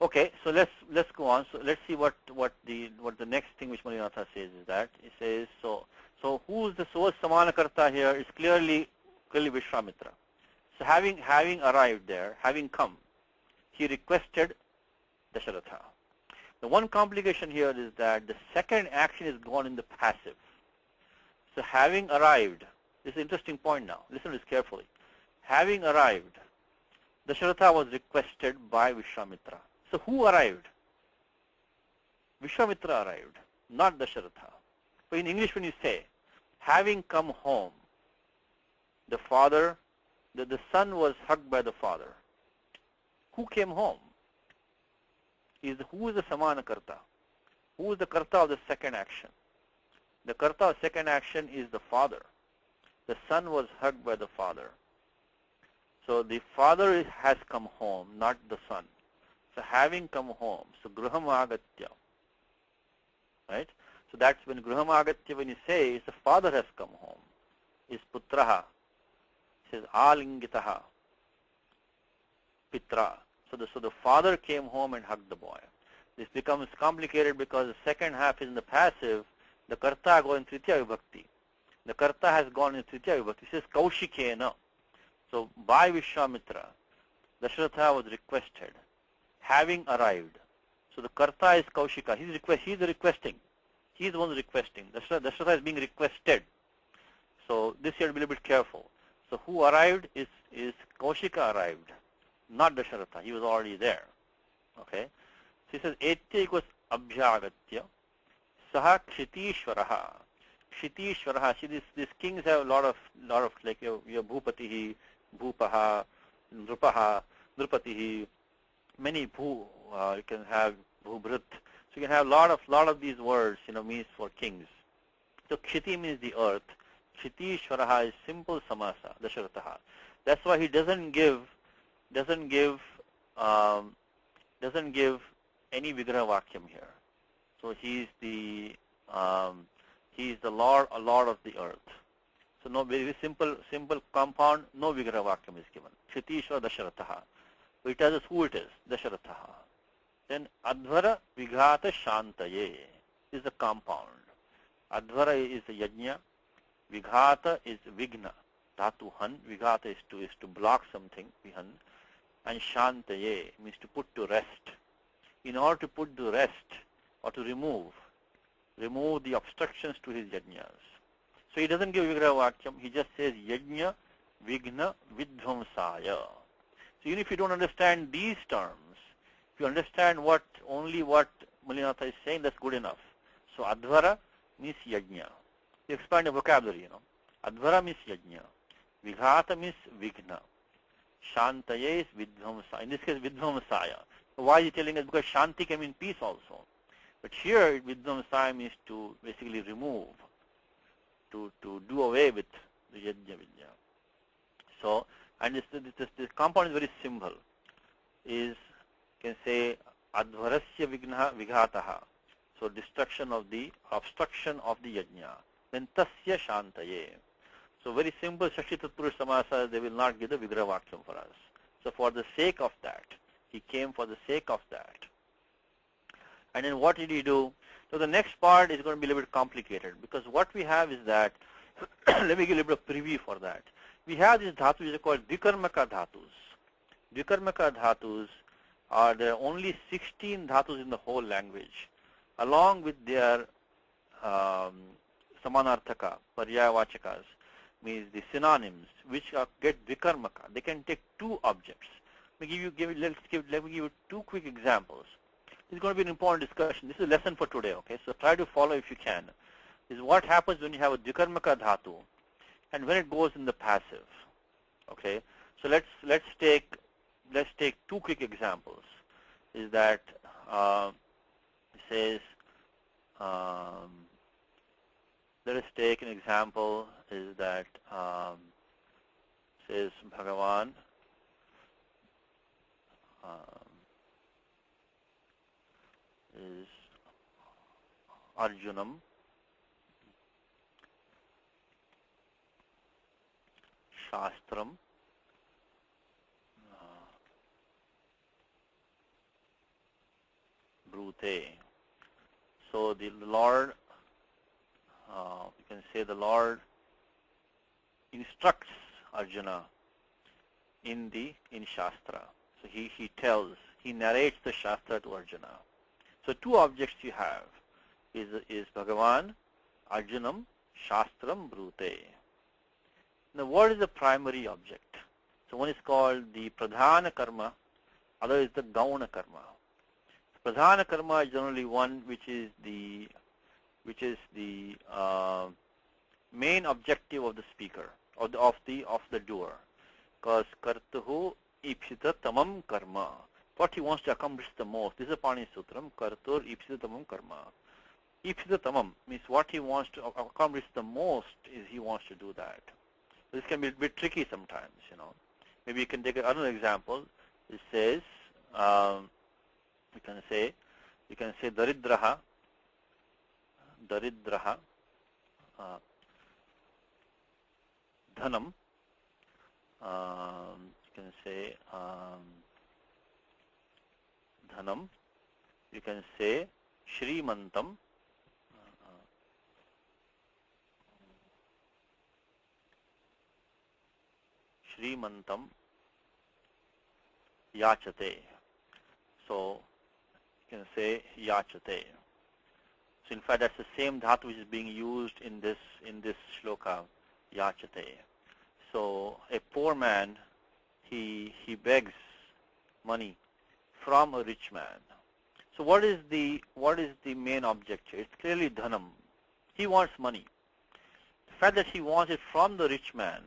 Speaker 6: Okay, so let's go on. So let's see what the next thing which Malinatha says is that he says so who's the source Samanakarta here is clearly Vishwamitra. So having arrived there, having come, he requested Dasharatha. The one complication here is that the second action is gone in the passive. So having arrived, this is an interesting point now. Listen to this carefully. Having arrived, Dasharatha was requested by Vishwamitra. So who arrived? Vishwamitra arrived, not Dasharatha. So in English when you say, having come home, the father, the son was hugged by the father. Who came home? Who is the Samanakarta? Who is the Karta of the second action? The Karta of second action is the father. The son was hugged by the father. So the father has come home, not the son. So having come home, so Graham Agatya. Right? So that's when Graham Agatya, when you say, is the father has come home, is Putraha. It says Alingitaha, Pitra. So the father came home and hugged the boy. This becomes complicated because the second half is in the passive. The Karta goes in Tritiya Vibhakti. The Karta has gone in Tritiya Vibhakti. It says Kaushikena. So by Vishwamitra, Dasharatha was requested, having arrived. So the Karta is Kaushika. He's requesting. He's the one requesting. Dasharatha is being requested. So this you have to be a little bit careful. So who arrived is Kaushika arrived, not Dasharatha. He was already there. Okay. So he says Etya equals Abhyagatya. Saha Kshitishwaraha. Kshitishwaraha. See, these kings have a lot of like your Bhupatihi, Bhupaha, Nrupaha, Nrupatihi. Many Bhu. You can have Bhubhrit. So you can have a lot of these words. Means for kings. So Kshiti means the earth. Kshitishwaraha is simple samasa. Dasharataha. That's why he doesn't give any Vigraha Vakyam here. So he's the Lord of the earth. So no, very simple compound, no Vigraha Vakyam is given. Kshitishwara Dasharataha. So it tells us who it is, Dasharataha. Then Advara Vighata Shantaye is the compound. Advara is the Yajna. Vighata is Vigna. Dhatu Han. Vighata is to block something, Vihan. And Shantaye means to put to rest. In order to put to rest or to remove, remove the obstructions to his yajnas. So he doesn't give Vigraha Vakyam, he just says Yajna Vigna Vidvamsaya. So even if you don't understand these terms, if you understand only what Malinatha is saying, that's good enough. So Advara means Yajna. You expand the vocabulary, Advara means Yajna. Vighata means Vigna. Shantaye is Vidvamsaya. In this case, Vidvamsaya. So why is he telling us? Because Shanti can mean peace also. But here, Vidvamsaya means to basically remove, to do away with the Yajna Vidya. So, and this compound is very simple. You can say Advarasya Vigna Vighataha. So destruction of the obstruction of the Yajna. Then Tasya Shantaye. So very simple Shakti Tatpurush Samasa, they will not give the Vigraha Vakyam for us. So for the sake of that, he came for the sake of that. And then what did he do? So the next part is going to be a little bit complicated, because what we have is that, let me give a little bit of preview for that. We have these dhatus which are called Dvikarmaka dhatus. Dvikarmaka dhatus are there are only 16 dhatus in the whole language, along with their Samanarthaka, Paryayavachakas, means the synonyms, which get Dvikarmaka. They can take two objects. Let me give you two quick examples. This is going to be an important discussion. This is a lesson for today, okay? So try to follow if you can. This is what happens when you have a Dvikarmaka dhatu and when it goes in the passive, okay? So let's take two quick examples. Is that it says let us take an example. Is that says Bhagavan is Arjunam Shastram Brute. So the Lord, you can say the Lord instructs Arjuna in Shastra. So he narrates the Shastra to Arjuna. So two objects you have is Bhagavan, Arjunam, Shastram, Brute. Now what is the primary object? So one is called the Pradhana Karma, other is the Gauna Karma. Pradhana Karma is generally one which is the main objective of the speaker, of the doer. Because Kartuhu Ipsita Tamam Karma. What he wants to accomplish the most. This is a Pani Sutram. Kartur Ipsita Tamam Karma. Ipsita Tamam means what he wants to accomplish the most is he wants to do that. This can be a bit tricky sometimes, Maybe you can take another example. It says, you can say Daridraha, Dhanam, you can say Dhanam, you can say Shrimantam, Yachate. So you can say Yachate. So in fact that's the same dhatu which is being used in this shloka, Yachate. So a poor man, he begs money from a rich man. So what is the main object here? It's clearly dhanam. He wants money. The fact that he wants it from the rich man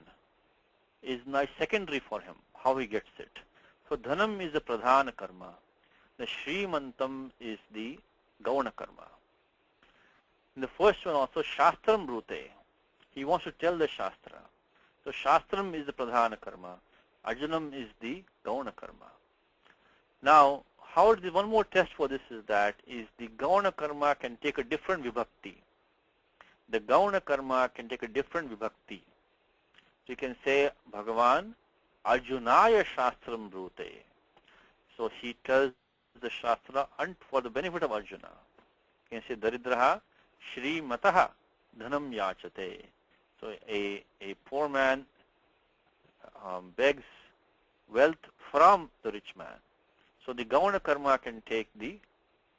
Speaker 6: is not secondary for him, how he gets it. So dhanam is the pradhana karma. The shrimantam is the gauna karma. In the first one also, shastram brute. He wants to tell the shastra. So shastram is the pradhana karma. Arjunam is the gauna karma. Now, one more test for this is that the gauna karma can take a different vibhakti. The gauna karma can take a different vibhakti. So you can say Bhagavan Arjunaya Shastram Brute. So he tells the Shastra for the benefit of Arjuna. You can say Daridraha Shri Mataha Dhanam Yachate. So a poor man begs wealth from the rich man. So the Gauna Karma can take the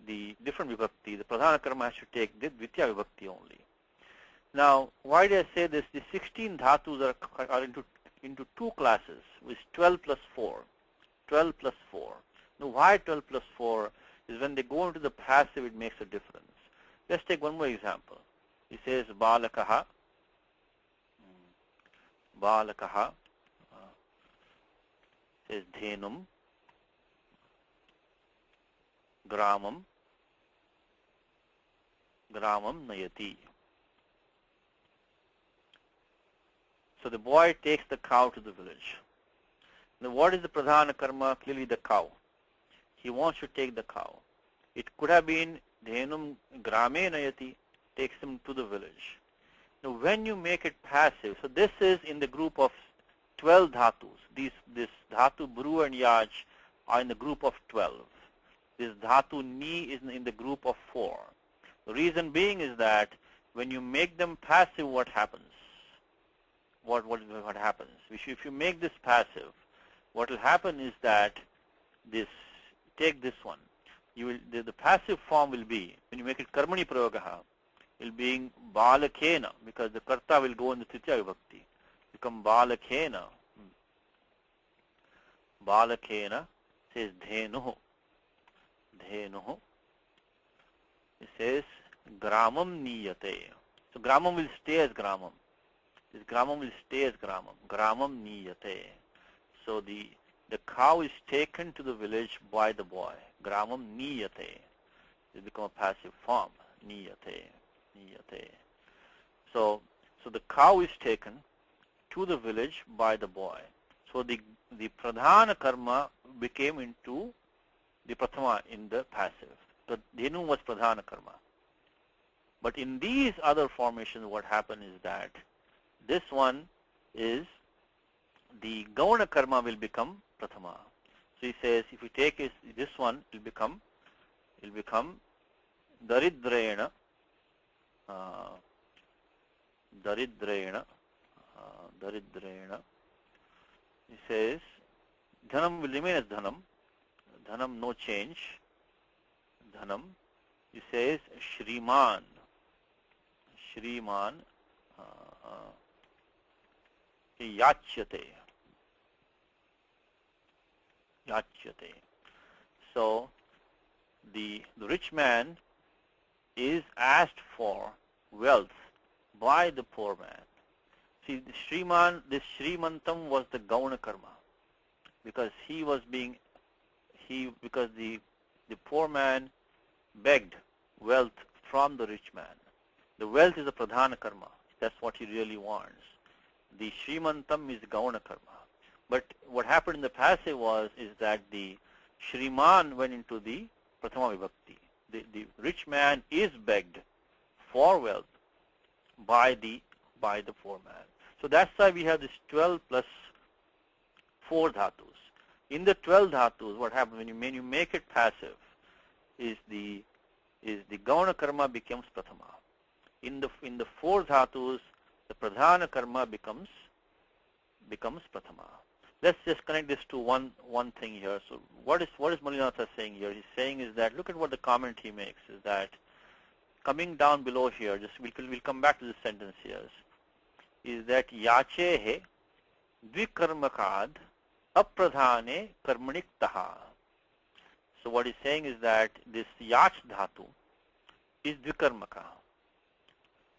Speaker 6: the different vibhakti, the pradhana karma has to take the dvitiya vibhakti only. Now, why do I say this? The 16 dhatus are into two classes, with 12 plus 4. 12 plus 4. Now, why 12 plus 4 is when they go into the passive, it makes a difference. Let's take one more example. He says, balakaha, says dhenum, gramam nayati. So the boy takes the cow to the village. Now what is the pradhana karma? Clearly the cow. He wants to take the cow. It could have been dhenum grame nayati, takes him to the village. Now when you make it passive, so this is in the group of 12 dhatus. This dhatu bru and yaj are in the group of 12. This dhatu ni is in the group of 4. The reason being is that when you make them passive, what happens? What happens? If you make this passive, what will happen is that take this one. The passive form will be, when you make it karmani prayagaha, will be balakena, because the karta will go in the tritiya vibhakti. Become balakena. Balakena says dhenuhu. Dhenuhu. It says gramam niyate. So gramam will stay as gramam. This gramam will stay as gramam. Gramam niyate. So the cow is taken to the village by the boy. Gramam niyate. It becomes a passive form. Niyate. Niyate. So the cow is taken to the village by the boy. So the pradhana karma became into the prathama in the passive. The dhenu was pradhana karma. But in these other formations, what happened is that this one is the gauna karma will become prathama. So he says, if you take this one, it will become daridrena, daridrena. He says, dhanam will remain as dhanam. Dhanam, no change. Dhanam. He says, shriman. Shriman. Yachyate. Yachyate. So the rich man is asked for wealth by the poor man. See, the Shriman, this Shrimantam was the Gauna karma, because because the poor man begged wealth from the rich man. The wealth is a pradhana karma. That's what he really wants. The Shrimantam is Gauna karma. But what happened in the passive is that the Shriman went into the Prathama Vibhakti. The rich man is begged for wealth by the poor man. So that's why we have this 12 plus 4 dhatus. In the 12 dhatus, what happens when you make it passive is the Gauna karma becomes Prathama. In the 4 dhatus, the Pradhana karma becomes Prathama. Let's just connect this to one thing here. So what is Malinatha saying here? He's saying is that, look at what the comment he makes, is that coming down below here, we'll come back to this sentence here, is that yachehe dvikarmakad apradhane karmanik taha. So what he's saying is that this yach dhatu is dvikarmaka,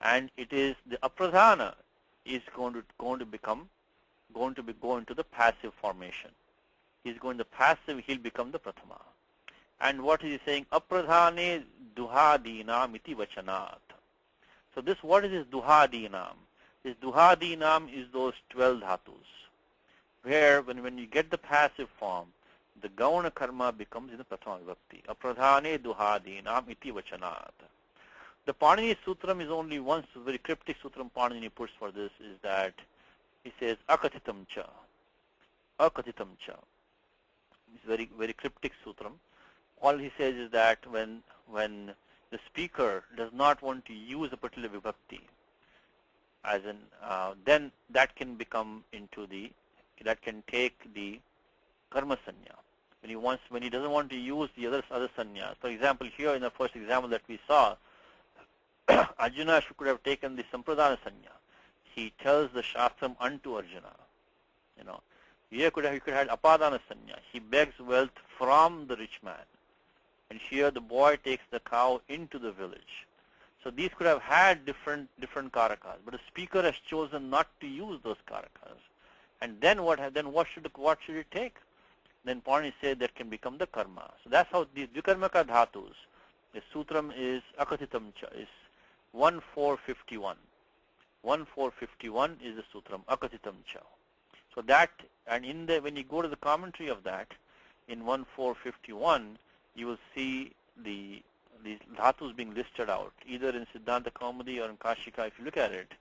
Speaker 6: and it is the apradhana is going to go into the passive formation. He's going to passive, he'll become the prathama. And what is he saying? Apradhane duhadinam iti vachanat. So what is this duhadinam? This duhadinam is those 12 dhatus, where when you get the passive form, the gauna karma becomes in the prathama vibhakti. Apradhane duhadinam iti vachanat. The Panini Sutram is only one very cryptic Sutram Panini puts for this, is that he says akathitam cha. Akathitam cha. It's very, very cryptic Sutram. All he says is that when the speaker does not want to use a particular vibhakti, as in then that can become that can take the karma sanya. when he doesn't want to use the other sannyas. For example, here in the first example that we saw, Arjuna could have taken the Sampradana sanya. He tells the Shastram unto Arjuna. Here he could have Apadana sanya. He begs wealth from the rich man. And here the boy takes the cow into the village. So these could have had different karakas, but the speaker has chosen not to use those karakas. And then what should it take? Then Purana said that can become the karma. So that's how these Dvikarmaka dhatus, the sutram is Akathitam cha, is 1451. 1451 is the sutram, Akathitam cha. So that, and when you go to the commentary of that, in 1451, you will see these dhatus being listed out, either in Siddhanta Kaumudi or in Kashika. If you look at it,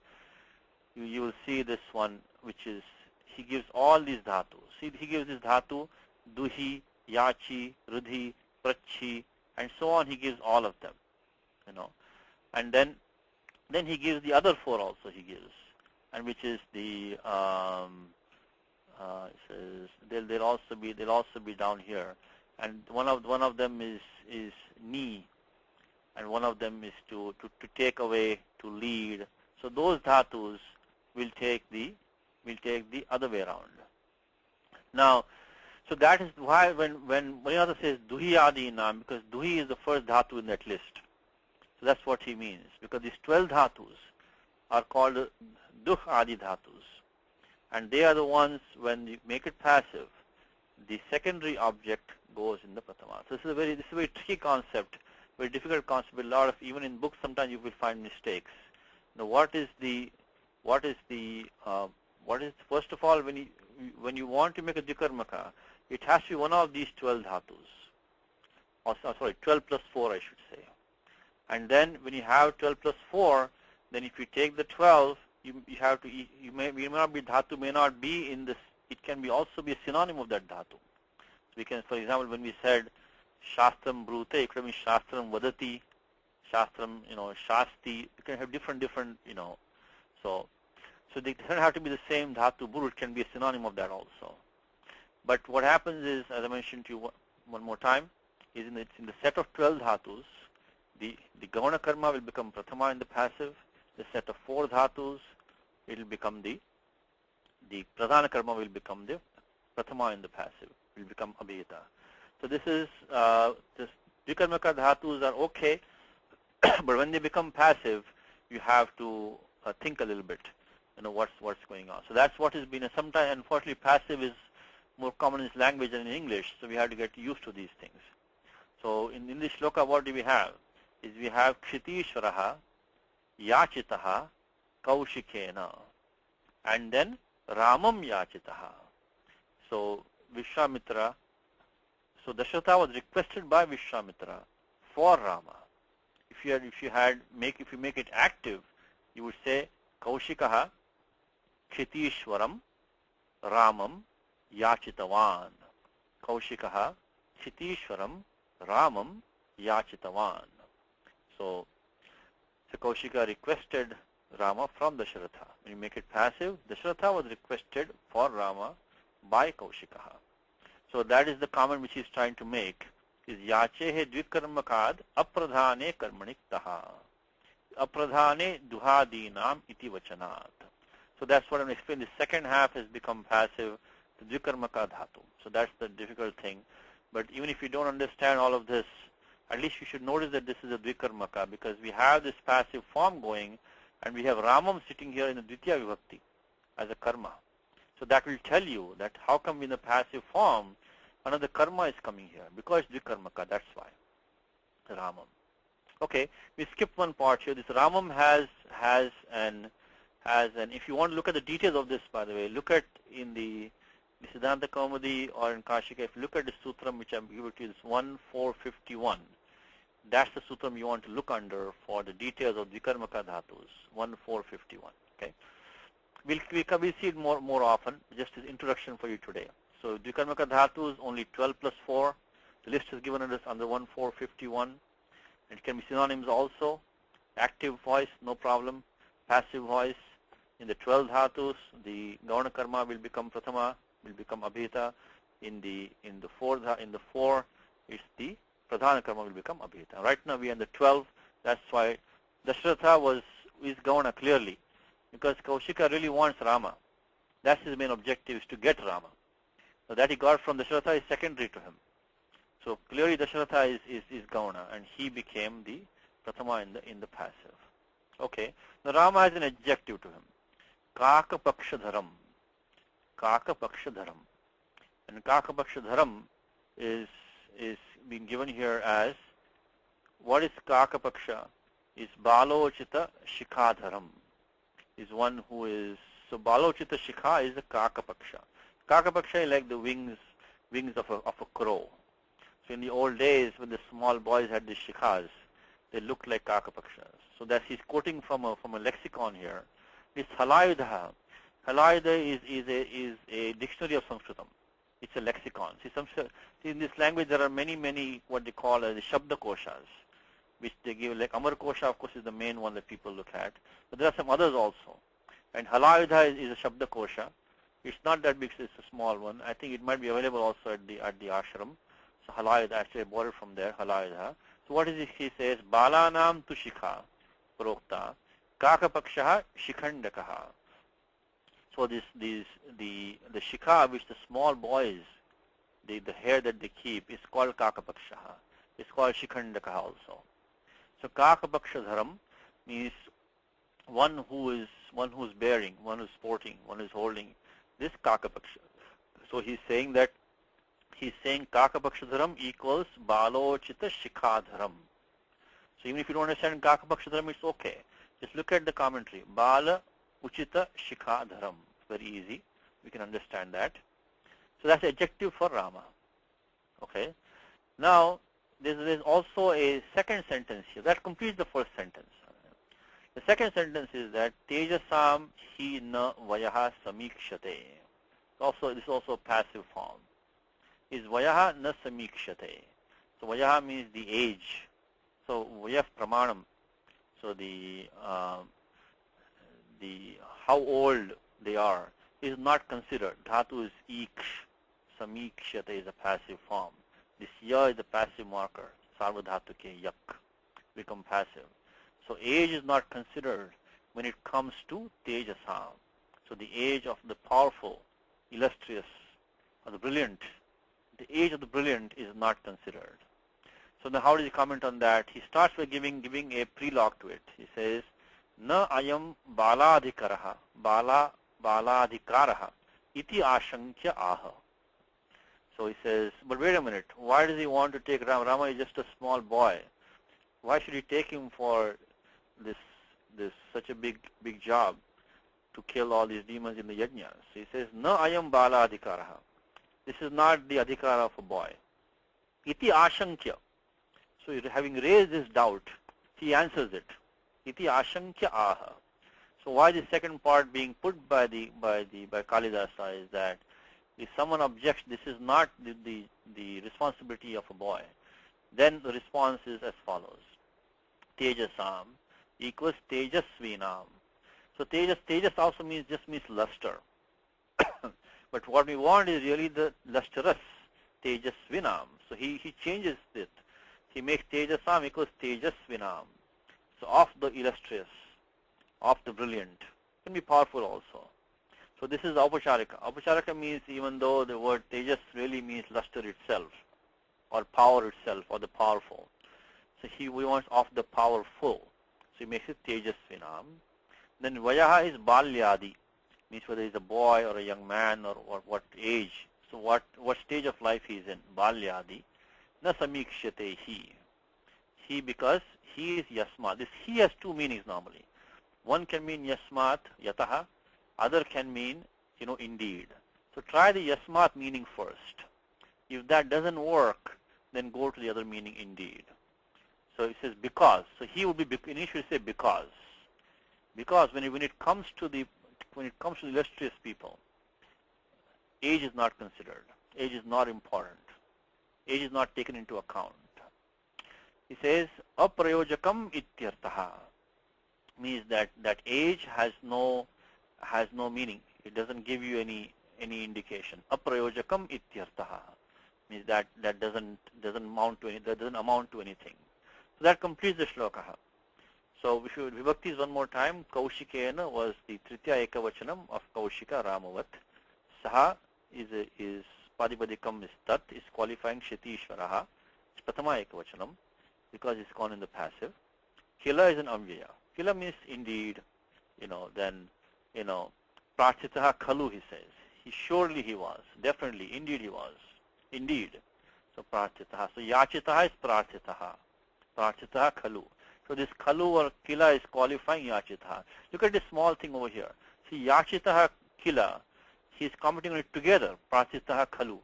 Speaker 6: you will see this one, which is, he gives all these dhatus. See, he gives this dhatu, duhi, yachi, rudhi, prachi, and so on. He gives all of them, and then he gives the other four also. He gives, and which is the it says they'll also be down here, and one of them is ni, and one of them is to take away, to lead. So those dhatus will take the other way around. Now, so that is why when Mayada says duhi adi nam, because duhi is the first dhatu in that list. So that's what he means, because these 12 dhatus are called duh adi dhatus, and they are the ones, when you make it passive, the secondary object goes in the pratama. So this is a very tricky concept, very difficult concept. A lot of, even in books, sometimes you will find mistakes. Now, what is first of all, when you want to make a Dvikarmaka, it has to be one of these 12 dhatus. Or, sorry, 12 plus 4, I should say. And then when you have 12 plus 4, then if you take the 12, you have to, dhatu may not be in this, it can be also be a synonym of that dhatu. So we can, for example, when we said Shastram Brute, it could be Shastram Vadati, Shastram, Shasti, it can have different, so they don't have to be the same dhatu buru, it can be a synonym of that also. But what happens is, as I mentioned to you one more time, is in the set of 12 dhatus, the Gauna Karma will become Prathama in the passive. The set of 4 dhatus, it will become the Pradhana Karma will become the Prathama in the passive, will become Abhita. So this is, this Dvikarmaka dhatus are okay, but when they become passive, you have to think a little bit, what's going on. So that's what has been, sometimes unfortunately passive is more common in language than in English, so we have to get used to these things. So in this shloka, what do we have? Is we have Kshitishvaraha, Yachitaha, Kaushikena, and then Ramam Yachitaha. So Vishwamitra, so Dasharatha was requested by Vishwamitra for Rama. If you make it active, you would say Kaushikaha, Kshitishwaram, Ramam, Yachitavan. Kaushikaha, Kshitishwaram, Ramam, Yachitavan. So Kaushika requested Rama from Dasharatha. When you make it passive, Dasharatha was requested for Rama by Kaushikaha. So that is the comment which he is trying to make, is Yachehe Dvikarmakad Apradhane Karmaniktaha. Apradhane Duhadinam Iti Vachanat. So that's what I'm explaining. The second half has become passive, the Dvikarmaka dhatu. So that's the difficult thing. But even if you don't understand all of this, at least you should notice that this is a Dvikarmaka, because we have this passive form going, and we have Ramam sitting here in the Dvitiya Vibhakti as a karma. So that will tell you that how come in the passive form, another karma is coming here, because Dvikarmaka, that's why. Ramam. Okay, we skipped one part here. This Ramam has an, if you want to look at the details of this, by the way, look at in the Siddhanta Kaumudi or in Kashika, if you look at the sutram which I'm giving to you, this 1451, that's the sutram you want to look under for the details of Dvikarmaka dhatus, 1451. Okay, we'll see it more often, just as introduction for you today. So Dvikarmaka dhatus, only 12 plus 4. The list is given under 1451. It can be synonyms also. Active voice, no problem. Passive voice. In the 12 dhatus, the Gauna Karma will become Prathama, will become Abhita. in the four, it's the pradhana karma will become abhita. Right now we are in the 12. That's why Dasharatha is Gauna clearly, because Kaushika really wants Rama. That's his main objective, is to get Rama. So that he got from Dasharatha is secondary to him. So clearly Dasharatha is Gauna, and he became the Prathama in the passive. Okay. Now Rama has an adjective to him. Kakapakshadharam. Kakapakshadharam. And Kakapakshadharam is being given here as, what is Kakapaksha? Is Balochita Shikhadharam. Is one who is, so Balochita Shikha is the Kakapaksha. Kakapaksha is like the wings of a crow. So in the old days when the small boys had the shikhas, they looked like Kakapakshas. So that he's quoting from a lexicon here. This Halayudha. Halayudha is a dictionary of Sanskritam. It's a lexicon. See, in this language there are many what they call as Shabda Koshas, which they give, like Amar Kosha of course is the main one that people look at. But there are some others also. And Halayudha is a Shabda Kosha. It's not that big, it's a small one. I think it might be available also at the ashram. So Halayudha, actually I bought it from there, Halayudha. So what is it? He says, Balanam tu Shikha Prokta Kakapakshaha Shikhandakaha. So the Shikha, which the small boys, the hair that they keep, is called Kakapakshaha. It's called Shikhandakaha also. So Kakapakshadharam means one who's bearing, one who's sporting, one who's holding this Kakapaksha. So he's saying Kakapakshadharam equals Balochita Shikhadharam. So even if you don't understand Kakapakshadharam, it's okay. Just look at the commentary. Bala Uchita Shikhadharam. Very easy. We can understand that. So that's the adjective for Rama. Okay. Now, there's also a second sentence here. That completes the first sentence. The second sentence is that Tejasam hi na vayaha samikshate. This is also passive form. Is vayaha na samikshate. So vayaha means the age. So vayah pramanam. So the how old they are is not considered. Dhatu is iksh. Samikshate is a passive form. This ya is the passive marker. Sarva dhatu ke yak. Become passive. So age is not considered when it comes to Tejasam. So the age of the powerful, illustrious, or the brilliant. The age of the brilliant is not considered. So now how does he comment on that? He starts by giving a prelogue to it. He says, Na ayam baladhikaraha, baladhikaraha, iti ashankya aha. So he says, but wait a minute, why does he want to take Rama? Rama is just a small boy. Why should he take him for this such a big job to kill all these demons in the yajnas? So he says, Na ayam bala adhikaraha. This is not the adhikara of a boy. Iti ashankya. So having raised this doubt, he answers it. Iti ashankya aha. So why the second part being put by Kalidasa is that if someone objects, this is not the responsibility of a boy, then the response is as follows. Tejasam equals Tejasvinam. So Tejas also means luster. But what we want is really the lustrous Tejasvinam. So he changes it. He makes Tejasam equals Tejasvinam. So of the illustrious, of the brilliant. Can be powerful also. So this is Aupacharika. Aupacharika means even though the word Tejas really means luster itself, or power itself, or the powerful. So we want of the powerful. So he makes it Tejasvinam. Then Vayaha is Balyadi, means whether he's a boy or a young man or what age. So what stage of life he is in. Balyadi. Na samikshate he. He because he is Yasmat. This he has two meanings normally. One can mean Yasmat, Yataha. Other can mean, indeed. So try the Yasmat meaning first. If that doesn't work, then go to the other meaning, indeed. So it says because. So he will be, initially say because. Because when it comes to the illustrious people, age is not considered. Age is not important. Age is not taken into account. He says, Aprayojakam ityartaha. Means that age has no meaning. It doesn't give you any any indication. Aprayojakam ityartaha means that doesn't amount to anything. So that completes the shloka. So we should vibhaktis one more time. Kaushikena was the Tritiya Ekavachanam of Kaushika Ramavat. Saha is Padipadikam is Tat, is qualifying Kshitishvaraha. It's Pratama Ekavachanam because it's gone in the passive. Kila is an Amvyaya. Kila means indeed, then, Prachitaha Khalu, he says. Surely he was. Definitely. Indeed he was. Indeed. So Prachitaha. So Yachitaha is Prachitaha. Prachitaha Khalu. So this Khalu or Kila is qualifying Yachitaha. Look at this small thing over here. See, Yachitaha Kila, he is commenting on it together. Prachitaha Khalu.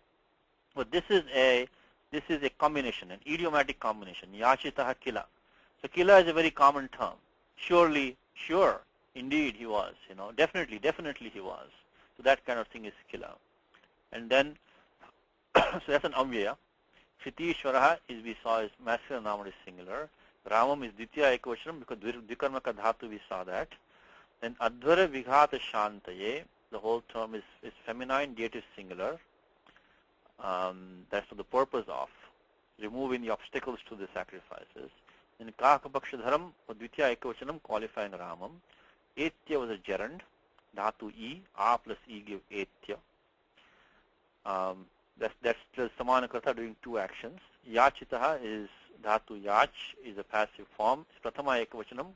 Speaker 6: But this is a combination, an idiomatic combination. Yachitaha Kila. So Kila is a very common term. Surely, sure, indeed he was, definitely he was. So that kind of thing is Kila. And then, so that's an Amvyaya. Kshitishvaraha is, we saw, is masculine, noun is singular. Ramam is Ditya Ekavachanam because Dvikarmaka Dhatu, we saw that. Then Advara Vighata Shantaye, the whole term is feminine, dative singular. That's for the purpose of removing the obstacles to the sacrifices. In Kakapakshadharam, or Dvitya Ekavachanam, qualifying Ramam. Etya was a gerund. Dhatu E, A plus E give Etya. That's the Samanakarta doing two actions. Yachitaha is Dhatu Yach, is a passive form. Pratama Ekavachanam,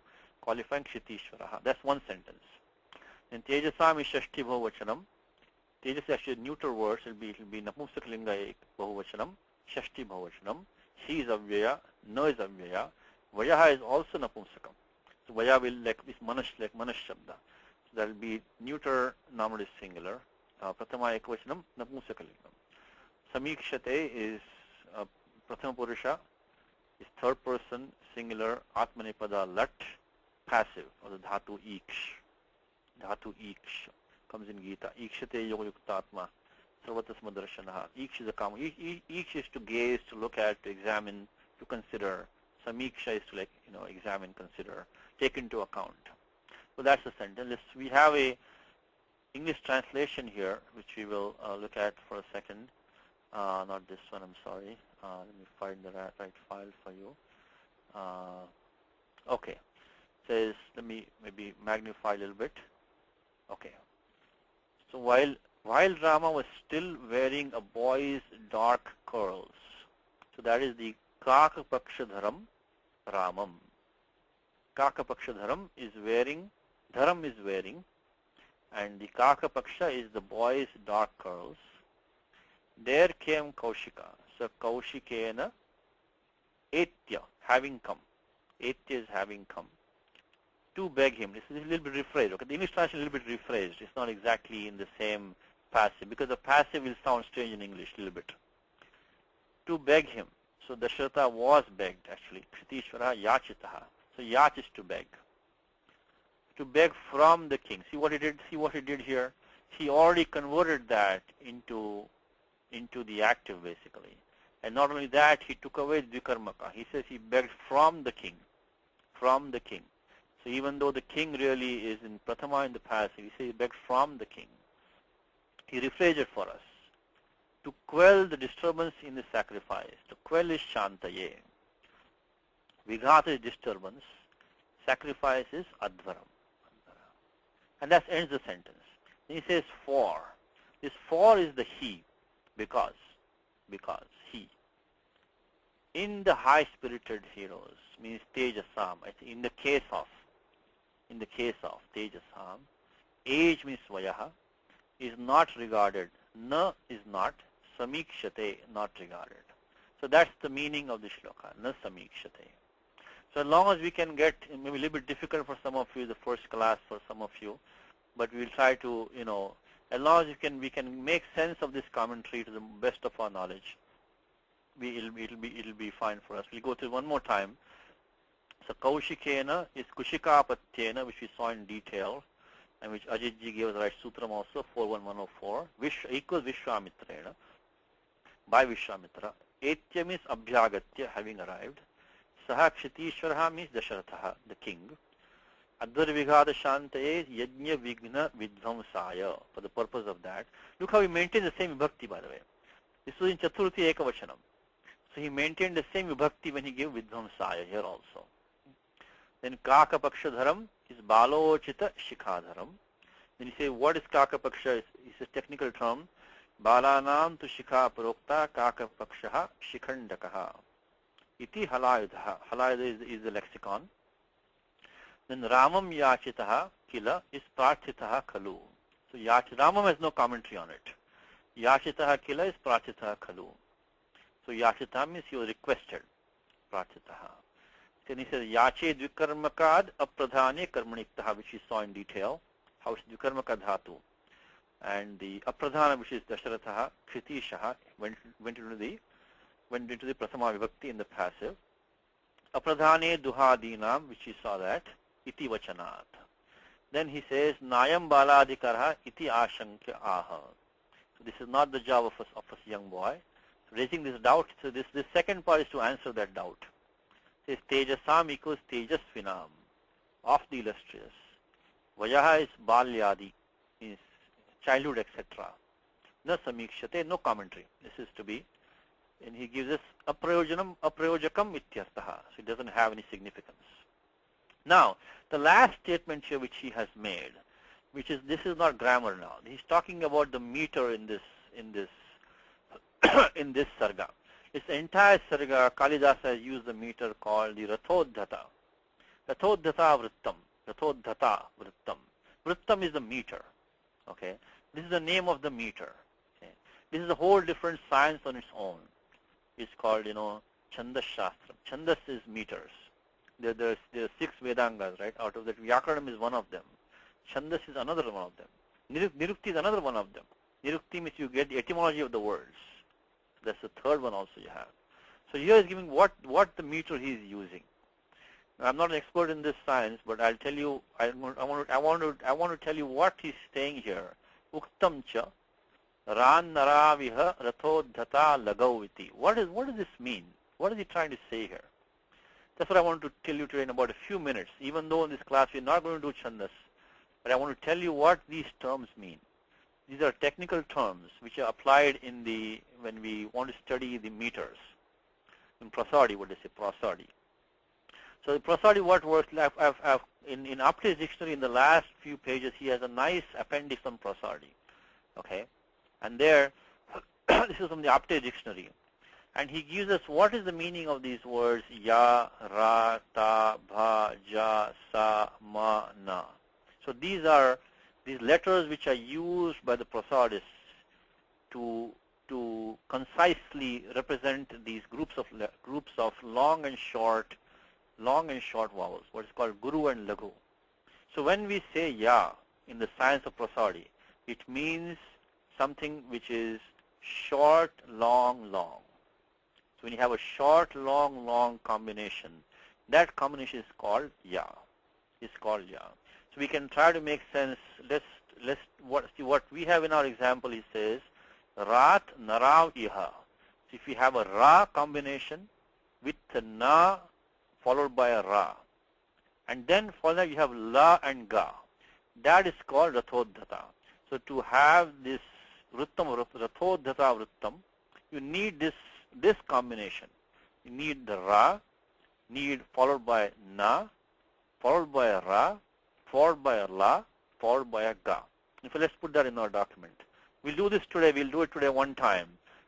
Speaker 6: qualifying Kshitishvaraha. That's one sentence. In Tejasam is Shashti Bhavavachanam. Tejas is actually a neuter word. It will be Napumsakalinga Bhavavachanam, Shashti Bhavavachanam. He is Avyaya, No is Avyaya. Vayaha is also Napumsakam. So Vaya will like Manas Shabda. So that will be neuter, noun is singular. Pratama Ekavachanam, Napumsakalingam. Samikshate is Prathama Purusha, is third person, singular, Atmanipada Lat, passive, or the Dhatu Iksh. Dhatu Iksh comes in Gita. Ikshate Yogyuktatma, Sarvatasma Darshanaha. Iksh is a common. Iksh is to gaze, to look at, to examine, to consider. Samiksha is to examine, consider, take into account. So that's the sentence. We have a English translation here, which we will look at for a second. Not this one, I'm sorry. Let me find the right file for you. Okay. It says, let me maybe magnify a little bit. Okay. So while Rama was still wearing a boy's dark curls, so that is the Kakapakshadharam Ramam. Kakapakshadharam is wearing, Dharam is wearing, and the Kakapaksha is the boy's dark curls. There came Kaushika. So Kaushikena Etya, having come. Etya is having come. To beg him. This is a little bit rephrased. Okay, the English translation is a little bit rephrased. It's not exactly in the same passive because the passive will sound strange in English a little bit. To beg him. So Dasharatha was begged actually. Kshitishvara Yachitaha. So Yach is to beg. To beg from the king. See what he did? See what he did here? He already converted that into the active basically. And not only that, he took away Dvikarmaka. He says he begged from the king. From the king. So even though the king really is in Prathama in the passive, he says he begged from the king. He rephrased it for us. To quell the disturbance in the sacrifice. To quell is Shantaye. Vighata is disturbance. Sacrifice is Advaram. And that ends the sentence. Then he says for. This for is the he. Because he. In the high-spirited heroes, means Tejasam, in the case of Tejasam, age means Vayaha, is not regarded. Na is not, Samikshate, not regarded. So that's the meaning of the shloka, Na Samikshate. So as long as we can get, maybe a little bit difficult for some of you, the first class for some of you, but we'll try to, as long as we can make sense of this commentary to the best of our knowledge, it'll be fine for us. We'll go through one more time. So Kaushikena is Kushikapatyena, which we saw in detail, and which Ajitji gave us the right sutram also, 41104, equals Vishwamitrena, by Vishwamitra. Etya means Abhyagatya, having arrived. Saha Kshitishvaraha means Dasharatha, the king. Advarvigada Shantaye Yajna Vigna Vidvamsaya, for the purpose of that. Look how he maintained the same vibhakti, by the way. This was in Chaturthi Ekavachanam. So he maintained the same vibhakti when he gave Vidvamsaya here also. Then Kaka Pakshadharam is Balochita Shikhadharam. Then he says, what is Kaka Paksha? It's a technical term. Balanam tu Shikha Parokta Kaka Pakshaha Shikhandakaha. Iti Halayudha. Halayudha is the lexicon. Then Ramam Yachitaha Kila is Prarthitaha Khalu. So Ramam has no commentary on it. Yachitaha Kila is Prarthitaha Khalu. So Yachitaha means he was requested. Prarthitaha. Then he says Yache Dvikarmakad Apradhane Karmaniktaha, which we saw in detail. How is Dvikarmaka Dhatu. And the Apradhana, which is Dasharathaha, Kritishaha, went into the Prasama Vibhakti in the passive. Apradhane Duhadinam, which we saw that. Iti Vachanat. Then he says, Nayam Baladikaraha iti Ashankya Aha. So this is not the job of a young boy. Raising this doubt, so this second part is to answer that doubt. It says, Tejasam equals Tejasvinam, of the illustrious. Vajaha is Balyadi, means childhood, etc. Na Samikshate, no commentary. This is to be, and he gives us Aprayojakam Ityarthaha, so it doesn't have any significance. Now, the last statement here which he has made, which is, this is not grammar now. He's talking about the meter in this in this Sarga. This entire Sarga, Kalidasa has used the meter called the Rathodhata. Rathodhata Vrittam. Rathodhata Vrittam. Vrittam is the meter. Okay. This is the name of the meter. Okay. This is a whole different science on its own. It's called, Chandas Shastram. Chandas is meters. There are 6 Vedangas, right? Out of that, Vyakaranam is one of them. Chandas is another one of them. Nirukti is another one of them. Nirukti means you get the etymology of the words. That's the third one also you have. So here is giving what the meter he is using. Now, I'm not an expert in this science, but I'll tell you. I want to tell you what he's saying here. Uktam cha ran naraviha rathodhata lagaviti. What does this mean? What is he trying to say here? That's what I want to tell you today in about a few minutes. Even though in this class we're not going to do chandas, but I want to tell you what these terms mean. These are technical terms which are applied when we want to study the meters. In prosody, what they say, prosody. So the prosody, what works, in Apte's dictionary, in the last few pages, he has a nice appendix on prosody. Okay, and there, this is from the Apte dictionary. And he gives us what is the meaning of these words, ya, ra, ta, bha, ja, sa, ma, na. So these are these letters which are used by the prosodists to concisely represent these groups of long and short vowels, what is called guru and lagu. So when we say ya in the science of prosody, it means something which is short, long, long. So when you have a short, long, long combination, that combination is called ya. It's called ya. So we can try to make sense. Let's see what we have in our example. He says rat narav iha. So if we have a ra combination with a na followed by a ra, and then for that you have la and ga, that is called rathodhata. So to have this vrittam, rathodhata vrittam, you need this combination. You need the ra, followed by na, followed by a ra, followed by a la, followed by a ga. So let's put that in our document. We'll do this today. We'll do it today one time,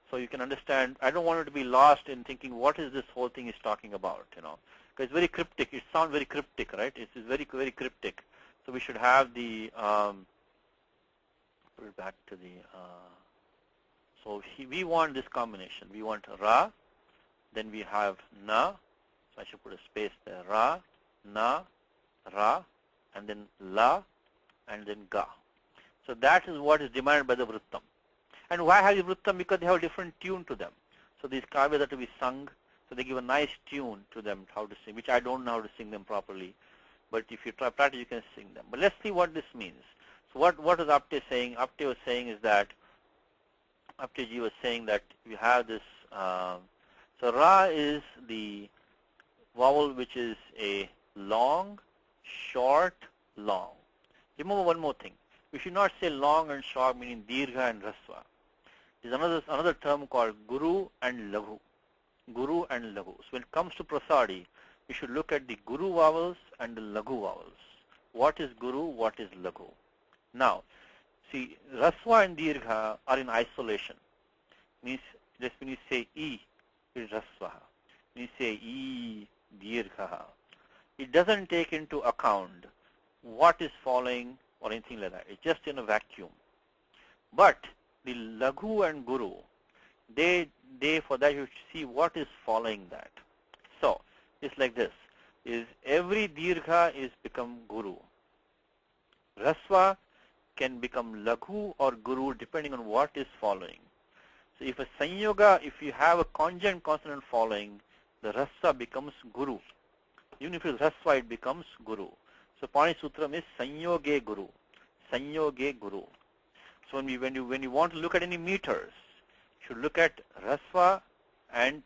Speaker 6: so you can understand. I don't want it to be lost in thinking what is this whole thing is talking about, because it's very cryptic. It sounds very cryptic, right? It's very, very cryptic. So we should have the put it back to the. So we want this combination. We want ra, then we have na. So I should put a space there. Ra, na, ra, and then la, and then ga. So that is what is demanded by the vrittam. And why have the vrittam? Because they have a different tune to them. So these kavyas are to be sung. So they give a nice tune to them, how to sing, which I don't know how to sing them properly. But if you try practice, you can sing them. But let's see what this means. So what is Apte saying? Apte was saying is that, Apteji was saying that you have this, so ra is the vowel which is a long, short, long. Remember one more thing. We should not say long and short, meaning dirgha and rasva. There is another term called guru and laghu. Guru and laghu. So when it comes to prasadi, we should look at the guru vowels and the laghu vowels. What is guru? What is laghu? Now, see, rasva and dirgha are in isolation. Means just when you say e, it is rasva. When you say e, dirgha, it doesn't take into account what is following or anything like that. It's just in a vacuum. But the laghu and guru, they for that you should see what is following that. So it's like this: is every dirgha is become guru. Rasva can become laghu or guru depending on what is following. So if a sanyoga, if you have a conjunct consonant following, the rasa becomes guru. Even if it's rasva, it becomes guru. So Pani Sutram is sanyoge guru. Sanyoge guru. So when you want to look at any meters, you should look at rasva and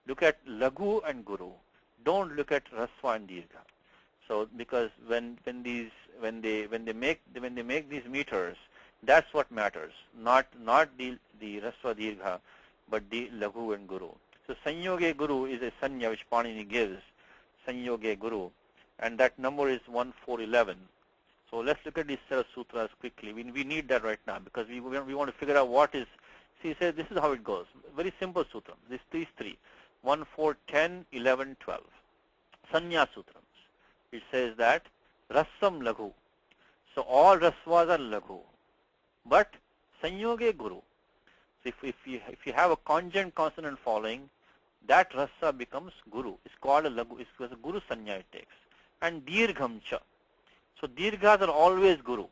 Speaker 6: look at laghu and guru. Don't look at rasva and dirgha. So because when they make these meters, that's what matters. Not the rasva dirgha, but the laghu and guru. So sanyoge guru is a sanya which Panini gives. Sanyoge guru, and that number is 1411. So let's look at these set of sutras quickly. We need that right now because we want to figure out what is. See, he says this is how it goes. Very simple sutra. These three, 1, 4, 10, 11, 12. Sanya sutrams. It says that rasam laghu. So all rasvas are laghu, but sanyoge guru. So if you have a conjunct consonant following, that rasa becomes guru. It's called a laghu. It's a guru sanya it takes. And dirgham cha. So dirghas are always guru.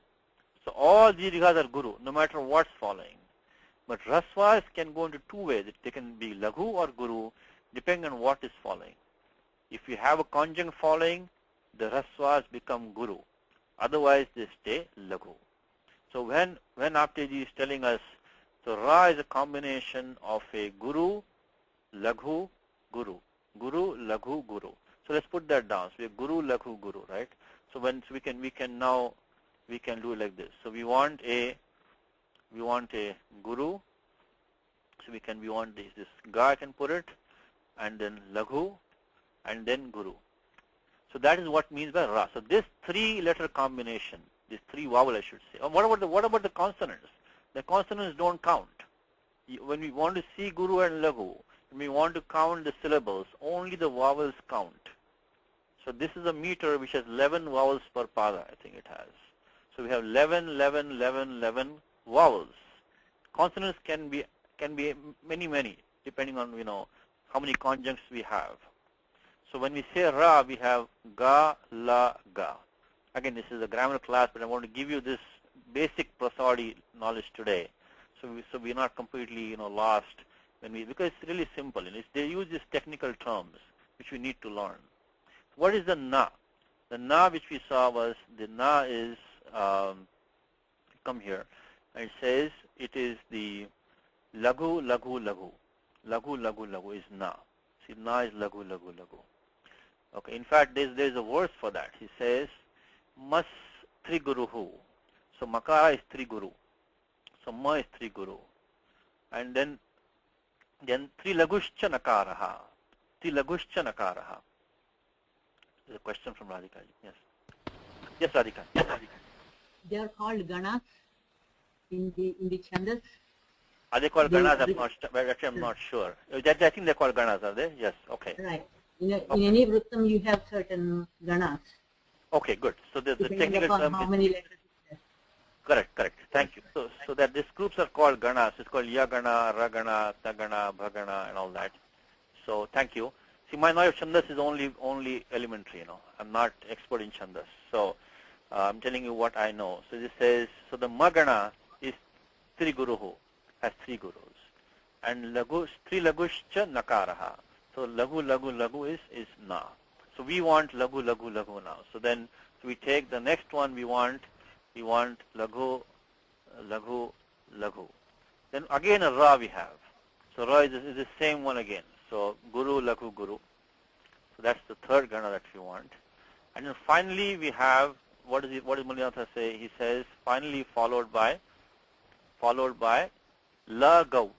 Speaker 6: So all dirghas are guru, no matter what's following. But rasvas can go into two ways. They can be laghu or guru, depending on what is following. If you have a conjunct following, the rasvas become guru. Otherwise, they stay laghu. So when Apteji is telling us, so ra is a combination of a guru, laghu, guru. Guru, laghu, guru. So let's put that down. So we have guru, laghu, guru, right? So we can do it like this. So we want a guru. So we want this ga, I can put it, and then laghu, and then guru. So that is what means by ra. So this 3-letter combination, this 3 vowel I should say. What about the consonants? The consonants don't count. When we want to see guru and laghu, when we want to count the syllables, only the vowels count. So this is a meter which has 11 vowels per pada, I think it has. So we have 11, 11, 11, 11 vowels. Consonants can be many, depending on how many conjuncts we have. So when we say ra, we have ga, la, ga. Again, this is a grammar class, but I want to give you this basic prasadi knowledge today, so we're not completely lost because it's really simple. They use these technical terms which we need to learn. What is the na? The na which we saw was the na is come here, and it says it is the laghu, laghu, laghu. Laghu, laghu, laghu is na. See, na is laghu, laghu, laghu. Okay. In fact, there's a verse for that. He says mas triguruhu. So makara is triguru. So ma is triguru. And then trilagushcha nakaraha. Trilagushcha nakaraha. There's a question from Radhika. Yes. Yes, Radhika. Yes, Radhika.
Speaker 11: They are called ganas in the chandas.
Speaker 6: Are they called ganas? I'm not sure. I think they're called ganas, are they? Yes. Okay.
Speaker 11: Right. In any vrittam, you have certain ganas.
Speaker 6: Okay, good. So the technical term
Speaker 11: how many letters it has.
Speaker 6: Correct. Thank you. So that these groups are called ganas. It's called yagana, ragana, tagana, bhagana, and all that. So thank you. See, my knowledge of chandas is only elementary. I'm not expert in chandas. So I'm telling you what I know. So this says, so the magana is triguruhu, has 3 gurus, and trilagushcha nakaraha. So laghu, laghu, laghu is na. So we want laghu, laghu, laghu now. So then we take the next one. We want laghu, laghu, laghu. Then again a ra we have. So ra is the same one again. So guru, laghu, guru. So that's the third gana that we want. And then finally we have, what does Mulinatha say? He says finally followed by lagau.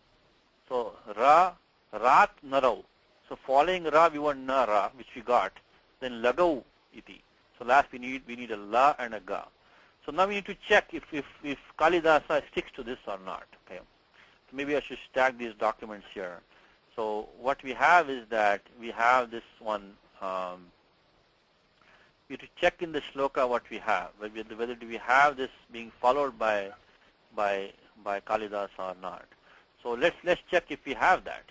Speaker 6: So ra, rat, narau. So following ra we want nara, which we got. Then lagau iti. So last we need a la and a ga. So now we need to check if Kalidasa sticks to this or not. Okay. So maybe I should stack these documents here. So what we have is that we have this one. We have to check in the shloka what we have, whether do we have this being followed by Kalidasa or not. So let's check if we have that.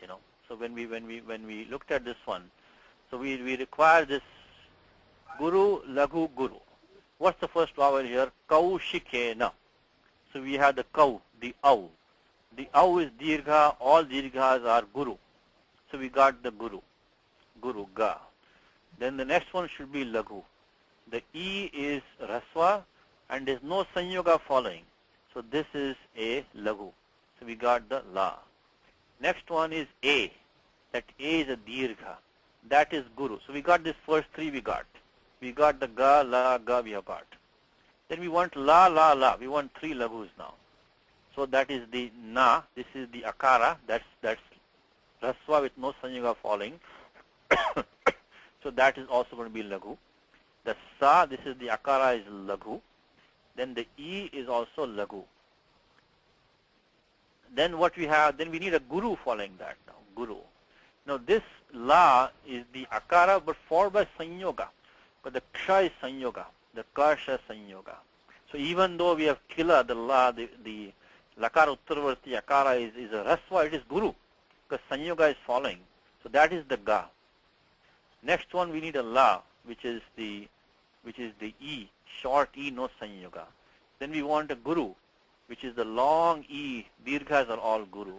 Speaker 6: So when we looked at this one, so we require this guru, laghu, guru. What's the first vowel here? Kaushikena. So we have the kau, the au. The au is dirgha. All dirghas are guru. So we got the guru, ga. Then the next one should be laghu. The e is raswa and there's no sanyoga following. So this is a laghu. So we got the la. Next one is a. That a is a dirgha. That is guru. So we got this first three we got. We got the ga, la, ga we have got. Then we want la, la, la. We want three laghus now. So that is the na. This is the akara. That's raswa with no sanyoga following. So that is also going to be laghu. The sa, this is the akara, is laghu. Then the e is also laghu. Then what we have, then we need a guru following that now, guru. Now this la is the akara but followed by sanyoga. But the ksha is sanyoga, the kasha sanyoga. So even though we have kila, the la, the lakara uttaravarti akara is a raswa, it is guru. Because sanyoga is following. So that is the ga. Next one we need a la, which is the e, short e, no sanyoga. Then we want a guru, which is the long e. Dirghas are all guru.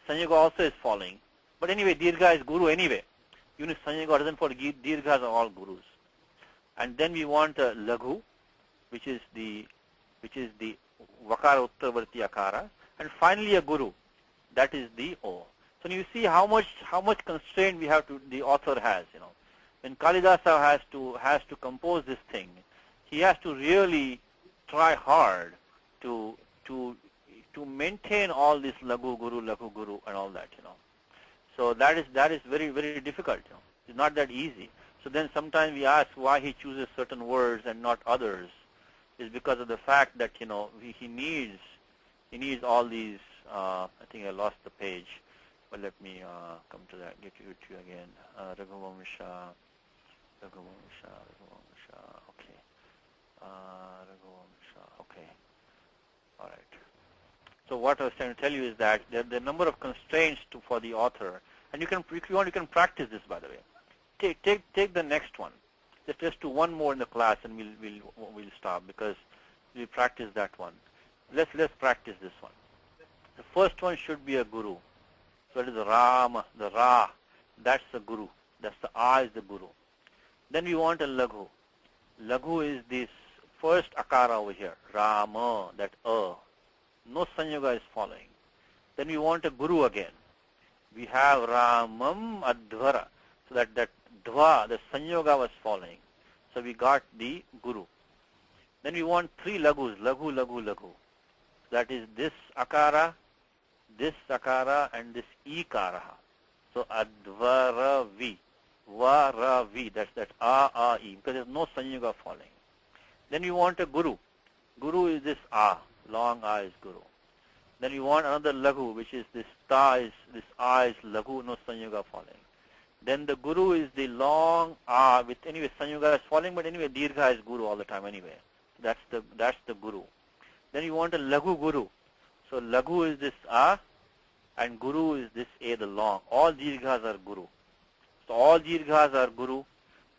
Speaker 6: Sanyoga also is following. But anyway, dirgha is guru anyway. Even if sanyoga doesn't follow, dirghas are all gurus. And then we want a laghu, which is the vakara uttaravarti akara. And finally a guru, that is the o. So you see how much constraint we have to, the author has, When Kalidasa has to compose this thing, he has to really try hard to maintain all this laghu guru, and all that, So that is very, very difficult, It's not that easy. So then sometimes we ask why he chooses certain words and not others. Is because of the fact that, he needs all these, I think I lost the page, but let me come to that, get you to again. Raghuvamsha, okay. Raghuvamsha, okay. All right. So what I was trying to tell you is that there are a number of constraints for the author, and if you want, you can practice this. By the way, take the next one. Just do one more in the class, and we'll stop because we practice that one. Let's practice this one. The first one should be a guru. So it is Ram, the Ra. That's the guru. That's the A is the guru. Then we want a laghu. Laghu is this first akara over here. Rama, that a. No sanyoga is following. Then we want a guru again. We have Ramam Advara. So that Dva, the sanyoga was following. So we got the guru. Then we want three laghus. Laghu, laghu, laghu. That is this akara, and this ikara. So Advaravi. Varavi. That's that a, e. Because there's no sanyoga following. Then we want a guru. Guru is this a. Long a is guru. Then we want another laghu, which is this ta is, this a is laghu, no sanyoga following. Then the guru is the long a with anyway sanyoga is following, but anyway dirgha is guru all the time anyway. That's the guru. Then you want a laghu guru. So laghu is this a and guru is this a, the long. All dirghas are guru. So all dirghas are guru.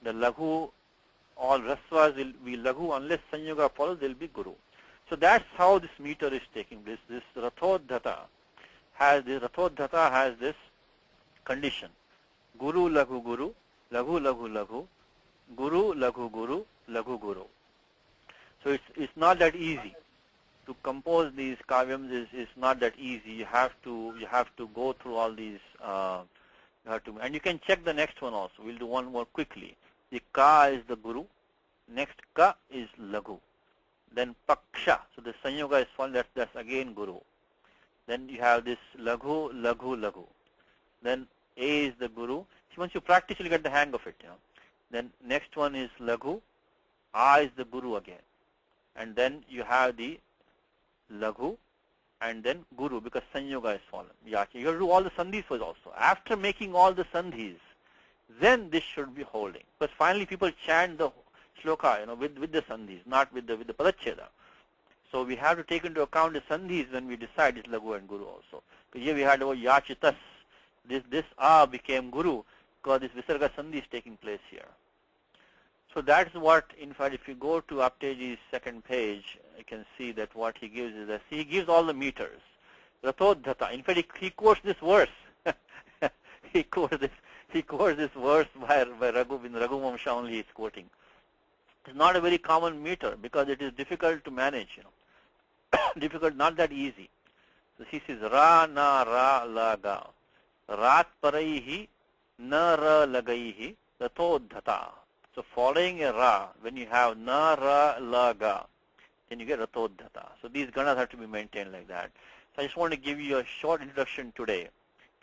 Speaker 6: The laghu, all rasvas will be laghu unless sanyoga follows, they'll be guru. So that's how this meter is taking place. This Rathodhata has this condition. Guru, laghu, guru, laghu, laghu, laghu, guru, laghu, guru, laghu, guru. So it's not that easy to compose these kavyams. Is not that easy. You have to go through all these. And you can check the next one also. We'll do one more quickly. The ka is the guru. next ka is Laghu. Then Paksha, so the Sanyoga is fallen, that's again Guru. Then you have this Laghu, Laghu, Laghu. Then A is the Guru. So once you practice, you'll get the hang of it. Then next one is Laghu, A is the Guru again. And then you have the Laghu, and then Guru, because Sanyoga is fallen. You have to do all the sandhis first also. After making all the sandhis, then this should be holding. Because finally people chant the shloka, with the sandhis, not with the padacheda. So we have to take into account the sandhis when we decide it's Laghu and Guru also. Because here we had about yachitas. This A became Guru because this Visarga sandhi is taking place here. So that's what, in fact, if you go to Apteji's second page, you can see that what he gives is that he gives all the meters. Rathodhata. In fact, he quotes this verse. he quotes this verse by Raghu, in Raghuvamsham only he is quoting. It's not a very common meter because it is difficult to manage, difficult, not that easy. So he says, Ra, Na, Ra, La, Ga. Rat paraihi, Na, Ra, Lagaihi, Rathodhata. So following a Ra, when you have Na, Ra, La, Ga, then you get Rathodhata. So these ganas have to be maintained like that. So I just want to give you a short introduction today.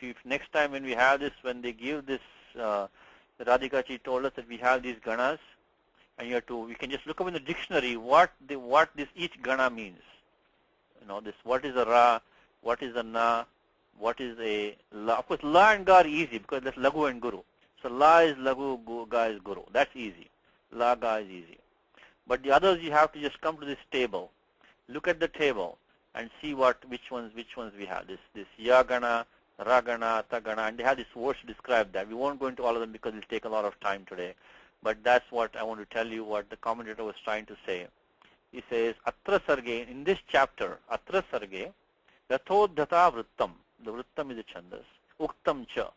Speaker 6: If next time when we have this, when they give this, Radhikaji told us that we have these ganas, and we can just look up in the dictionary what this each gana means. What is a Ra, what is a Na, what is a La. Of course, La and Ga are easy because that's Laghu and Guru. So La is Laghu, Ga is Guru. That's easy. La, Ga is easy. But the others you have to just come to this table, look at the table, and see which ones we have. This Ya Gana, Ra Gana, Ta Gana, and they have these words to describe that. We won't go into all of them because it'll take a lot of time today. But that's what I want to tell you what the commentator was trying to say. He says, Atra Sarge, in this chapter, Atra Sarge, Rathodhata Vrittam. The Vrittam is the Chandas. Uktam Cha.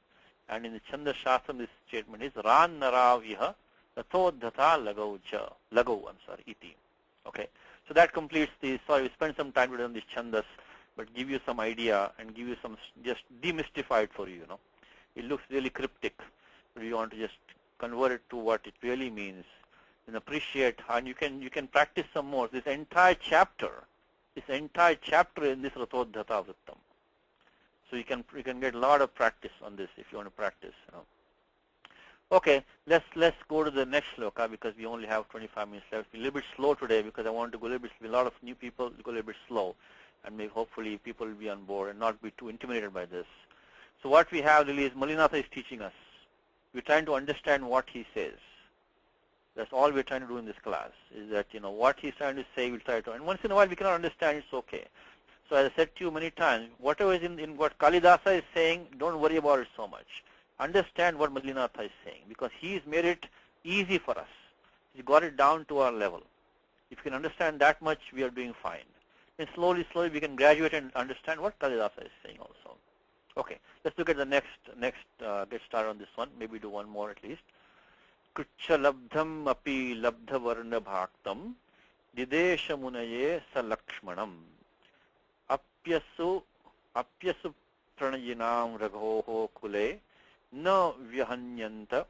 Speaker 6: And in the Chandas Shastram, this statement is Ran Naraviha Rathodhata Lagau Cha. Lagau, Iti. Okay. So that completes the, sorry, we spent some time today on this Chandas, but give you some idea and give you some, just demystify it for you, It looks really cryptic, but we want to just convert it to what it really means and appreciate how, and you can practice some more. This entire chapter in this Rathodhata Vrittam. So you can get a lot of practice on this if you want to practice. Okay, let's go to the next shloka because we only have 25 minutes left. We're a little bit slow today because I want to go a lot of new people, go a little bit slow, and maybe hopefully people will be on board and not be too intimidated by this. So what we have really is Malinatha is teaching us. We're trying to understand what he says. That's all we're trying to do in this class, is that, what he's trying to say, we'll try to, and once in a while we cannot understand, it's okay. So as I said to you many times, whatever is in what Kalidasa is saying, don't worry about it so much. Understand what Malinatha is saying, because he's made it easy for us. He got it down to our level. If you can understand that much, we are doing fine. And slowly we can graduate and understand what Kalidasa is saying also. Okay, let's look at the next, get started on this one. Maybe do one more at least. Kucha labdham api labdha varna bhaktam didesha munaye sa lakshmanam apyasu pranayinam raghoho kule na vyahanyata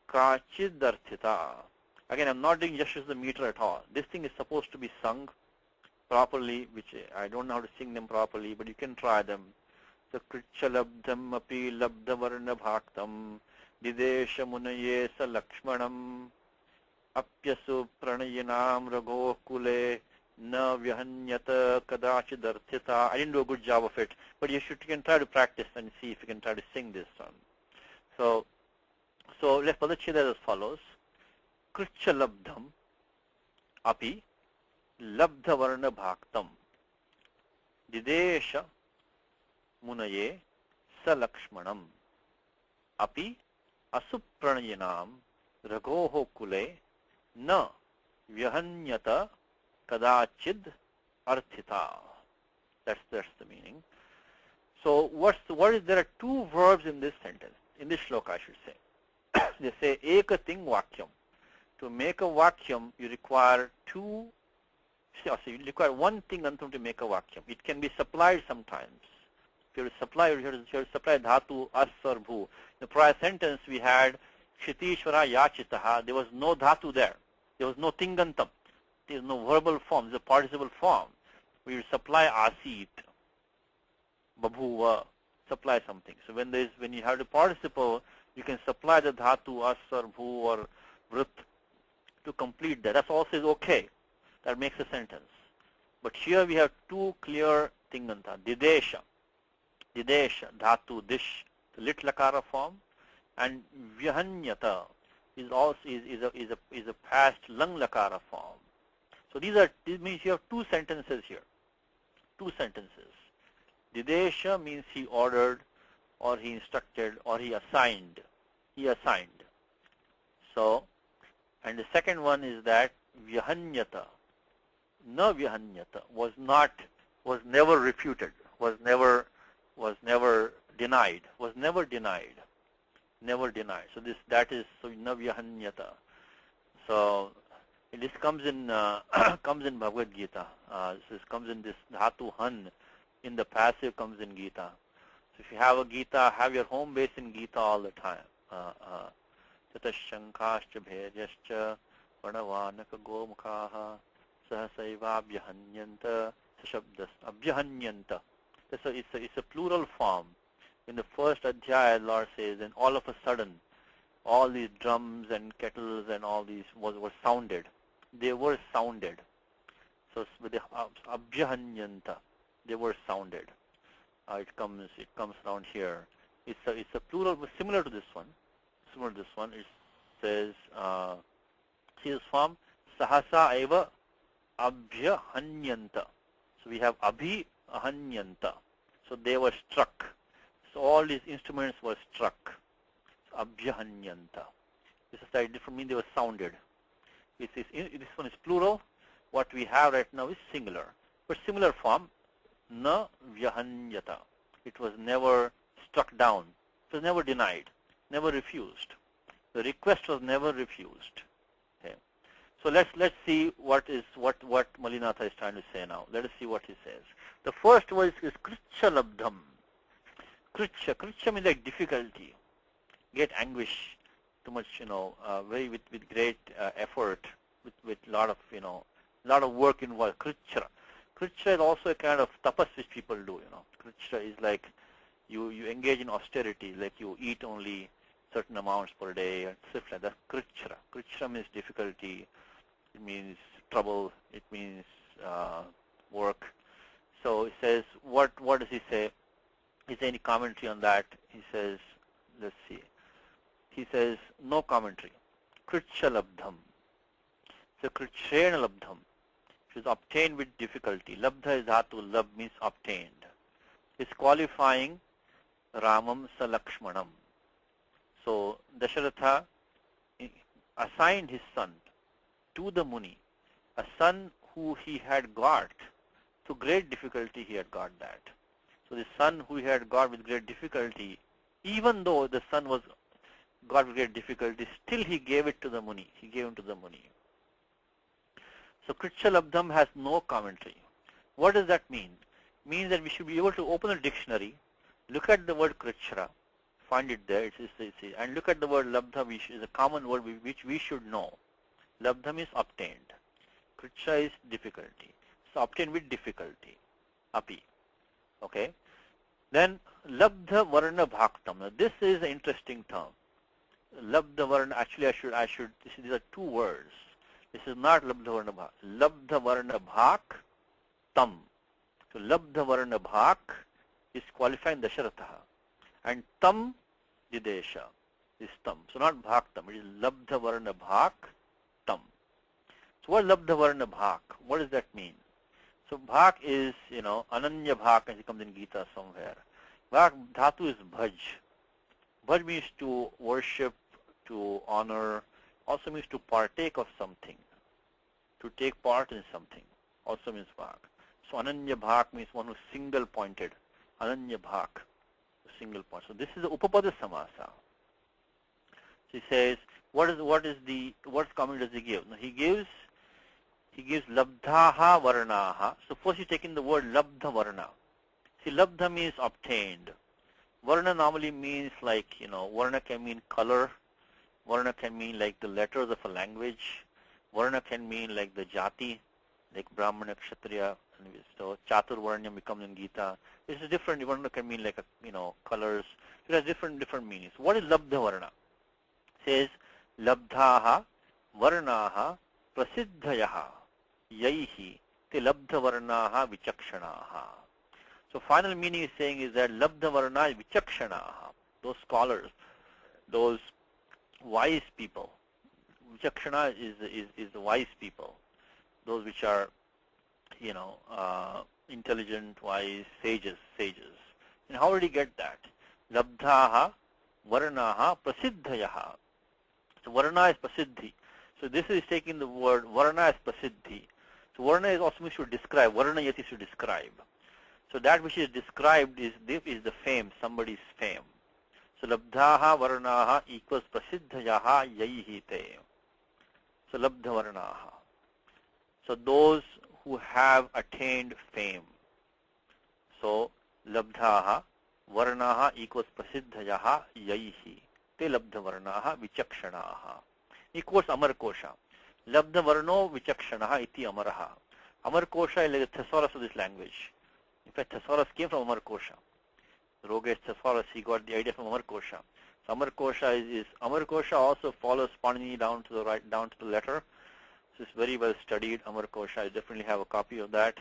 Speaker 6: kachidarthita. Again, I'm not doing justice to the meter at all. This thing is supposed to be sung properly, which I don't know how to sing them properly, but you can try them. So Kricha labdham api labdha varna bhaktam didesha munaye sa lakshmanam apyasu pranayinam ragho kule na vyahanyata kadachidarthita. I didn't do a good job of it, but you can try to practice and see if you can try to sing this song. So let's pradachita as follows. Kricha labdham api labdha varna bhaktam didesha munaye sa lakshmanam api asupranayinam raghoho kule na vyahanyata kadachid arthita. That's the meaning. So there are two verbs in this sentence, in this shloka I should say. They say ekating vakyam. To make a vakyam, you require you require one thing antam to make a vakyam. It can be supplied sometimes. If you have to supply, you have to supply dhatu as or bhu. In the prior sentence we had Kshitishvara yachitaha. There was no dhatu there. There was no tingantam. There is no verbal form. It's a participle form. We will supply asit, babhuva, supply something. So when you have the participle, you can supply the dhatu as or bhu or vrit to complete that. That's also is okay. That makes a sentence. But here we have two clear tinganta. Didesha, dhatu dish, the lit lakara form, and vyahanyata is also is a past lung lakara form. So this means you have two sentences here. Two sentences. Didesha means he ordered, or he instructed, or he assigned. He assigned. So, and the second one is that vyahanyata, na vyahanyata, was never refuted, was never denied. So so na vyahanyata. So this comes in Bhagavad Gita. This comes in this dhatu han, in the passive comes in Gita. So if you have a Gita, have your home base in Gita all the time. Tatashankascha bhejascha varnavanaka gomukhaha sahasaiva abhyahanyanta sashabdas abhyahanyanta. So it's a plural form. In the first adhyaya, Lord says, and all of a sudden, all these drums and kettles and all these were sounded. They were sounded. So with the abhyahanyanta, they were sounded. It comes around here. It's a plural, similar to this one. It says, see this form, sahasa eva abhyahanyanta. So we have abhyahanyanta. So they were struck. So all these instruments were struck. So abhyahanyanta. This is slightly different, meaning they were sounded. This one is plural. What we have right now is singular. But similar form, na vyahanyata. It was never struck down. It was never denied, never refused. The request was never refused. Okay. So let's see what Malinatha is trying to say now. Let us see what he says. The first word is kricha labdham. Kricha means like difficulty, great anguish, too much, very with great effort, with lot of work involved. Kricha is also a kind of tapas which people do. Kricha is like you engage in austerity, like you eat only certain amounts per day and stuff like that. Kricha means difficulty. It means trouble. It means work. So he says, what does he say? Is there any commentary on that? He says, let's see. He says, no commentary. Kricha labdham. So krichena labdham. It is obtained with difficulty. Labdha is dhatu, lab means obtained. It's qualifying Ramam sa Lakshmanam. So Dasharatha assigned his son to the Muni, a son who he had got through great difficulty. He had got that. So the son who he had got with great difficulty, even though the son was got with great difficulty, still he gave it to the Muni. He gave him to the Muni. So Kricha Labdham has no commentary. What does that mean? It means that we should be able to open a dictionary, look at the word Krichra, find it there, and look at the word Labdha, which is a common word which we should know. Labdham is obtained. Kricha is difficulty. So obtained with difficulty. Api. Okay. Then Labdha Varna Bhaktam. Now this is an interesting term. Labdha Varna, actually I should, these are two words. This is not Labdha Varna Bhak. Labdha Varna Bhak Tam. So Labdha Varna Bhak is qualifying Dasharatha. And Tam Didesha is Tam. So not Bhak Tam. It is Labdha Varna Bhak Tam. So what is Labdha Varna Bhak? What does that mean? So Bhak is, Ananya Bhak, as it comes in Gita somewhere. Bhak dhatu is bhaj. Bhaj means to worship, to honor, also means to partake of something, to take part in something, also means Bhak. So Ananya Bhak means one who's single pointed. Ananya Bhak, single point. So this is the Upapada Samasa. So he says, what comment does he give? Now he gives Labdhaha Varnaha. So first you take in the word Labdha Varna. See, labdha means obtained. Varna normally means like, varna can mean color. Varna can mean like the letters of a language. Varna can mean like the jati, like Brahmana, Kshatriya, so Chatur Varnyam becomes in Gita. This is different. Varna can mean like, colors. It has different meanings. What is labdha varna? It says, labdhaha varnaha prasiddhayaha yaihi te labdha varnaha vichakshanaha. So final meaning is saying is that labdha varna is vichakshanaha. Those scholars, those wise people. Vichakshana is the wise people. Those which are, intelligent, wise, sages. And how did he get that? Labdhaha varnaha prasiddhayaha. So varna is prasiddhi. So this is taking the word varna as prasiddhi. So varna is also means to describe. Varna yati is to describe. So that which is described is the fame, somebody's fame. So labdhaha varnaha equals prasiddhayaha yaihi te. So labdha varnaha. So those who have attained fame. So labdhaha varnaha equals prasiddhayaha yaihi te labdha varnaha vichakshanaha. Equals Amar Kosha. Labdha varno vichakshanaha iti amaraha. Amar Kosha is like the thesaurus of this language. In fact, thesaurus came from Amar Kosha. Rogesh thesaurus, he got the idea from Amar Kosha. So Amar Kosha is Amar Kosha also follows Panini down to the right, down to the letter. So it's very well studied. Amar Kosha, I definitely have a copy of that.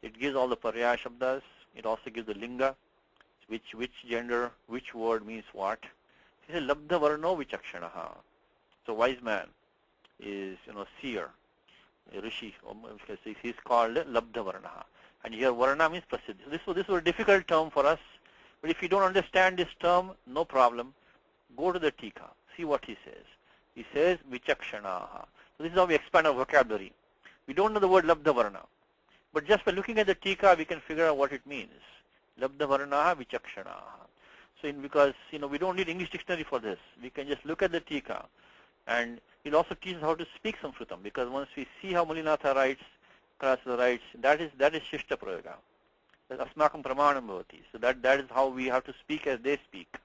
Speaker 6: It gives all the paryaya shabdas. It also gives the linga, which gender, which word means what. He says labdha varno vichakshanaha. So wise man is, seer, a rishi. He's called labdha varnaha. And here varna means prasiddhi. So this was a difficult term for us. But if you don't understand this term, no problem. Go to the tika. See what he says. He says vichakshanaha. So this is how we expand our vocabulary. We don't know the word labdha varna. But just by looking at the tika, we can figure out what it means. Labdha varnaha vichakshanaha. So because, we don't need English dictionary for this. We can just look at the tika. And it also teaches how to speak Sanskritam. Because once we see how Mulinatha writes, Karasada writes, that is Shishta Prayoga. That's Asmakam Pramanam Bhavati. So that is how we have to speak as they speak.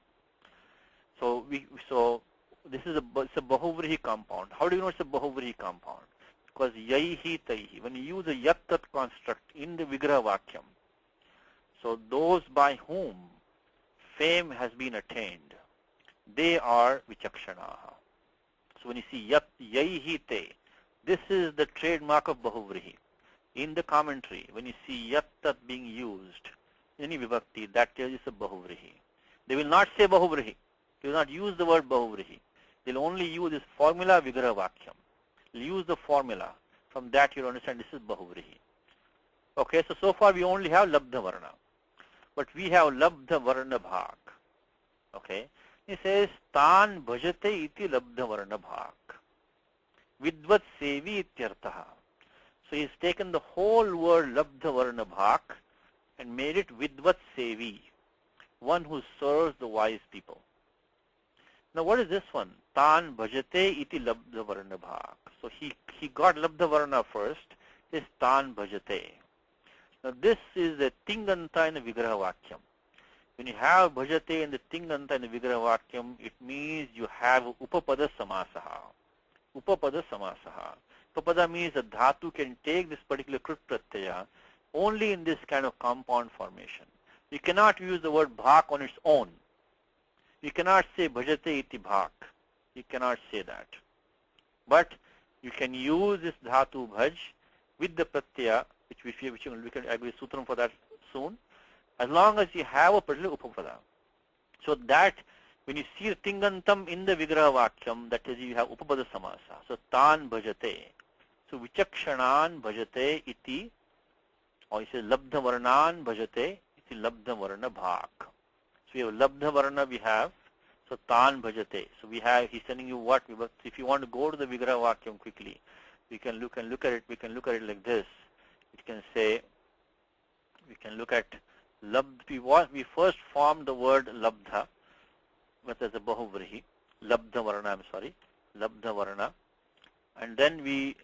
Speaker 6: So this is it's a Bahuvrihi compound. How do you know it's a Bahuvrihi compound? Because Yaihi Taihi. When you use a Yattat construct in the Vigraha Vakyam, so those by whom fame has been attained, they are Vichakshanaha. So when you see Yaihi Te, this is the trademark of Bahuvrihi. In the commentary, when you see Yattat being used, any vibhakti, that tells you it's a Bahuvrihi. They will not say Bahuvrihi. They will not use the word Bahuvrihi. They will only use this formula Vigraha Vakyam. Use the formula. From that you will understand this is Bahuvrihi. Okay, so far we only have Labdha Varna. But we have Labdha Varna Bhag. Okay. He says, Tan bhajate iti Labdha Varna Bhag. Vidvat Sevi ityartaha. So he's taken the whole word Labdha Varna Bhag and made it Vidvat Sevi, one who serves the wise people. Now what is this one? Tan bhajate iti Labdha Varna Bhag. So he got Labdha Varna first, is Tan bhajate. Now this is the Tinganta in the Vigraha Vakyam. When you have bhajate in the Tinganta in the Vigraha Vakyam, it means you have Upapada Samasaha. Upapada Samasaha. Upapada means a dhatu can take this particular krut pratyaya only in this kind of compound formation. You cannot use the word bhak on its own. You cannot say bhajate iti bhak. You cannot say that. But you can use this dhatu bhaj with the pratyaya, which we can agree sutram for that soon, as long as you have a particular upapada. So that when you see Tingantam in the Vigraha Vakyam, that is you have upapada samasa. So tan bhajate. So vichakshanan bhajate iti, or he says labdha varnan bhajate iti labdha varna bhag. So we have labdha varna we have, so tan bhajate. So we have, he's telling you what, if you want to go to the Vigraha Vakyam quickly, we can look at it like this. We can say, we can look at we first formed the word labdha, but as a bahuvrihi, labdha varna, labdha varna. And then we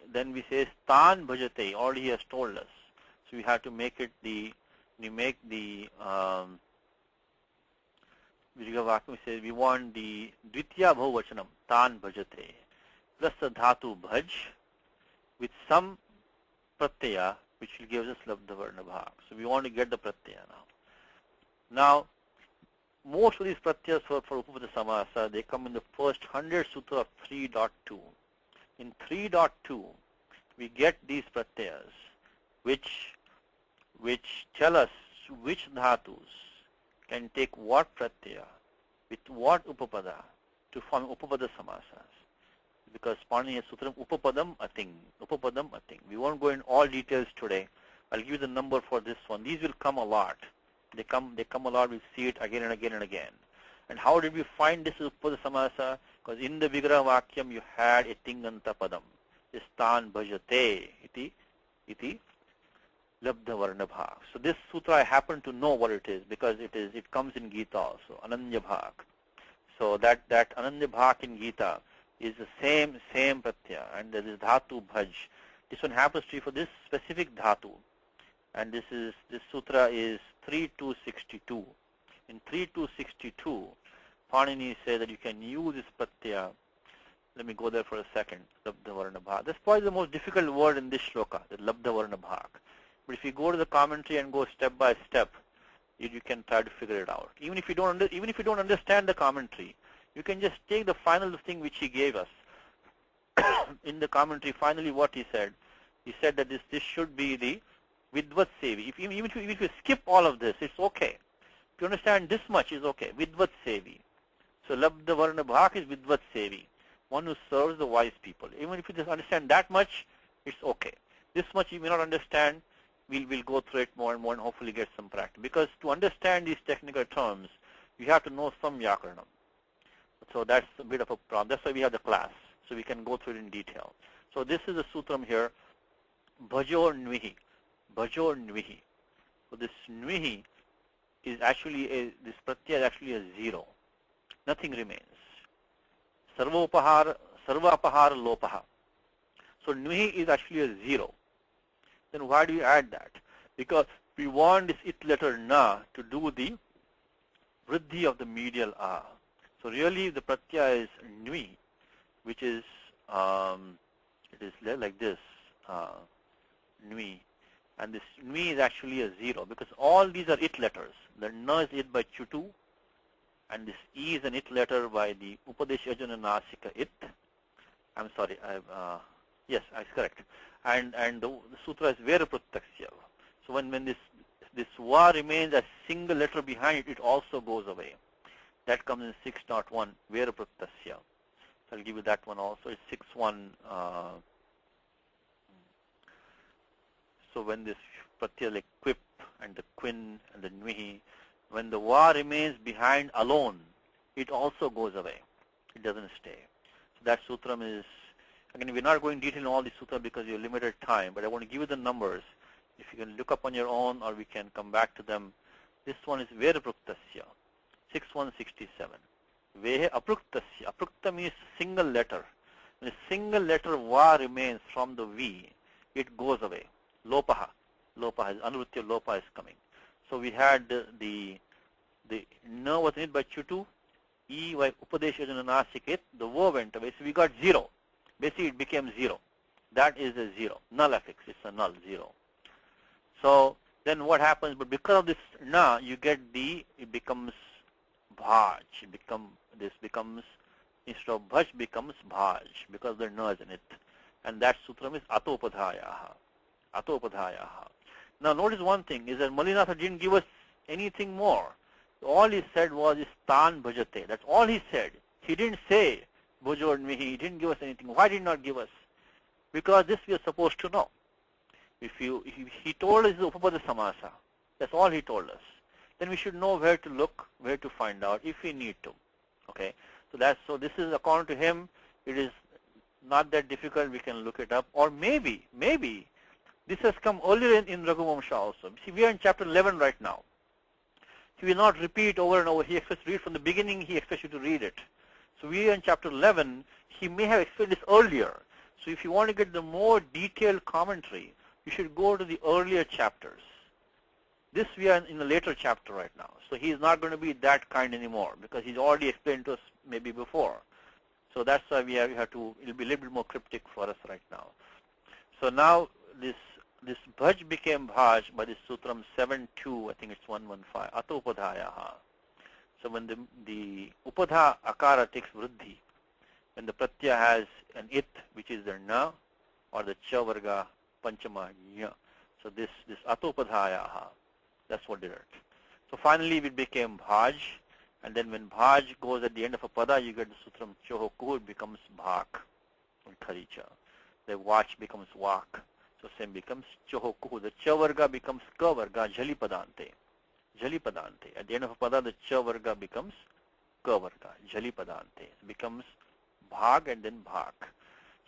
Speaker 6: say stan bhajate, already he has told us. So we have to make it the we make the we say we want the Dvitiya Bhuvachanam, Tan Bhajate, plus the Dhatu Bhaj, with some Pratyaya, which will give us Labdha Varna Bhag. So we want to get the Pratyaya now. Now, most of these Pratyayas for Upapada Samasa, they come in the first 100 Sutra of 3.2. In 3.2, we get these Pratyayas, which tell us which Dhatus can take what Pratyaya with what Upapada to form Upapada Samasas. Because Panini has Sutram Upapadam Ating. Upapadam Ating. We won't go in all details today. I'll give you the number for this one. These will come a lot. They come a lot. We see it again and again and again. And how did we find this Upapada Samasa? Because in the Vigraha Vakyam you had a Tinganta Padam. Istan Bhajate iti Labdha Varna Bhag. So this sutra I happen to know what it is because it comes in Gita also, Ananya Bhag. So that Ananya Bhag in Gita is the same pratyaya, and there is Dhatu Bhaj. This one happens to be for this specific Dhatu, and this sutra is 3.262. In 3.262, Panini says that you can use this pratyaya. Let me go there for a second. Labdha Varna Bhag. That's probably the most difficult word in this shloka, the Labdha Varna Bhag. But if you go to the commentary and go step by step, you can try to figure it out. Even if you don't understand the commentary, you can just take the final thing which he gave us in the commentary. Finally, what he said that this should be the Vidvat Sevi. Even if you skip all of this, it's okay. If you understand this much, is okay. Vidvat Sevi. So Labdha Varna Bhag is Vidvat Sevi, one who serves the wise people. Even if you just understand that much, it's okay. This much you may not understand. We'll go through it more and more and hopefully get some practice. Because to understand these technical terms, you have to know some Vyakaranam. So that's a bit of a problem. That's why we have the class. So we can go through it in detail. So this is the sutram here. Bhajor Nvihi. Bhajor Nvihi. So this Nvihi is actually this pratyaya is actually a 0. Nothing remains. Sarva apahara lopaha. So Nvihi is actually a 0. Then why do you add that? Because we want this it letter na to do the vriddhi of the medial a. So really the pratyaya is nvi, which is it is like this nvi, and this nvi is actually a 0 because all these are it letters. The na is it by chutu, and this e is an it letter by the upadeshajana nasika it. I'm sorry, yes, that's correct. And the sutra is vera prattaksya. So when this va remains a single letter behind it, it also goes away. That comes in 6.1, vera prattasya. So I'll give you that one also. It's 6.1. So when this pratyaya like quip and the quin and the nvihi, when the va remains behind alone, it also goes away. It doesn't stay. So that sutram is, again, we're not going detail in all the sutra because you're limited time, but I want to give you the numbers. If you can look up on your own or we can come back to them. This one is vera pruktasya, 6167. Vehe apruktasya. Aprukta means single letter. When a single letter va remains from the V, it goes away. Lopaha. Lopaha, anurutya lopa is coming. So we had the na was in it by chutu, e by upadeshajana nasikit, the va went away. So we got 0. Basically, it became 0. That is a 0. Null affix. It's a null 0. So then what happens? But because of this na, you get it becomes bhaj. This becomes, instead of bhaj, becomes bhaj because the na is in it. And that sutram is atopadhayaha. Atopadhayaha. Now notice one thing is that Malinatha didn't give us anything more. All he said was stan bhajate. That's all he said. He didn't say Bhajor Nvihi. He didn't give us anything. Why did he not give us? Because this we are supposed to know. If he told us the Upapada Samasa, that's all he told us. Then we should know where to look, where to find out if we need to. Okay. So this is according to him. It is not that difficult. We can look it up. Or maybe this has come earlier in Raghuvamsha also. See, we are in chapter 11 right now. He will not repeat over and over. He expects to read from the beginning. He expects you to read it. So we are in chapter 11. He may have explained this earlier. So if you want to get the more detailed commentary, you should go to the earlier chapters. This we are in a later chapter right now. So he's not going to be that kind anymore because he's already explained to us maybe before. So that's why we have to, it'll be a little bit more cryptic for us right now. So now this bhaj became bhaj by this sutram 7.2, I think it's 115, Ato Upadhayaha. So when the upadha akara takes vruddhi, when the pratyaya has an it, which is the na, or the cha varga panchama nya. So this Ato Upadhayaha, that's what did it. So finally it became bhaj, and then when bhaj goes at the end of a pada, you get the sutram chohoku, it becomes bhak in kharicha. The watch becomes wak. So same becomes chohoku. The cha varga becomes ka varga, jhali padante. Jhali padante. At the end of a pada, the cha varga becomes ka varga, jhali padante. It becomes bhag and then bhak.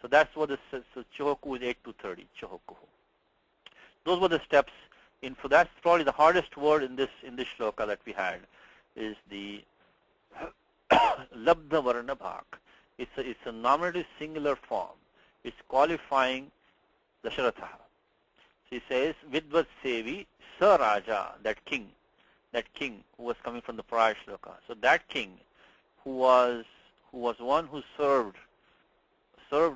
Speaker 6: So that's what the so chohoku is 8 to 30. Chohoku. Those were the steps. For that's probably the hardest word in this shloka that we had is the labdha varna bhak. It's a nominative singular form. It's qualifying Dasharatha. So he says, Vidvat Sevi Sa Raja, that king who was coming from the prior shloka. So that king who was one who served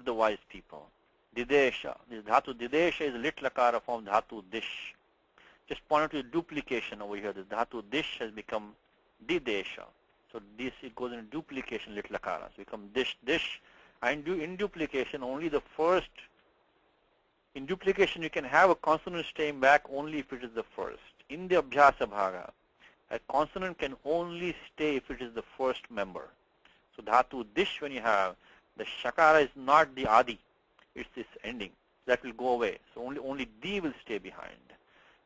Speaker 6: the wise people. Didesha. This dhatu Didesha is a lit lakara form dhatu dish. Just point to the duplication over here. The dhatu dish has become Didesha. So this it goes in duplication lit lakara. So become dish. And in duplication only the first. In duplication you can have a consonant staying back only if it is the first. In the abhyasa bhaga, a consonant can only stay if it is the first member. So dhatu dish, when you have the shakara is not the adi, it's this ending. That will go away. So only di will stay behind.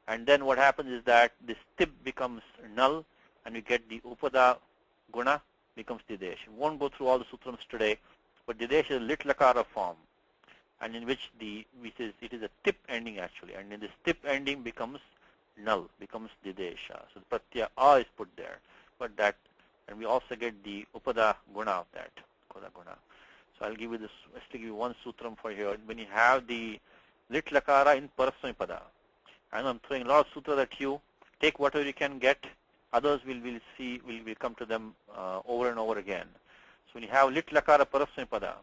Speaker 6: And then what happens is that this tib becomes null and we get the upada guna becomes didesh. We won't go through all the sutrams today, but didesh is a lit lakara form, and in which it is a tip ending actually, and in this tip ending becomes null, becomes didesha. So the pratyaya a is put there, but that, and we also get the upada guna of that, upada guna. So I'll give you this. Let's give you one sutram for here. When you have the lit lakara in parasmay pada, I know I'm throwing a lot of sutras at you. Take whatever you can get. Others we'll see. We'll come to them over and over again. So when you have lit lakara parasmay pada,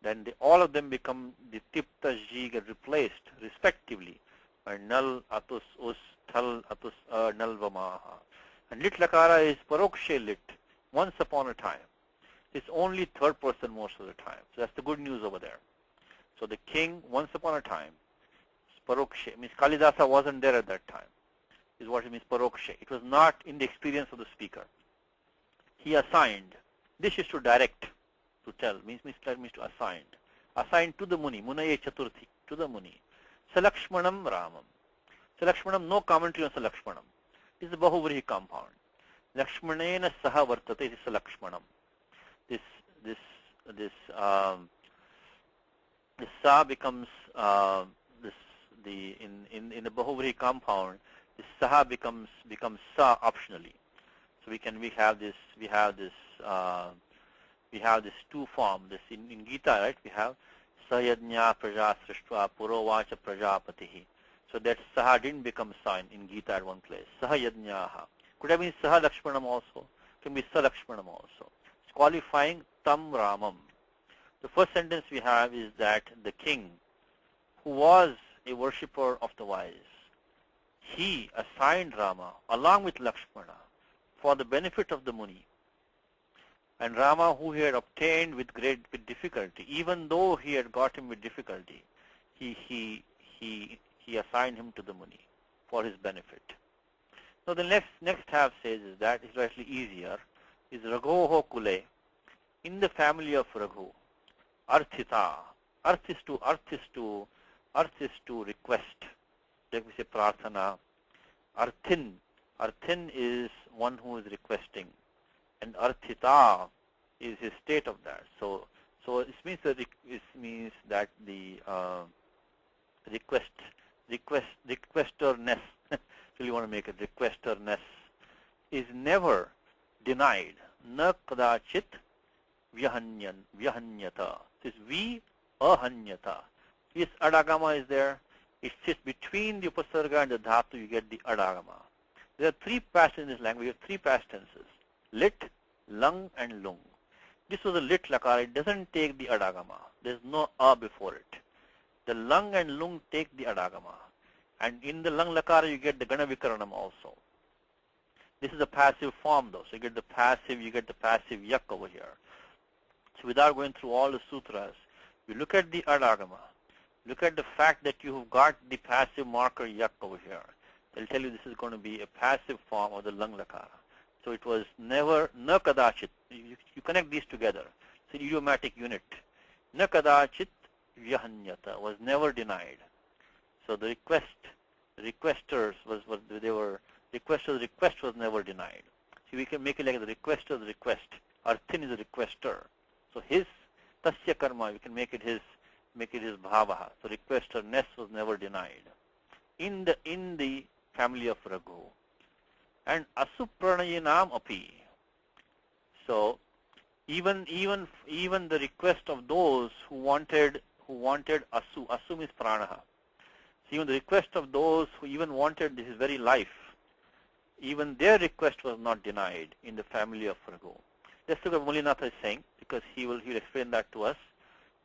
Speaker 6: then all of them become the tipta ji get replaced respectively by null, atus, us, thal, atus, null, vamaha. And lit lakara is parokshe lit, once upon a time. It's only third person most of the time. So that's the good news over there. So the king, once upon a time, parokshe, means Kalidasa wasn't there at that time, is what it means parokshe. It was not in the experience of the speaker. He assigned. This is to direct, to tell, means to assign. Assigned to the muni, munaye chaturthi, to the muni. Salakshmanam Ramam. Salakshmanam, no commentary on Salakshmanam. This is a Bahuvrihi compound. Lakshmanena saha vartate is Salakshmanam. This sa becomes in the Bahuvrihi compound, this saha becomes sa optionally. So we have this two form. This in Gita, right? We have Sayadnya Praja Srishtva Purovacha Prajapatihi. So that saha didn't become sa in Gita at one place. Sahayadnyaha. Could have been Saha Lakshmanam also. Can be Sa Lakshmanam also. It's qualifying Tam Ramam. The first sentence we have is that the king, who was a worshipper of the wise, he assigned Rama along with Lakshmana for the benefit of the Muni. And Rama, who he had obtained with difficulty, even though he had got him with difficulty, he assigned him to the Muni for his benefit. So the next half says is that it's slightly easier, is Raghoho Kule, in the family of Raghu, Arthita. Arth is to request. Like we say Prarthana. Arthin is one who is requesting, and Arthita is his state of that. So it means that the requesterness, so you want to make it requesterness, is never denied. Na kadachit vyahanyata. This vi ahanyata. This adagama is there. It sits between the upasarga and the dhatu. You get the adagama. There are three past in this language. We have three past tenses: lit, lung, and lung. This was a lit lakara. It doesn't take the adagama. There's no a before it. The lung and lung take the adagama. And in the lung lakara, you get the gana vikaranam also. This is a passive form though. So you get the passive yak over here. So without going through all the sutras, you look at the adagama. Look at the fact that you have got the passive marker yak over here. They'll tell you this is going to be a passive form of the lung lakara. So it was never, na kadachit. You connect these together. It's an idiomatic unit. Na kadachit vyahanyata was never denied. So the request was never denied. So we can make it like the requester's request. Arthin is a requester. So his tasya karma, we can make it his bhavaha. So requesterness was never denied. In the family of Raghu. And asupranayinam api. So even the request of those who wanted asu means pranaha. So even the request of those who even wanted his very life, even their request was not denied in the family of Raghu. That's what Mulinatha is saying, because he'll explain that to us.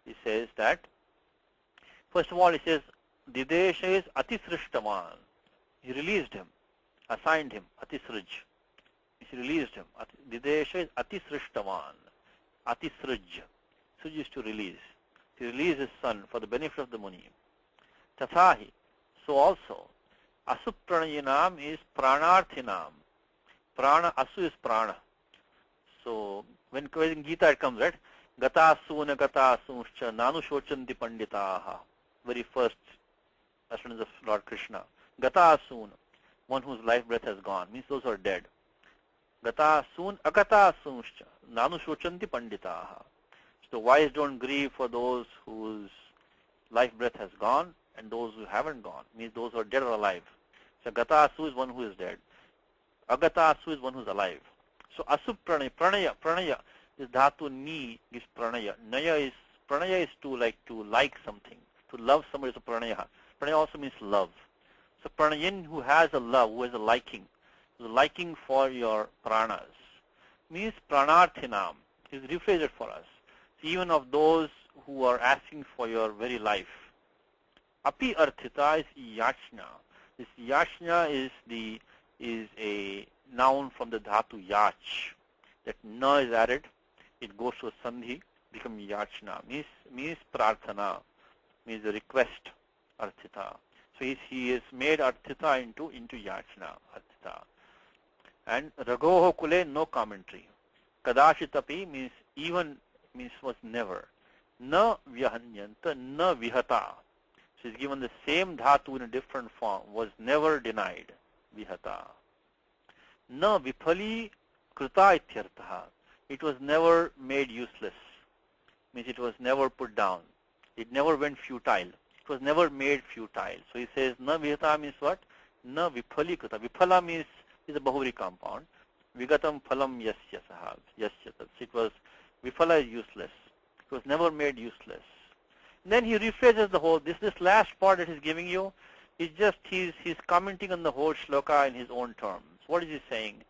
Speaker 6: He says that, first of all, he says, Didesha is atisrishtaman. He released him, assigned him, atisrij. He released him. Didesha is atisrishtaman. Atisrij. Srij is to release. He released his son for the benefit of the Muni. Tathahi. So also, asupranayinam is pranarthinam. Prana, asu is prana. So when in Gita it comes, right? Gata asuna gata asunshcha nanu shochanti panditaha. Very first assurance of Lord Krishna. Gata asun, one whose life breath has gone, means those who are dead. Gata asun agata asunshcha nanu shochanti panditaha. So wise don't grieve for those whose life breath has gone, and those who haven't gone, means those who are dead or alive. So gata asu is one who is dead. Agata asu is one who is alive. So asu pranaya is dhatu ni is pranaya. Pranaya is to like something. To love somebody is a pranaya. Pranaya also means love. So pranayin, who has a love, who has a liking, the liking for your pranas, means pranarthinam. He's rephrased it for us. So even of those who are asking for your very life. Api arthita is yachna. This yachna is a noun from the dhatu yach. That na is added, it goes to a sandhi, becomes yachna. Means prarthana, means the request, arthita. So he is made arthita into yachna, arthita. And ragoho kule, no commentary. Kadashitapi means even, means was never. Na vyahanyanta, na vihata. So he's given the same dhatu in a different form, was never denied, vihata. Na vipali krita ityartha. It was never made useless, means it was never put down. It never went futile. It was never made futile. So he says, na vihata means what? Na vipali krita. Viphala means is a bahuri compound. Vigatam phalam yasya sahab. Yasya. It was, viphala is useless. It was never made useless. Then he rephrases the whole, this last part that he's giving you, is just, he's commenting on the whole shloka in his own terms. What is he saying?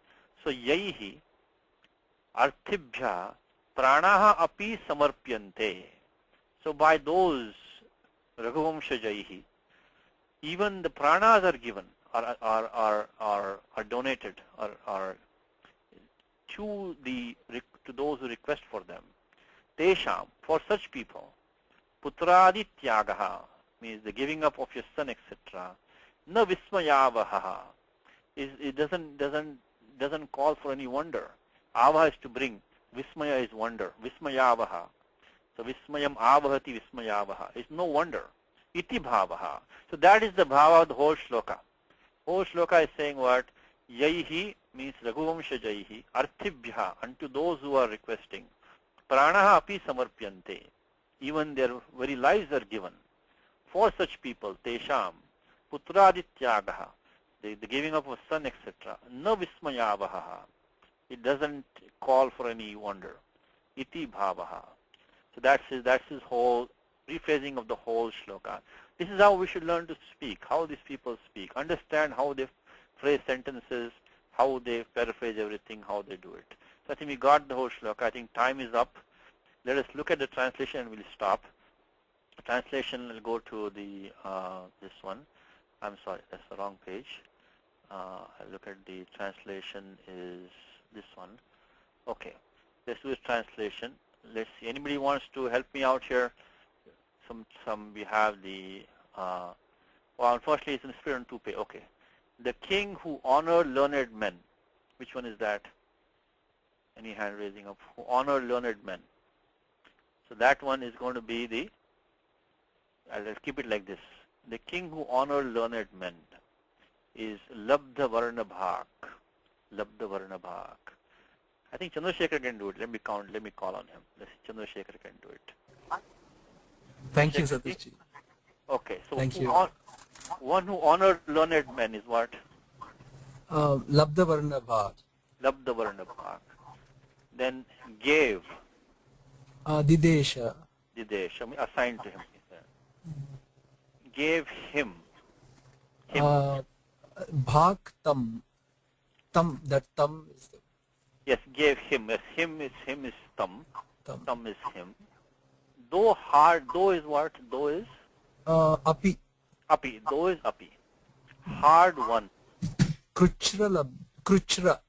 Speaker 6: So, yaihi arthibhya pranaha api samarpyante. So by those, Raghuvamsha jaihi, even the pranas are given, are donated, are to those who request for them. Tesham, for such people, putradi tyagaha, means the giving up of your son, etc. Na vismayavaha, it doesn't call for any wonder. Avaha is to bring, vismaya is wonder, vismayavaha. So vismayam avahati vismayavaha, it's no wonder. Iti bhavaha. So that is the bhava of the whole shloka. Whole shloka is saying what? Yaihi means Raghuvamsha jaihi, arthibhya, unto those who are requesting. Pranaha api samarpyante. Even their very lives are given. For such people, tesham, putradityagaha, the giving up of a son, etc. Na vismayavaha. It doesn't call for any wonder. Iti bhavaha. So that's his whole rephrasing of the whole shloka. This is how we should learn to speak, how these people speak. Understand how they phrase sentences, how they paraphrase everything, how they do it. So I think we got the whole shloka. I think time is up. Let us look at the translation and we'll stop. The translation will go to the this one. I'm sorry, that's the wrong page. I'll look at the translation is this one. Okay, let's do this translation. Let's see. Anybody wants to help me out here? We have the well, unfortunately it's in spirit on 2 page. Okay. The king who honored learned men. Which one is that? Any hand raising up? Who honored learned men. So that one is going to be the, I'll keep it like this. The king who honored learned men is Labdha Varna Bhak. Labdha Varna Bhak. I think Chandrasekhar can do it. Let me call on him. Let's see, Chandrasekhar can do it.
Speaker 9: Thank you, Satish.
Speaker 6: Okay, so
Speaker 9: thank you.
Speaker 6: One who honored learned men is what?
Speaker 9: Labdha Varna Bhak.
Speaker 6: Labdha Varna Bhak. Then gave.
Speaker 9: Didesha.
Speaker 6: Didesha, assigned to him. Gave him.
Speaker 9: Bhak tam. Tam, that tam is the...
Speaker 6: Yes, gave him. Yes, him is tam. Tam is him. Though hard, though is what? Though is?
Speaker 9: Api.
Speaker 6: Api. Though is api. Hard one.
Speaker 9: Kruchra
Speaker 6: Kruchra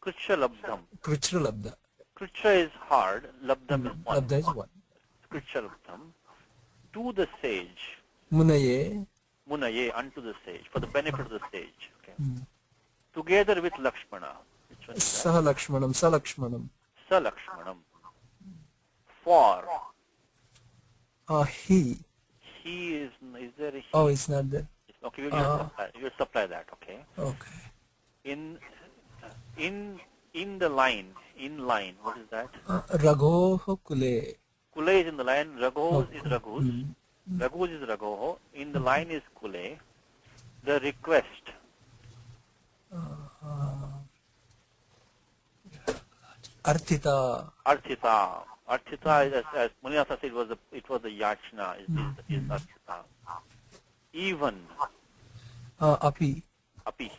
Speaker 6: labdham.
Speaker 9: Kruchra labdha.
Speaker 6: Kruchra is hard. Labdham is one.
Speaker 9: Labdha is one.
Speaker 6: Kruchra labdham. To the sage.
Speaker 9: Munaye.
Speaker 6: Munaye, unto the sage. For the benefit of the sage. Okay. Together with Lakshmana. Which one is that?
Speaker 9: Saha Lakshmanam. Sa Lakshmanam.
Speaker 6: Sa Lakshmanam. For.
Speaker 9: He.
Speaker 6: He is there a he?
Speaker 9: Oh, it's not there.
Speaker 6: Okay, we'll supply that, okay?
Speaker 9: Okay.
Speaker 6: In the line, what is that?
Speaker 9: Raghoho Kule.
Speaker 6: Kule is in the line, Raghu is Raghu's. Raghu is Raghoho. In the line is Kule. The request.
Speaker 9: Arthita.
Speaker 6: Arthita. Arthita is, as Muniyasa said, it was the yachna, is Arthita. Even.
Speaker 9: Api.
Speaker 6: Api.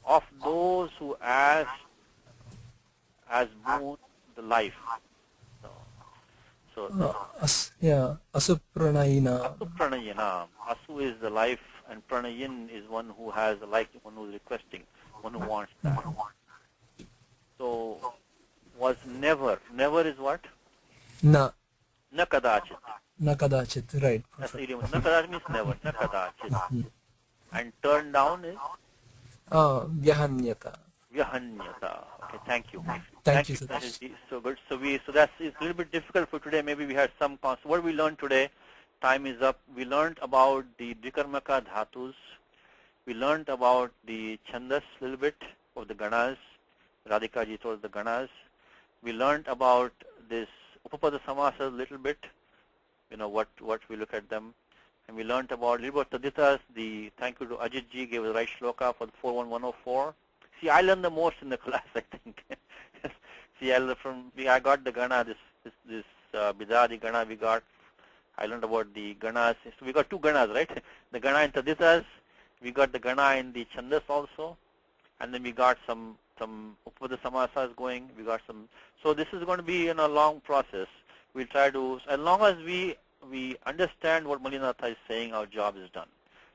Speaker 6: Of those who ask as boon the life.
Speaker 9: Asupranayina.
Speaker 6: Asupranayina. Asu is the life and pranayin is one who has the life, one who is requesting, one who wants that. So, was never. Never is what?
Speaker 9: Na.
Speaker 6: Na kadachit.
Speaker 9: Na kadachit, right.
Speaker 6: That's the idiom. Na kadachit means never. Na kadachit. And turn down is?
Speaker 9: Vyahanyata.
Speaker 6: Vyahanyata. Okay, thank you.
Speaker 9: Thank you,
Speaker 6: That is so good. So that's it's a little bit difficult for today. Maybe we had some concepts. What we learned today, time is up. We learned about the Dvikarmaka dhatus. We learned about the chandas a little bit of the ganas. Radhika ji told the ganas. We learned about this Upapada Samasa a little bit, you know, what we look at them. And we learned about a little bit Taditas. Thank you to Ajit ji, gave the right shloka for the 41104. See, I learned the most in the class, I think. See, I got the Gana, this Bidadi Gana we got. I learned about the Ganas. So we got two Ganas, right? The Gana in Taditas. We got the Gana in the Chandas also. And then we got some Upada Samasas going. We got some. So this is going to be in a long process. We'll try to, as long as we understand what Malinatha is saying, our job is done.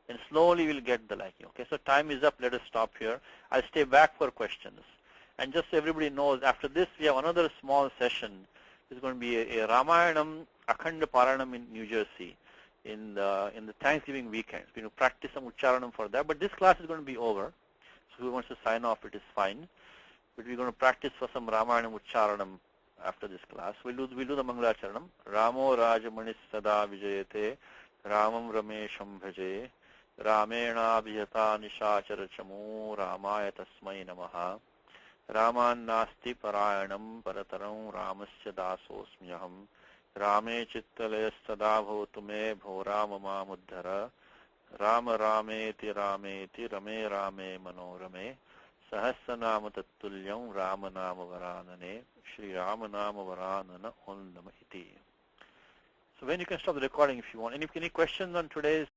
Speaker 6: Then slowly we'll get the liking. Okay, so time is up. Let us stop here. I'll stay back for questions. And just so everybody knows, after this we have another small session. There's going to be a Ramayanam Akhanda Paranam in New Jersey in the Thanksgiving weekend. We're going to practice some Ucharanam for that. But this class is going to be over. So who wants to sign off, it is fine. But we're going to practice for some Ramayanam Ucharanam after this class. We'll do the Mangalacharanam. Ramo Rajamanis Sada Vijayate Ramam Ramesham Bhaje Ramena Vijata Nishachara Chamo Ramaya Tasmai Namaha Raman Nasti Parayanam Parataram Ramasya Dasosmyaham Rame Chittalaya Sada Bhotume Bhorama Muddhara Rama Rameti Rameti Rame Rame Manorame Sahasranama Tattulyam Ramanama Varanane Shri Ramanama Varanana Onnama Iti. So when you can stop the recording if you want. Any questions on today's